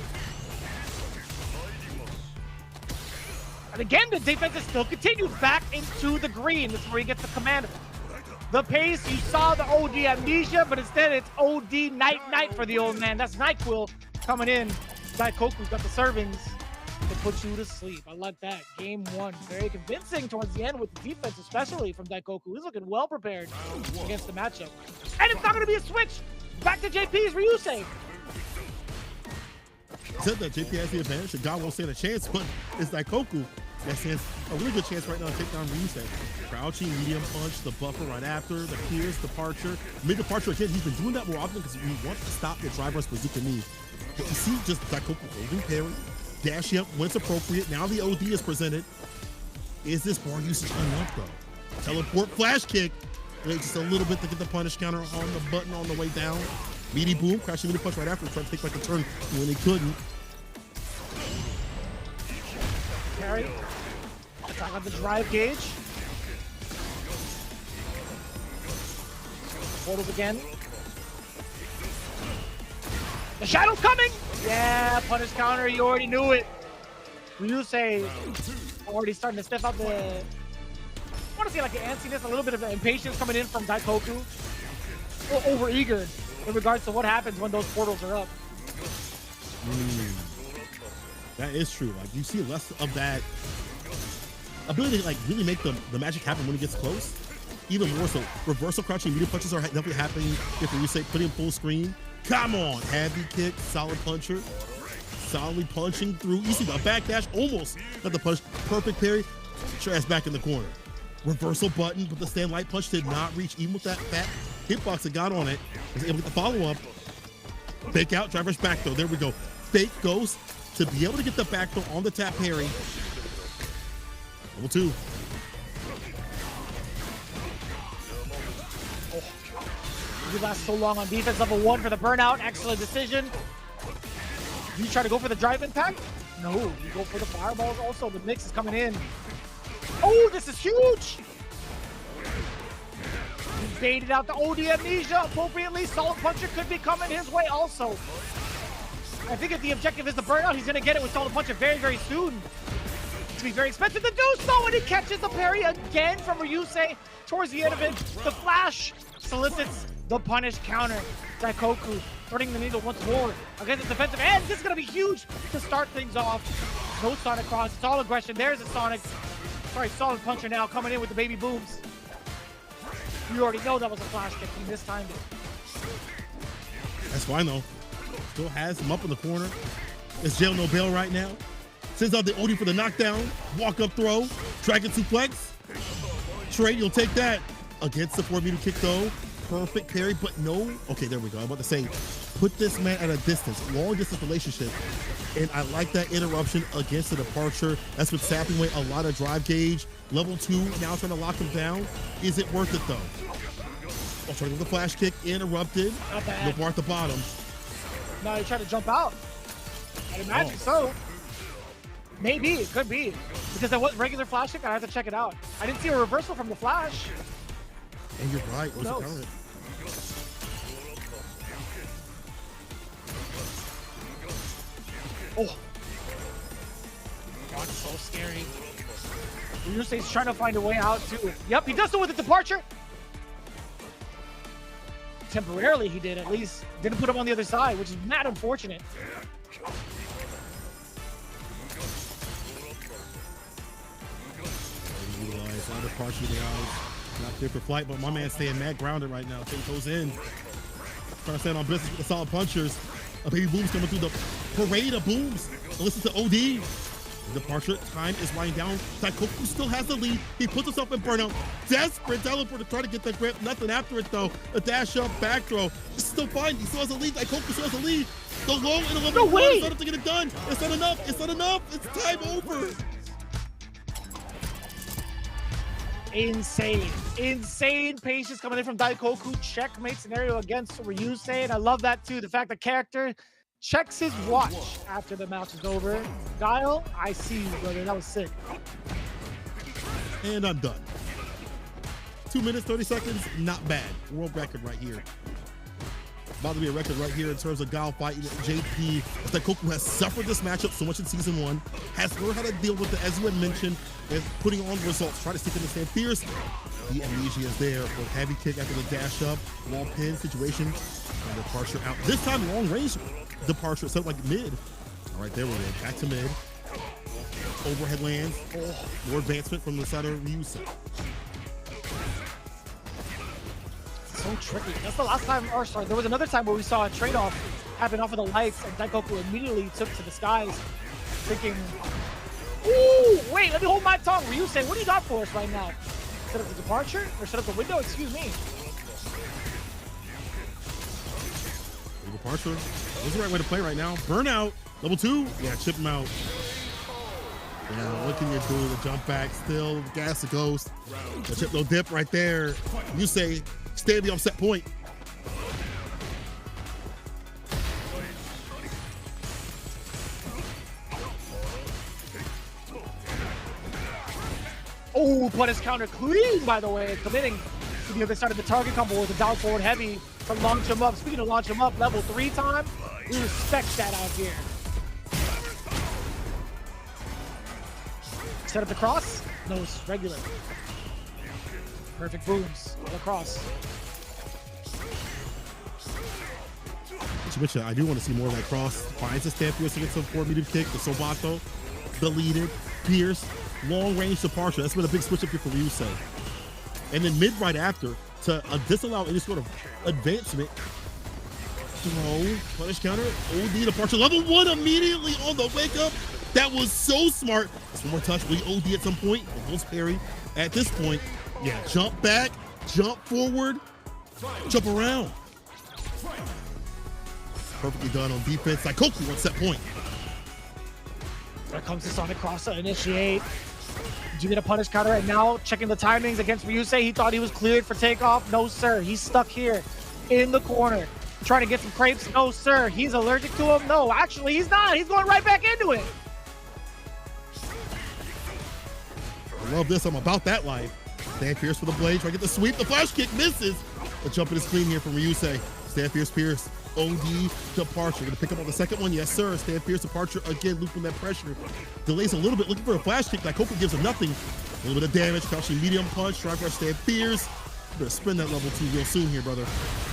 And again, the defense is still continued back into the green. This is where he gets the command. The pace, you saw the OD amnesia, but instead it's OD night for the old man. That's NyQuil coming in. Daikoku's got the servings to put you to sleep. I like that. Game 1, very convincing towards the end with the defense, especially from Daikoku. He's looking well prepared against the matchup. And it's not going to be a switch. Back to JP's Ryusei. said that JP has the advantage, and God won't stand a chance, but it's Daikoku that stands a really good chance right now to take down Ryusei. Crouching, medium punch, the buffer right after, the pierce, departure. Mid-departure again, he's been doing that more often because we want to stop the drive rush bazooka knee. But you see just Daikoku holding parry, dashing up when it's appropriate. Now the OD is presented. Is this more usage enough though? Teleport flash kick. Wait just a little bit to get the punish counter on the button on the way down. Meaty boom, crashing meaty punch right after, trying to take back the turn when he couldn't. Parry. Attack on the drive gauge. Portals again. The shadow's coming! Yeah, punish counter, you already knew it. Ryusei already starting to step up the... I want to say like the antsiness, a little bit of impatience coming in from Daikoku. Or overeager in regards to what happens when those portals are up. That is true. Like you see less of that ability to like really make the magic happen when it gets close. Even more so, reversal crouching media punches are definitely happening if you say put in full screen. Come on, heavy kick, solid puncher, solidly punching through. You see the backdash almost got the punch, perfect parry. Get your ass back in the corner. Reversal button, but the stand light punch did not reach even with that fat hitbox that got on it. Was able to get the follow up. Fake out, driver's back throw. There we go. Fake ghost to be able to get the back throw on the tap parry. Level 2. You last so long on defense. Level 1 for the burnout. Excellent decision. You try to go for the drive impact? No, you go for the fireballs also. The mix is coming in. Oh, this is huge! He baited out the OD amnesia appropriately. Solid puncher could be coming his way also. I think if the objective is the burnout, he's going to get it with solid puncher very, very soon. It's going to be very expensive to do so, and he catches the parry again from Ryusei towards the end of it. The flash solicits the punish counter. Daikoku threading the needle once more against the defensive end. This is going to be huge to start things off. No Sonic cross. It's all aggression. There's a Sonic. Sorry, solid puncher now coming in with the baby booms. You already know that was a flash kick. He mistimed it. That's fine though. Still has him up in the corner. It's jail no bail right now. Sends out the OD for the knockdown. Walk up throw. Dragon suplex. Trade, you'll take that. Against the 4-meter kick though. Perfect parry, but no. Okay, there we go. I'm about to say, put this man at a distance, long distance relationship. And I like that interruption against the departure. That's what's sapping away a lot of drive gauge. Level 2, now trying to lock him down. Is it worth it though? Oh, trying to go the flash kick, interrupted. Not bad. No bar at the bottom. No, he tried to jump out. I'd imagine so. Maybe, it could be. Because that was regular flash kick, I have to check it out. I didn't see a reversal from the flash. And you're right, what's the counter? Oh. God, so scary. Ryusei's trying to find a way out too. Yep, he does it with the departure. Temporarily he did, at least. Didn't put him on the other side, which is mad unfortunate. Utilize on the partial utilized. Not clear for flight, but my man's staying mad grounded right now. 10 goes in. Trying to stand on business with the solid punchers. A baby boom's coming through the parade of booms. Listen to OD. The departure time is winding down. Daikoku still has the lead. He puts himself in burnout. Desperate teleport to try to get the grip. Nothing after it though. A dash up, back throw. It's still fine. He still has the lead. Daikoku still has the lead. The low and 11 no way. It's not enough to get it done. It's not enough. It's not enough. It's time over. Insane patience coming in from Daikoku. Checkmate scenario against Ryusei, and I love that too. The fact the character checks his watch after the match is over. Guile, I see you, brother. That was sick. And I'm done. 2 minutes, 30 seconds. Not bad. World record right here. About to be a record right here in terms of Guile fighting JP. Daikoku has suffered this matchup so much in season 1. Has learned how to deal with it, as you had mentioned, and putting on results. Try to stick in the stand fierce. The amnesia is there for a heavy kick after the dash up. Wall pin situation. And departure out. This time long range departure. So like mid. All right, there we go. Back to mid. Overhead lands. Oh, more advancement from the side of Ryusei. So tricky. That's the last time, or sorry, there was another time where we saw a trade-off happened off of the lights, and Daikoku immediately took to the skies, thinking, ooh, wait, let me hold my tongue. Ryusei, what do you got for us right now? Set up the departure? Or set up the window? Excuse me. Departure. What's the right way to play right now? Burnout. Level 2. Yeah, chip him out. Yeah, what can you do? The jump back still. Gas the ghost. The chip no dip right there. You say, stay at the offset point. Oh, but his counter clean, by the way, committing to the other side of the target combo with a down forward heavy to launch him up. Speaking of launch him up, level 3 time, we respect that out here. Set up the cross. No, it's regular. Perfect booms all across. I do want to see more of that cross. Finds the stamp pierce against the 4 medium kick. The Sobato, deleted, pierce, long range departure. That's been a big switch up here for Ryusei. And then mid right after to disallow any sort of advancement. Throw, punish counter, OD departure. Level 1 immediately on the wake up. That was so smart. Just one more touch. Will he OD at some point? Almost parry. At this point, yeah, jump back, jump forward, jump around. Perfectly done on defense. Daikoku wants that point. There comes the Sonic Cross to initiate. Did you get a punish counter right now? Checking the timings against Ryusei. He thought he was cleared for takeoff. No, sir. He's stuck here in the corner. Trying to get some crepes. No, sir. He's allergic to him. No, actually, he's not. He's going right back into it. I love this. I'm about that life. Stand Pierce for the blade. Try to get the sweep. The flash kick misses. The jumping is clean here from Ryusei. Stand Pierce. OD departure. Gonna pick up on the second one. Yes, sir. Stand Pierce departure again. Looping that pressure. Delays a little bit. Looking for a flash kick. Daikoku gives him nothing. A little bit of damage. Crouching medium punch. Try for Stand Pierce. Better spin that level 2 real soon here, brother.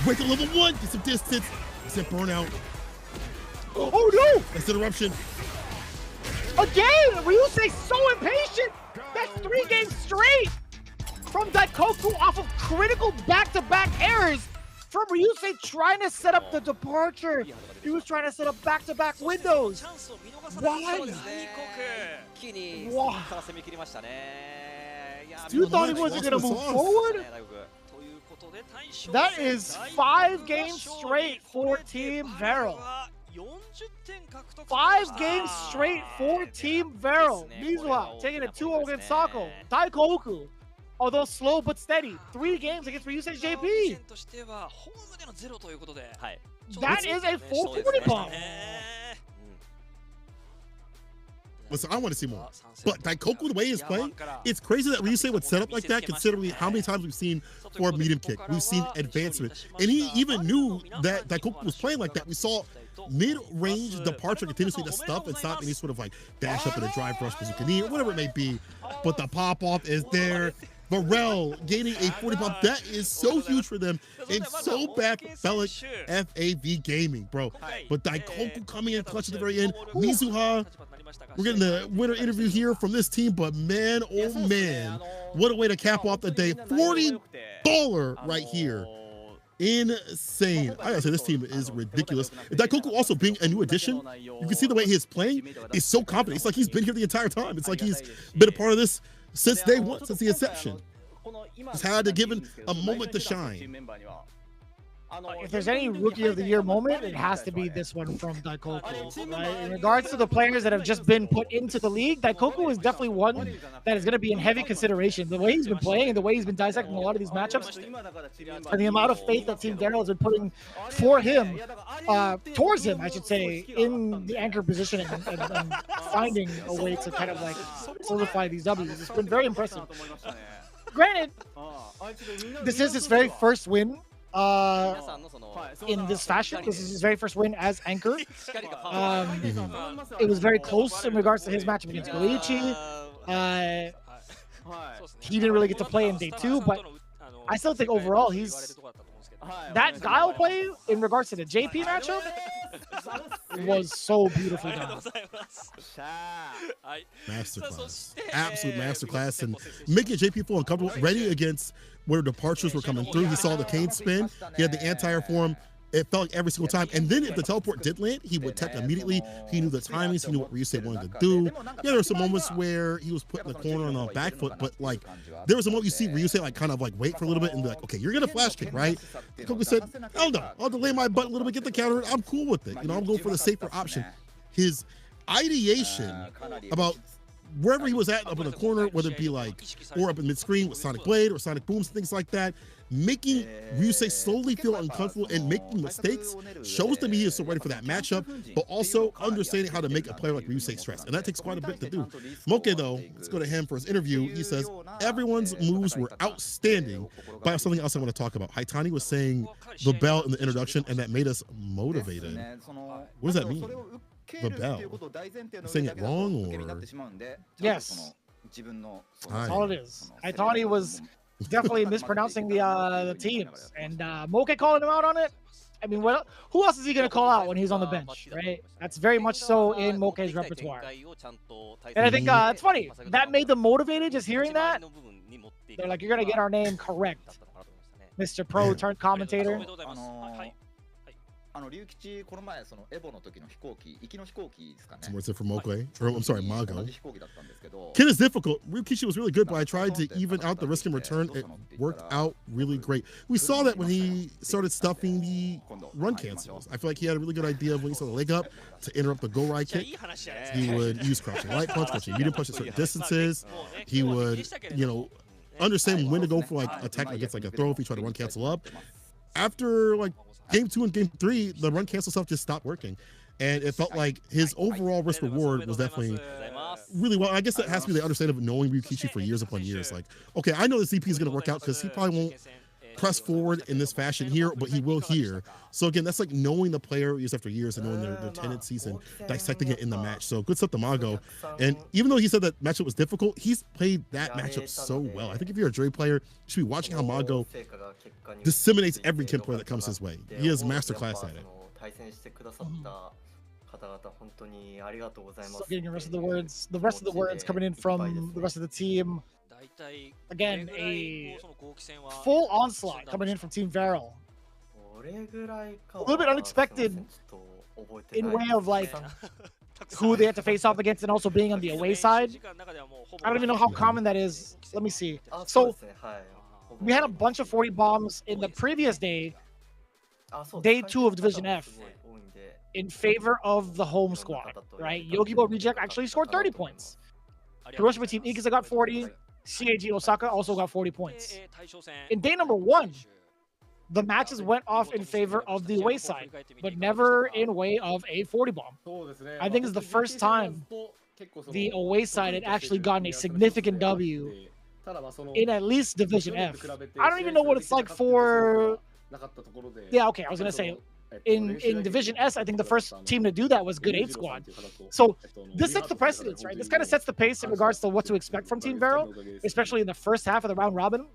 Break the level 1. Get some distance. Set burnout. Oh no! That's interruption. Again! Ryusei's so impatient! That's 3 games straight from Daikoku off of critical back-to-back errors from Ryusei trying to set up the departure. He was trying to set up back-to-back windows. Why? Why? You thought he wasn't going to move forward? That is 5 games straight for Team VARREL. 5 games straight for Team VARREL. Mizuha taking a 2-0 against Sako. Daikoku, although slow but steady, 3 games against Ryusei JP. That is a 440 bomb. Listen, I want to see more. But Daikoku, the way he's playing, it's crazy that Ryusei would set up like that, considering how many times we've seen forward medium kick. We've seen advancement. And he even knew that Daikoku was playing like that. We saw mid-range departure continuously to stuff and stop any sort of like dash up in a drive rush bazooka knee or whatever it may be. But the pop-off is there. VARREL gaining a 40 bomb. That is so huge for them and so bad for Belc FAV Gaming, bro. But Daikoku coming in clutch at the very end. Mizuha, we're getting the winner interview here from this team, but man, oh man, what a way to cap off the day. $40 right here. Insane. I gotta say, this team is ridiculous. And Daikoku also being a new addition, you can see the way he is playing. He's so confident. It's like he's been here the entire time. It's like he's been a part of this since day one, since the inception. He's had to give him a moment to shine. If there's any Rookie of the Year moment, it has to be this one from Daikoku. Right? In regards to the players that have just been put into the league, Daikoku is definitely one that is going to be in heavy consideration. The way he's been playing and the way he's been dissecting a lot of these matchups, and the amount of faith that Team VARREL has been putting for him, towards him, I should say, in the anchor position and finding a way to kind of like solidify these W's. It's been very impressive. Granted, this is his very first win in this fashion. This is his very first win as anchor. It was very close in regards to his matchup against Goichi. He didn't really get to play in day 2, but I still think overall he's that Guile play in regards to the JP matchup was so beautifully done. Masterclass, absolute masterclass, and making JP feel uncomfortable, ready against where departures were coming through. He saw the cane spin. He had the anti-air form. it felt like every single time. And then if the teleport did land, he would tech immediately. He knew the timings. He knew what Ryusei wanted to do. Yeah, there were some moments where he was put in the corner on a back foot, but like there was a moment you see Ryusei like kind of like wait for a little bit and be like, okay, you're gonna flash kick, right? Koku said, oh no, I'll delay my butt a little bit, get the counter. I'm cool with it. You know, I'm going for the safer option. His ideation about wherever he was at up in the corner, whether it be like or up in mid-screen with Sonic Blade or Sonic Booms, things like that, making Ryusei slowly feel uncomfortable and making mistakes shows to me he is so ready for that matchup, but also understanding how to make a player like Ryusei stress. And that takes quite a bit to do. Moke, though, let's go to him for his interview. He says, everyone's moves were outstanding, but I have something else I want to talk about. Haitani was saying the bell in the introduction, and that made us motivated. What does that mean? The bell. Saying it wrong, or? Yes. That's all it is. I thought he was definitely mispronouncing the teams, and Moke calling him out on it. I mean, who else is he going to call out when he's on the bench, right? That's very much so in Moke's repertoire. And I think it's funny. That made them motivated just hearing that. They're like, you're going to get our name correct, Mr. Pro turned commentator. 龍吉この前そのエボの時の飛行機行きの飛行機ですかね。Some words from Moke, or I'm sorry, Mago. Kid is difficult. Ryukishi was really good, but I tried to even out the risk and return. It worked out really great. We saw that when he started stuffing the run cancels. I feel like he had a really good idea of when he saw the leg up to interrupt the go right kick. He would use crouching light punch, crouching medium punch at certain distances. He would, you know, understand when to go for like attack against like a throw if he tried to run cancel up. After like Game 2 and Game 3, the run cancel stuff just stopped working. And it felt like his overall risk reward was definitely really well. I guess that has to be the understanding of knowing Ryukishi for years upon years. Like, okay, I know the CP is going to work out because he probably won't press forward in this fashion here, but he will here. So again, that's like knowing the player years after years and knowing their tendencies and dissecting it in the match. So good stuff to Mago. And even though he said that matchup was difficult, he's played that matchup so well. I think if you're a Dre player, you should be watching how Mago disseminates every Ken player that comes his way. He is masterclass at it. So getting the rest of the words coming in from the rest of the team. Again, a full onslaught coming in from Team VARREL. A little bit unexpected in way of like who they had to face off against and also being on the away side. I don't even know how common that is. Let me see. So we had a bunch of 40 bombs in the previous day, day 2 of Division F, in favor of the home squad, right? Yogibo Reject actually scored 30 points. Hiroshima Team Ikaza got 40. CAG OSAKA also got 40 points. In day number 1, the matches went off in favor of the away side, but never in way of a 40 bomb. I think it's the first time the away side had actually gotten a significant W in at least Division F. I don't even know what it's like for... Yeah, okay, I was going to say, in Division S, I think the first team to do that was Good 8 Squad. So this sets the precedence, right? This kind of sets the pace in regards to what to expect from Team VARREL, especially in the first half of the round robin.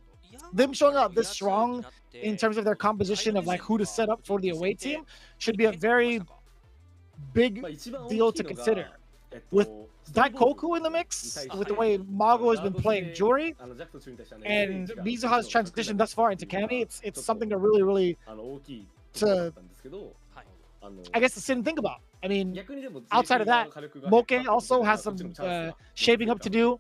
Them showing up this strong in terms of their composition of like who to set up for the away team should be a very big deal to consider. With Daikoku in the mix, with the way Mago has been playing Juri, and Mizuha's transition thus far into Kami, it's something to really to, I guess, to sit and think about. I mean, outside of that, Moke also has some shaping up to do.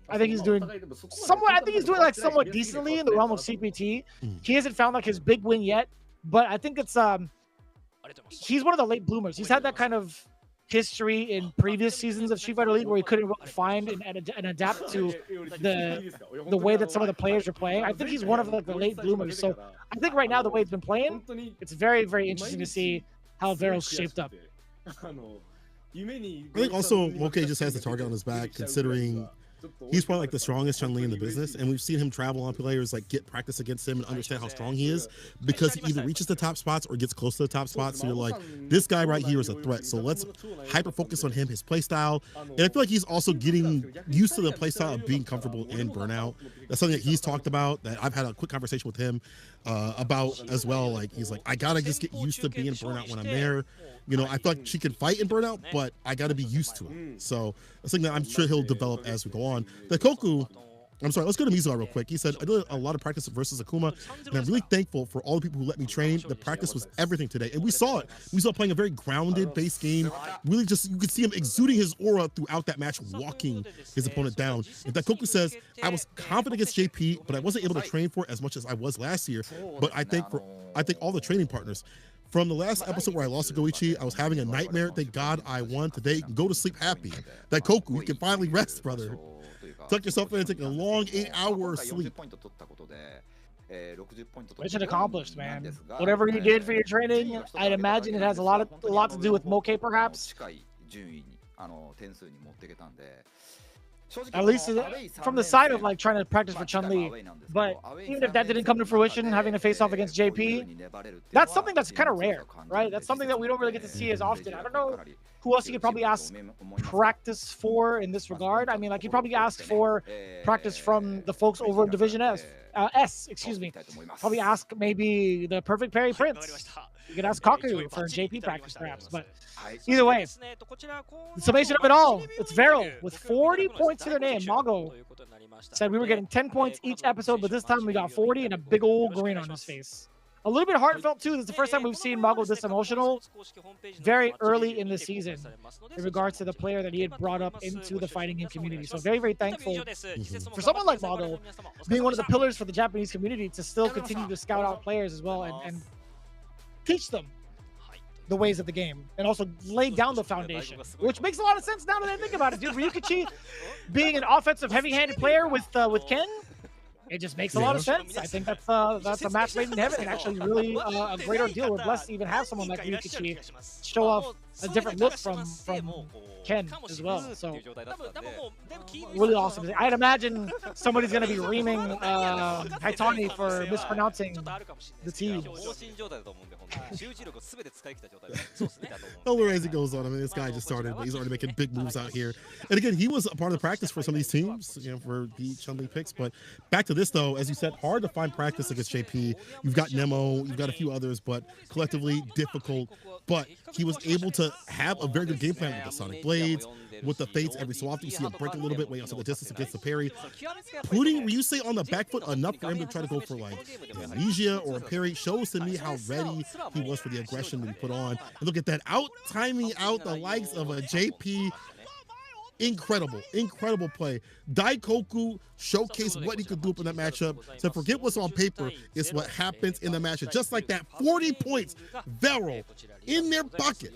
I think he's doing like somewhat decently in the realm of CPT. He hasn't found like his big win yet, but I think it's he's one of the late bloomers. He's had that kind of history in previous seasons of Street Fighter League where he couldn't find and adapt to the way that some of the players are playing. I think he's one of like the late bloomers. So I think right now the way it's been playing, it's very interesting to see how VARREL's shaped up. I think also Moke just has the target on his back, considering he's probably like the strongest Chun-Li in the business, and we've seen him travel on players, like get practice against him and understand how strong he is, because he either reaches the top spots or gets close to the top spots. So you're like, this guy right here is a threat. So let's hyper focus on him, his play style. And I feel like he's also getting used to the play style of being comfortable in burnout. That's something that he's talked about, that I've had a quick conversation with him about as well. Like, he's like, I gotta just get used to being burnout when I'm there. You know, I feel like she can fight in burnout, but I got to be used to it. So that's something that I'm sure he'll develop as we go on. The Koku, I'm sorry, let's go to Mizuha real quick. He said, I did a lot of practice versus Akuma, and I'm really thankful for all the people who let me train. The practice was everything today. And we saw it. We saw playing a very grounded base game. Really just, you could see him exuding his aura throughout that match, walking his opponent down. And Daikoku says, I was confident against JP, but I wasn't able to train for it as much as I was last year. But I think all the training partners. From the last episode where I lost to Goichi, I was having a nightmare. Thank God I won. Today, you can go to sleep happy. Daikoku, you can finally rest, brother. Tuck yourself in and take a long 8-hour sleep. Mission accomplished, man. Whatever you did for your training, I'd imagine it has a lot to do with Moke, perhaps. At least from the side of like trying to practice for Chun-Li. But even if that didn't come to fruition, having to face off against JP, that's something that's kind of rare, right? That's something that we don't really get to see as often. I don't know who else you could probably ask practice for in this regard. I mean, like, you probably ask for practice from the folks over in Division S, excuse me. Probably ask maybe the Perfect Parry Prince. You could ask Kaku for JP practice, perhaps. But either way, the summation of it all, it's VARREL with 40 points to their name. Mago said we were getting 10 points each episode, but this time we got 40 and a big old grin on his face. A little bit heartfelt, too. This is the first time we've seen Mago this emotional very early in the season in regards to the player that he had brought up into the fighting game community. So very, very thankful for someone like Mago being one of the pillars for the Japanese community to still continue to scout out players as well and teach them the ways of the game and also lay down the foundation, which makes a lot of sense now that I think about it, dude. Ryukichi being an offensive heavy-handed player with Ken, it just makes a lot of sense. I think that's a match made in heaven and actually really a great ordeal. We're blessed to even have someone like Ryukichi show off a different look from Ken as well. So really awesome. I'd imagine somebody's going to be reaming Haitani for mispronouncing the T. As he goes on, I mean, this guy just started, but he's already making big moves out here. And again, he was a part of the practice for some of these teams, you know, for the Chun-Li picks. But back to this, though, as you said, hard to find practice against JP. You've got Nemo, you've got a few others, but collectively difficult. But he was able to have a very good game plan with the Sonic Blades, with the Fates. Every so often you see him break a little bit way outside the distance against the parry. Putting Ryusei on the back foot enough for him to try to go for like amnesia or a parry shows to me how ready he was for the aggression that he put on. And look at that, timing out the likes of a JP. Incredible play. Daikoku showcased what he could do up in that matchup. So forget what's on paper, it's what happens in the matchup. Just like that, 40 points, VARREL in their pocket.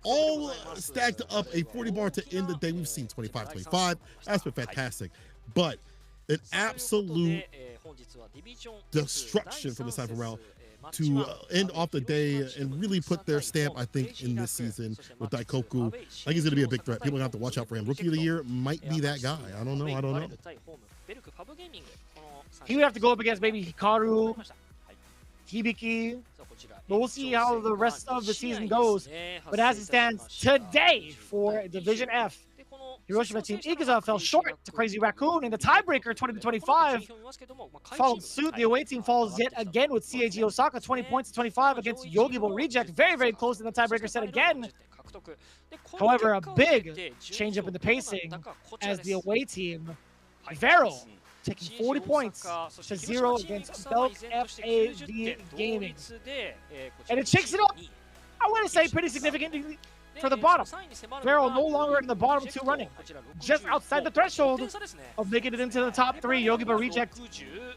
All stacked up a 40 bar to end the day. We've seen 25-25. That's been fantastic. But an absolute destruction from the side of VARREL to end off the day and really put their stamp, I think, in this season with Daikoku. I think he's going to be a big threat. People have to watch out for him. Rookie of the Year might be that guy. I don't know. He would have to go up against maybe Hikaru, Hibiki, but we'll see how the rest of the season goes. But as it stands today for Division F, Hiroshima Team Ikuza fell short to Crazy Raccoon in the tiebreaker 20-25. Followed suit, the away team falls yet again with CAG OSAKA 20 points to 25 against Yogibo Reject. Very, very close in the tiebreaker set again. However, a big change up in the pacing as the away team, VARREL, taking 40 points to 0 against Belc FAV Gaming. And it shakes it up, I want to say, pretty significantly for the bottom. VARREL no longer in the bottom two running, just outside the threshold of making it into the top 3. Yogibo Reject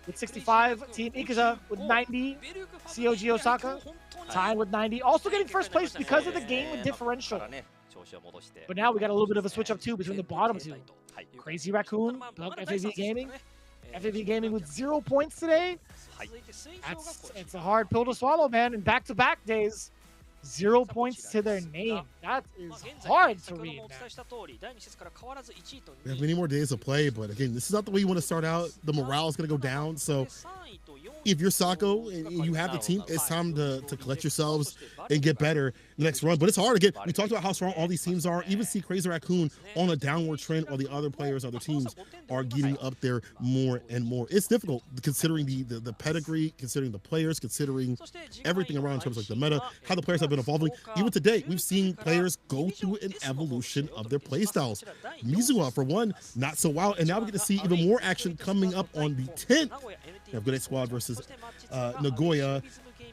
with 65, Team Ikuza with 90, COG OSAKA tied with 90, also getting first place because of the game differential. But now we got a little bit of a switch up too between the bottom two. Crazy Raccoon, FAV Gaming. FAV Gaming with 0 points today. It's a hard pill to swallow, man. In back-to-back days, 0 points to their name. That is hard to read, man. We have many more days of play, but again, this is not the way you want to start out. The morale is going to go down, so if you're Sako and you have the team, it's time to collect yourselves and get better the next run. But it's hard again. We talked about how strong all these teams are. Even see Crazy Raccoon on a downward trend, while the other players, other teams are getting up there more and more. It's difficult considering the pedigree, considering the players, considering everything around in terms of like the meta, how the players have been evolving. Even today, we've seen players go through an evolution of their playstyles. Mizuha, for one, not so wild, and now we get to see even more action coming up on the 10th. We have Good Eight Squad versus Nagoya,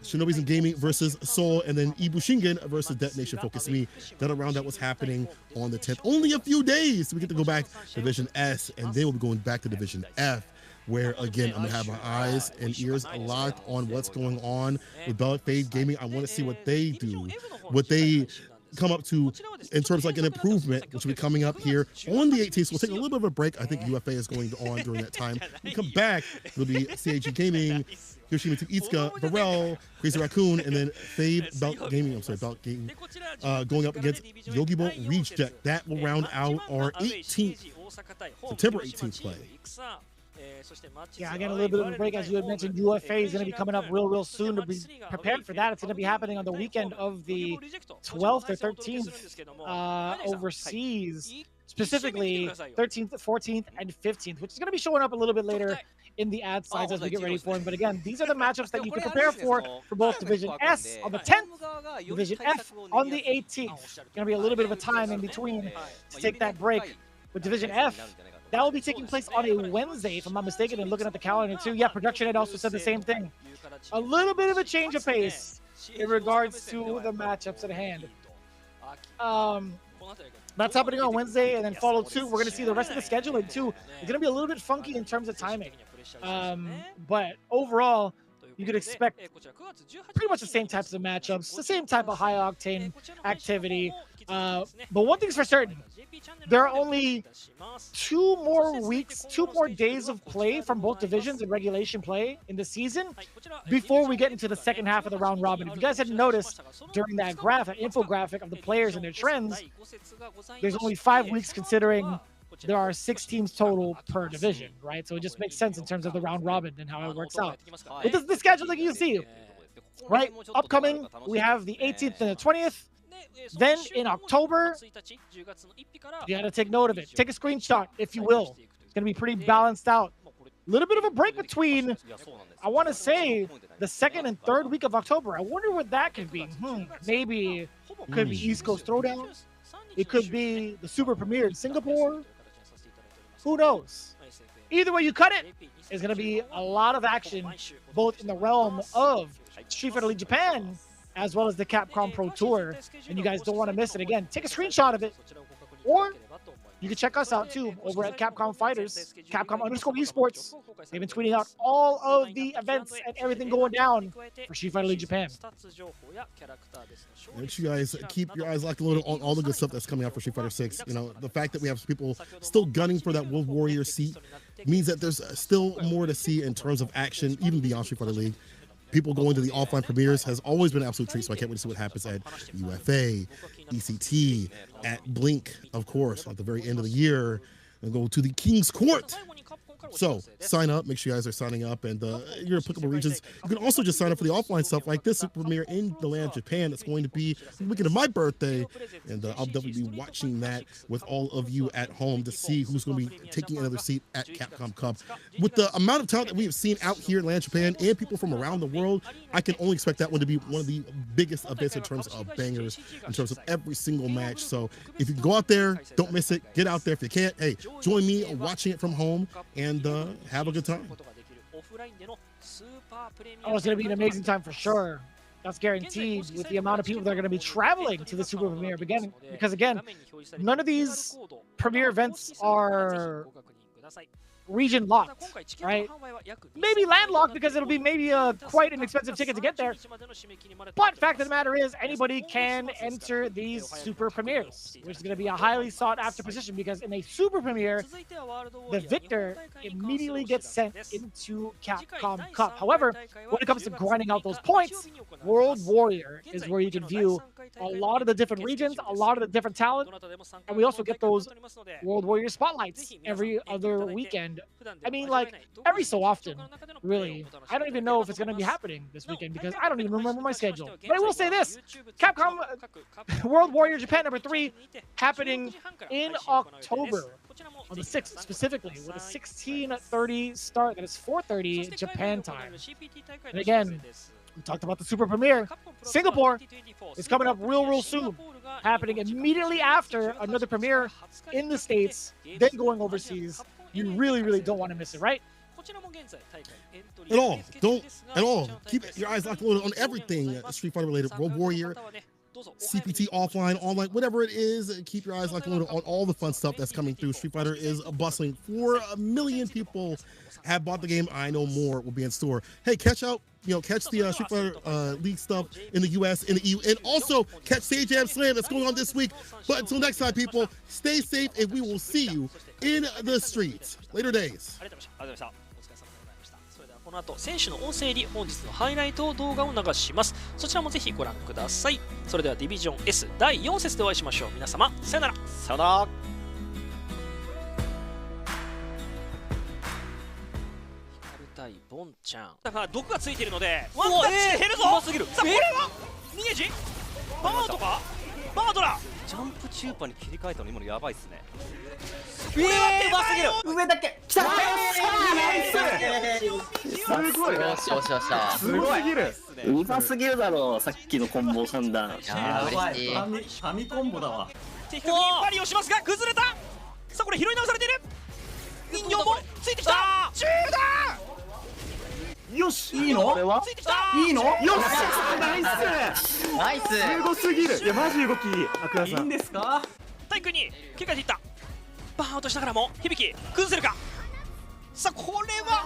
Shinobi's in Gaming versus Seoul, and then Ibushingen versus Detonation Focus Me. That'll round out what's happening on the 10th. Only a few days, so we get to go back to Division S, and then we'll be going back to Division F, where again I'm gonna have my eyes and ears locked on what's going on with Belc Fade Gaming. I want to see what they do, what they come up to in terms of like an improvement, which will be coming up here on the 18th. So we'll take a little bit of a break. I think UFA is going on during that time. We come back, it'll be CAG Gaming, Hiroshima to Itsuka, VARREL, Crazy Raccoon, and then Fade Belc Gaming. I'm sorry, Belc Gaming going up against Yogibo Reject. That will round out our 18th, September 18th play. Yeah, again, a little bit of a break. As you had mentioned, UFA is going to be coming up real soon. To be prepared for that, it's going to be happening on the weekend of the 12th or 13th overseas, specifically 13th, 14th, and 15th, which is going to be showing up a little bit later in the ad sides as we get ready for them. But again, these are the matchups that you can prepare for both Division S on the 10th, Division F on the 18th. It's going to be a little bit of a time in between to take that break. With Division F, that will be taking place on a Wednesday, if I'm not mistaken, and looking at the calendar too. Yeah, production had also said the same thing. A little bit of a change of pace in regards to the matchups at hand. That's happening on Wednesday, and then followed suit. We're going to see the rest of the scheduling too. It's going to be a little bit funky in terms of timing. But overall, you could expect pretty much the same types of matchups, the same type of high-octane activity. But one thing's for certain, there are only 2 more days of play from both divisions in regulation play in the season before we get into the second half of the round robin. If you guys hadn't noticed during that infographic of the players and their trends, there's only 5 weeks considering there are 6 teams total per division, right? So it just makes sense in terms of the round robin and how it works out. It is the schedule like you see, right? Upcoming, we have the 18th and the 20th. Then in October, you got to take note of it. Take a screenshot, if you will. It's going to be pretty balanced out. A little bit of a break between, I want to say, the 2nd and 3rd week of October. I wonder what that could be. Maybe it could be East Coast Throwdown. It could be the Super Premiere in Singapore. Who knows? Either way you cut it, it's going to be a lot of action, both in the realm of Street Fighter League Japan, as well as the Capcom Pro Tour, and you guys don't want to miss it. Again, take a screenshot of it, or you can check us out too over at Capcom Fighters, Capcom_esports. They've been tweeting out all of the events and everything going down for Street Fighter League Japan. Make sure you guys keep your eyes locked a little on all the good stuff that's coming out for Street Fighter 6. You know, the fact that we have people still gunning for that World Warrior seat means that there's still more to see in terms of action, even beyond Street Fighter League. People going to the offline premieres has always been an absolute treat, so I can't wait to see what happens at UFA, ECT, at Blink, of course, at the very end of the year, and go to the King's Court. So sign up, make sure you guys are signing up, and your applicable regions. You can also just sign up for the offline stuff like this Super Premiere in the land of Japan. It's going to be the weekend of my birthday, and I'll definitely be watching that with all of you at home to see who's going to be taking another seat at Capcom Cup. With the amount of talent that we have seen out here in land of Japan and people from around the world, I can only expect that one to be one of the biggest events in terms of bangers, in terms of every single match. So if you can go out there, don't miss it. Get out there. If you can't, hey, join me watching it from home and have a good time. Oh, it's going to be an amazing time for sure. That's guaranteed with the amount of people that are going to be traveling to the Super Premiere. Because again, none of these premiere events are region locked, right? Maybe landlocked because it'll be maybe quite an expensive ticket to get there. But fact of the matter is, anybody can enter these super premieres, which is going to be a highly sought after position because in a super premiere, the victor immediately gets sent into Capcom Cup. However, when it comes to grinding out those points, World Warrior is where you can view a lot of the different regions, a lot of the different talent, and we also get those World Warrior spotlights every other weekend. I mean, like, every so often, really. I don't even know if it's going to be happening this weekend because I don't even remember my schedule. But I will say this, Capcom World Warrior Japan #3 happening in October. On the 6th specifically, with a 16:30 start. That is 4:30 Japan time. And again, we talked about the super premiere. Singapore is coming up real soon, happening immediately after another premiere in the States, then going overseas. You really don't want to miss it, right? At all. Don't at all. Keep your eyes locked on everything Street Fighter related. World Warrior, CPT, offline, online, whatever it is. Keep your eyes locked on all the fun stuff that's coming through. Street Fighter is bustling. 4 million people have bought the game. I know more will be in store. Hey, catch the Street Fighter League stuff in the US, in the EU, and also catch Sage Jam Slam that's going on this week. But until next time, people, stay safe, and we will see you in the streets. Later days. この後選手の音声入り本日のハイライト動画を流します。そちらもぜひご覧ください。それではディビジョン S 第4節でお会いしましょう。皆様さよなら。さよなら。光対ボンちゃん。だから毒がついているのでワンタッチで減るぞ。さあこれは逃げ時バーとかバードラ。ジャンプ中盤に切り替えたの今のやばいっすね。うますぎる。上だけ来た。ナイス。すごい。よしよしよしよし。すごすぎる。うますぎるだろう、さっきのコンボ判断。やばい。神コンボだわ。的確にパリをしますが崩れた。さあこれ拾い直されている。人形もついてきた。中だ。よし、いいの？いいの？よし、ナイス。ナイス。すごすぎる。いやマジ動きいい。アクラさん。いいんですか？体育に切り替えていった。バーンとしながらも響き崩せるか。さあこれは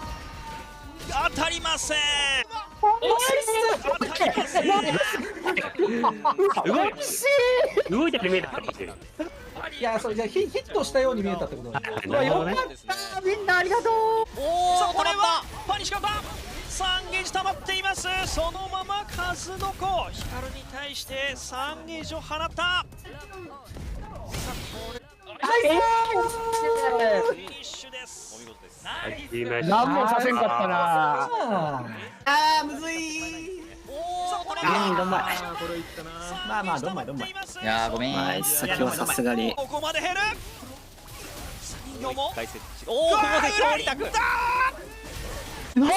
当たりません。当たりません。動いて見えたかっていう。いや、それじゃヒットしたように見えたってことだね。よかった、みんなありがとう。さあこれはパニッシュカウンター。3ゲージ溜まっています。そのまま数の子ヒカルに対して3ゲージを放った。さあこれフィニッシュです。お見事です。何もさせんかったな。あーむずい。さあこれどんまい。これいったな。まあまあどんまいどんまい。いやーごめん。先はさすがに。ここまで減る。人形も。おおここで勝利択。何？あ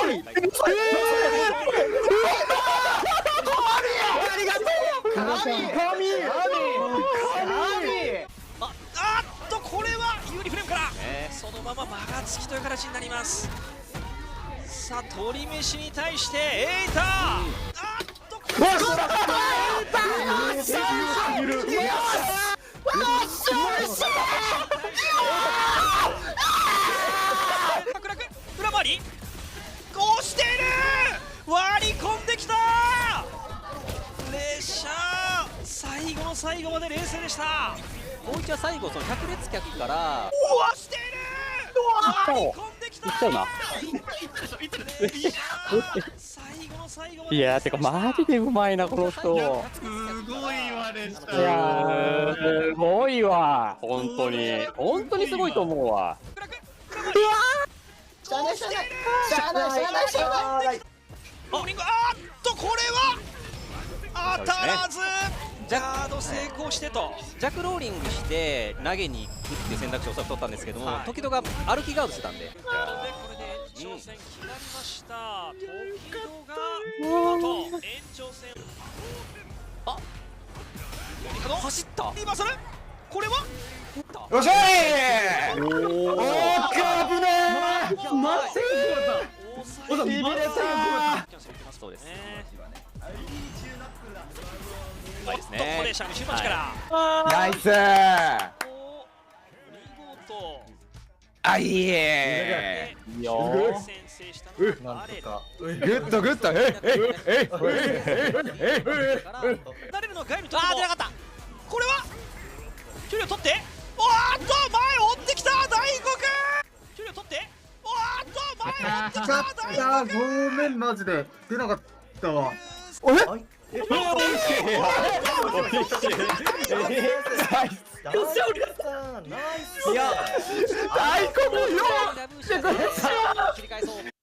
りがとう。あっとこれは有利フレームからそのまま間がつきという形になります。さあ鳥飯に対してエイター。あっとこれ裏回り押している。割り込んできた。列車最後の最後まで冷静でした。もう一は最後その百列客から押している。割り込んできた。最後の最後まで。いやてかマジでうまいなこの人。すごい言われた。いやすごいわ本当にすごいと思うわ。しゃあない。あっとこれは当たらず。ガード成功してと弱ローリングして投げに行くっていう選択肢をおそらく取ったんですけども、時戸が歩きガードしてたんで。これで延長戦決まりました。時戸が見事延長戦。あ走った今それこれはよっしゃい。おー危ねー。待ってー。ビビれた。そうですね。うまいですね。これシャミ終盤からナイス。あいいえ。いいよ。先制したのはバレル。グッドグッド。バレルのガイルと出なかった。これは距離を取っておーっと前を追ってきた大悟くん。距離を取っておーっと前を追ってきた大悟くん。ごめんマジで出なかったわ。いや、太鼓もよ。切り返そう。